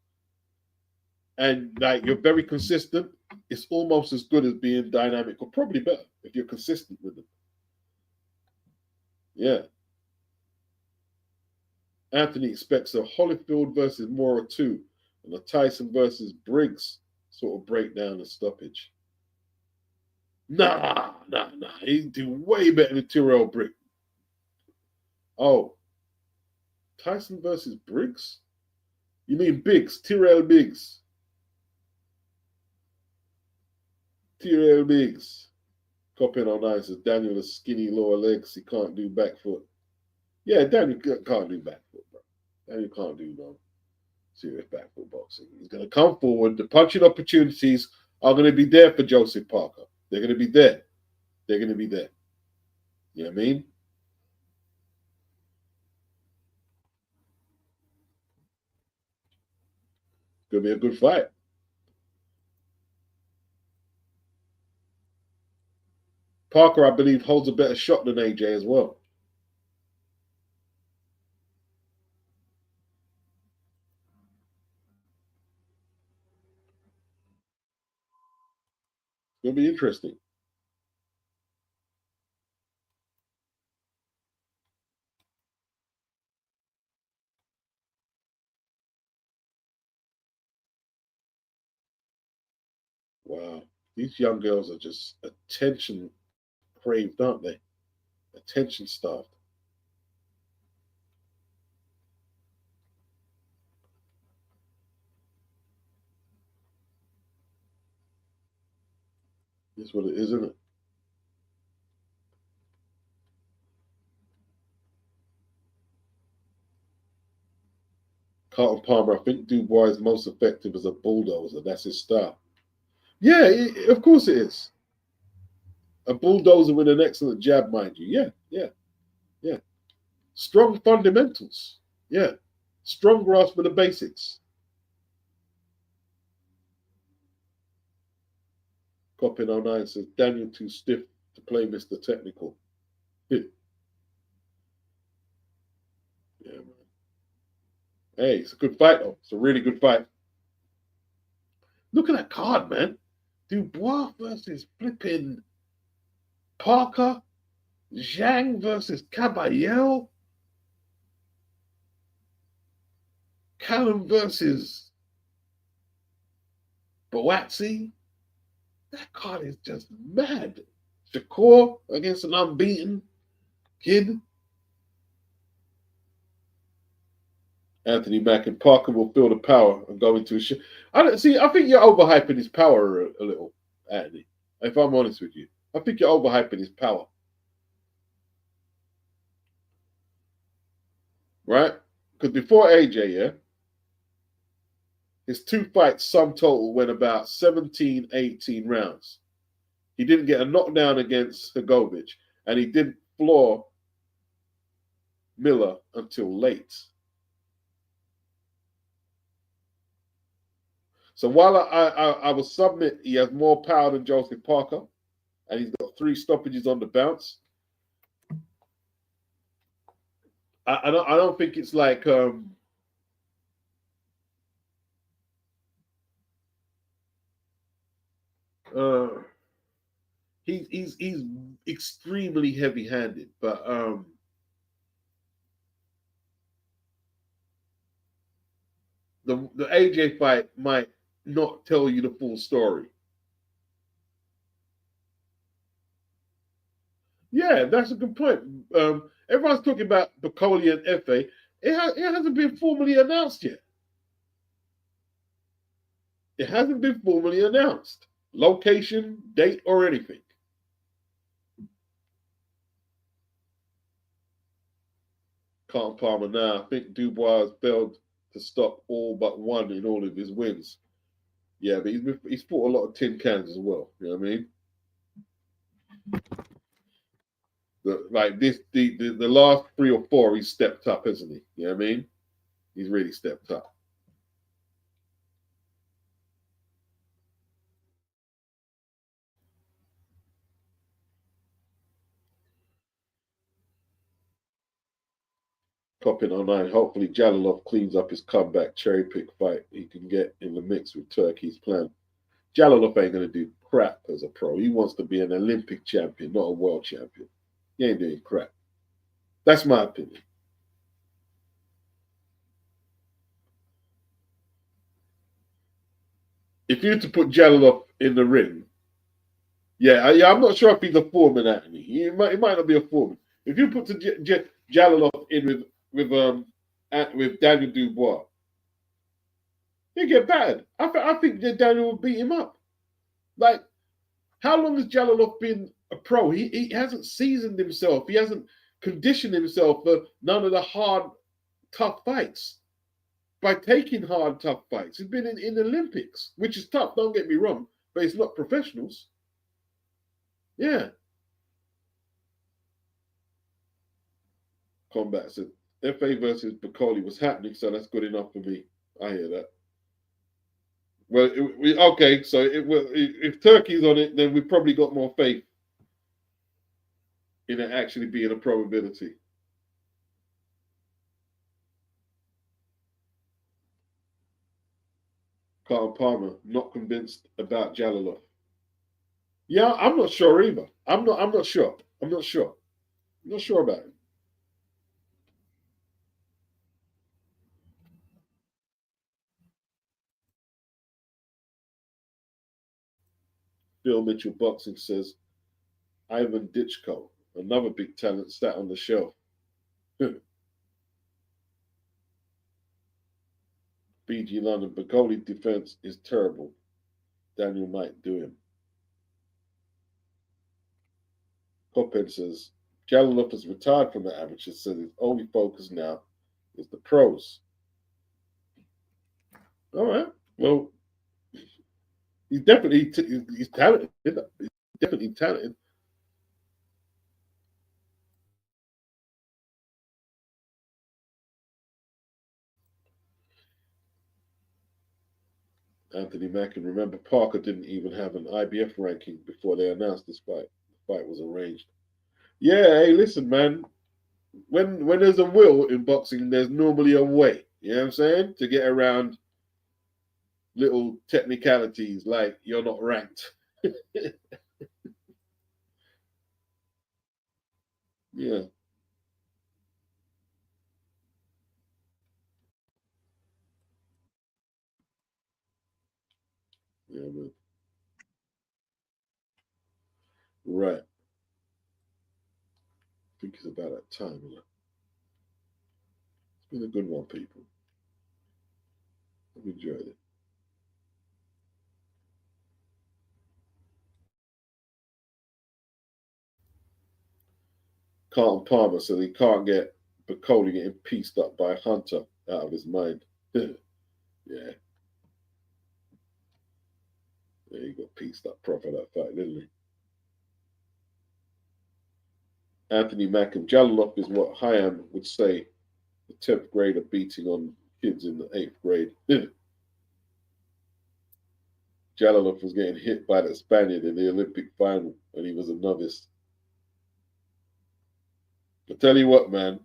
and like you're very consistent, it's almost as good as being dynamic, or probably better if you're consistent with them. Yeah. Anthony expects a Holyfield versus Mora 2 and a Tyson versus Briggs sort of breakdown and stoppage. Nah. He'd do way better than Tyrell Brick. Oh, Tyson versus Briggs? You mean Biggs, Tyrell Biggs. Tyrell Biggs. Copying on nice as Daniel has skinny lower legs. He can't do back foot. Yeah, Daniel can't do back foot, bro. Daniel can't do no serious back foot boxing. He's going to come forward. The punching opportunities are going to be there for Joseph Parker. They're going to be there. They're going to be there. You know what I mean? Going to be a good fight. Parker, I believe, holds a better shot than AJ as well. It's going to be interesting. Wow. These young girls are just attention craved, aren't they? Attention starved. That's what it is, isn't it? Carlton Palmer, I think Dubois is most effective as a bulldozer. That's his style. Yeah, of course it is. A bulldozer with an excellent jab, mind you. Yeah, yeah, yeah. Strong fundamentals. Yeah. Strong grasp of the basics. Copin 09 says Daniel too stiff to play Mr. Technical. Yeah, man. Hey, it's a good fight though. It's a really good fight. Look at that card, man. Dubois versus flipping Parker. Zhang versus Caballero. Callum versus Boatsi. That card is just mad. Shakur against an unbeaten kid. Anthony Mack and Parker will feel the power and go into a shit. I don't see. I think you're overhyping his power a little, Anthony. If I'm honest with you, I think you're overhyping his power. Right? Because before AJ, yeah, his two fights, sum total, went about 17, 18 rounds. He didn't get a knockdown against Hrgovic, and he didn't floor Miller until late. So while I will submit he has more power than Joseph Parker, and he's got 3 stoppages on the bounce, I don't think it's like he's extremely heavy-handed, but the AJ fight might not tell you the full story. Yeah, that's a good point. Everyone's talking about Bacoli and Efe. It hasn't been formally announced yet. It hasn't been formally announced. Location, date, or anything. Carlton Palmer now. I think Dubois has failed to stop all but one in all of his wins. Yeah, but he's fought a lot of tin cans as well. You know what I mean? Like this, the last 3 or 4, he's stepped up, hasn't he? You know what I mean? He's really stepped up. Copping online. Hopefully, Jalilov cleans up his comeback cherry pick fight. He can get in the mix with Turkey's plan. Jalilov ain't gonna do crap as a pro. He wants to be an Olympic champion, not a world champion. He ain't doing crap. That's my opinion. If you were to put Jalilov in the ring, yeah, I'm not sure if he's a foreman, Anthony. He might not be a foreman. If you put Jalilov in with Daniel Dubois, he'd get battered. I think that Daniel will beat him up. Like, how long has Jalilov been a pro? He hasn't seasoned himself. He hasn't conditioned himself for none of the hard, tough fights. By taking hard, tough fights, he's been in the Olympics, which is tough. Don't get me wrong, but it's not professionals. Yeah. Combat said FA versus Bacoli was happening, so that's good enough for me. I hear that. Well, okay, so if Turkey's on it, then we've probably got more faith in it actually being a probability. Carl Palmer, not convinced about Jalilov. Yeah, I'm not sure either. I'm not sure. I'm not sure. I'm not sure about it. Phil Mitchell Boxing says Ivan Ditchko, another big talent, sat on the shelf. BG London, Bacoli defense is terrible. Daniel might do him. Cophead says, Jalaloff has retired from the amateur, so his only focus now is the pros. All right. Well, he's definitely he's talented. He's definitely talented. Anthony Mackin, remember Parker didn't even have an IBF ranking before they announced this fight. The fight was arranged. Yeah, hey, listen, man. When there's a will in boxing, there's normally a way. You know what I'm saying? To get around little technicalities like you're not ranked. Yeah, yeah, man. Right. I think it's about that time. You know? It's been a good one, people. I've enjoyed it. Carlton Palmer said he can't get Bacoli getting pieced up by Hunter out of his mind. Yeah, he got pieced up proper that fight, didn't he? Anthony Mackham Jalaloff is what Hayam would say the 10th grader beating on kids in the 8th grade. Jalaloff was getting hit by that Spaniard in the Olympic final when he was a novice. I tell you what, man,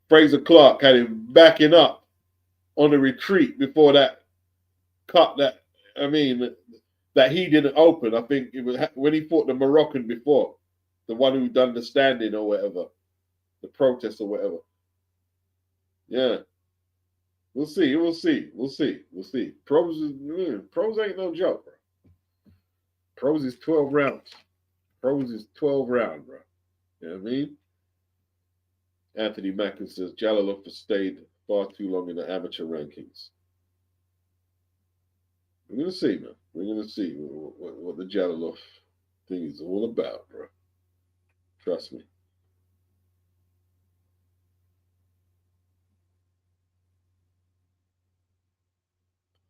Fraser Clark had him backing up on the retreat before that cut that he didn't open. I think it was when he fought the Moroccan before, the one who done the standing or whatever, the protest or whatever. Yeah, we'll see. We'll see. We'll see. We'll see. Pros ain't no joke, bro. Pros is 12 rounds. Pros is 12 rounds, bro. You know what I mean? Anthony Mackin says Jalaloff has stayed far too long in the amateur rankings. We're gonna see, man. We're gonna see what the Jalaloff thing is all about, bro. Trust me.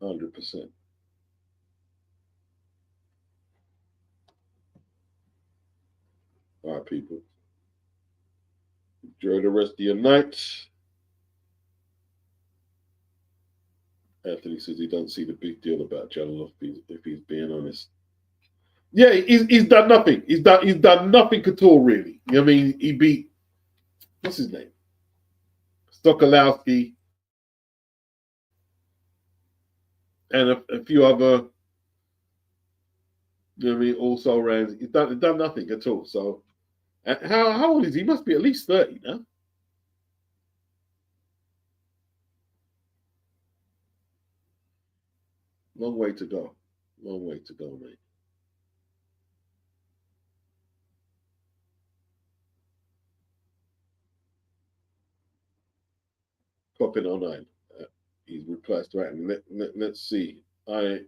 100%. All right, people. Enjoy the rest of your night. Anthony says he doesn't see the big deal about Jalaloff if he's being honest. Yeah, he's done nothing. He's done nothing at all, really. You know what I mean? He beat what's his name? Stokolowski and a few other, you know what I mean, also ran. He's done nothing at all. So how old is he? He must be at least 30 now. Long way to go. Long way to go, mate. Popping online. He's replaced right. And let's see. I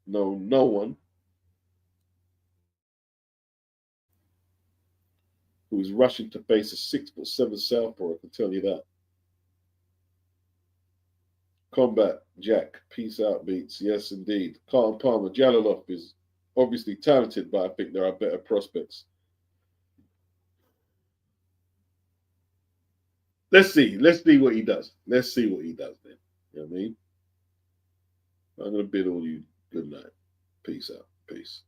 know no one who's rushing to face a 6'7" southpaw. I can tell you that. Combat Jack, peace out, beats. Yes, indeed. Carl Palmer, Jalaloff is obviously talented, but I think there are better prospects. Let's see. Let's see what he does. Let's see what he does then. You know what I mean? I'm going to bid all you good night. Peace out. Peace.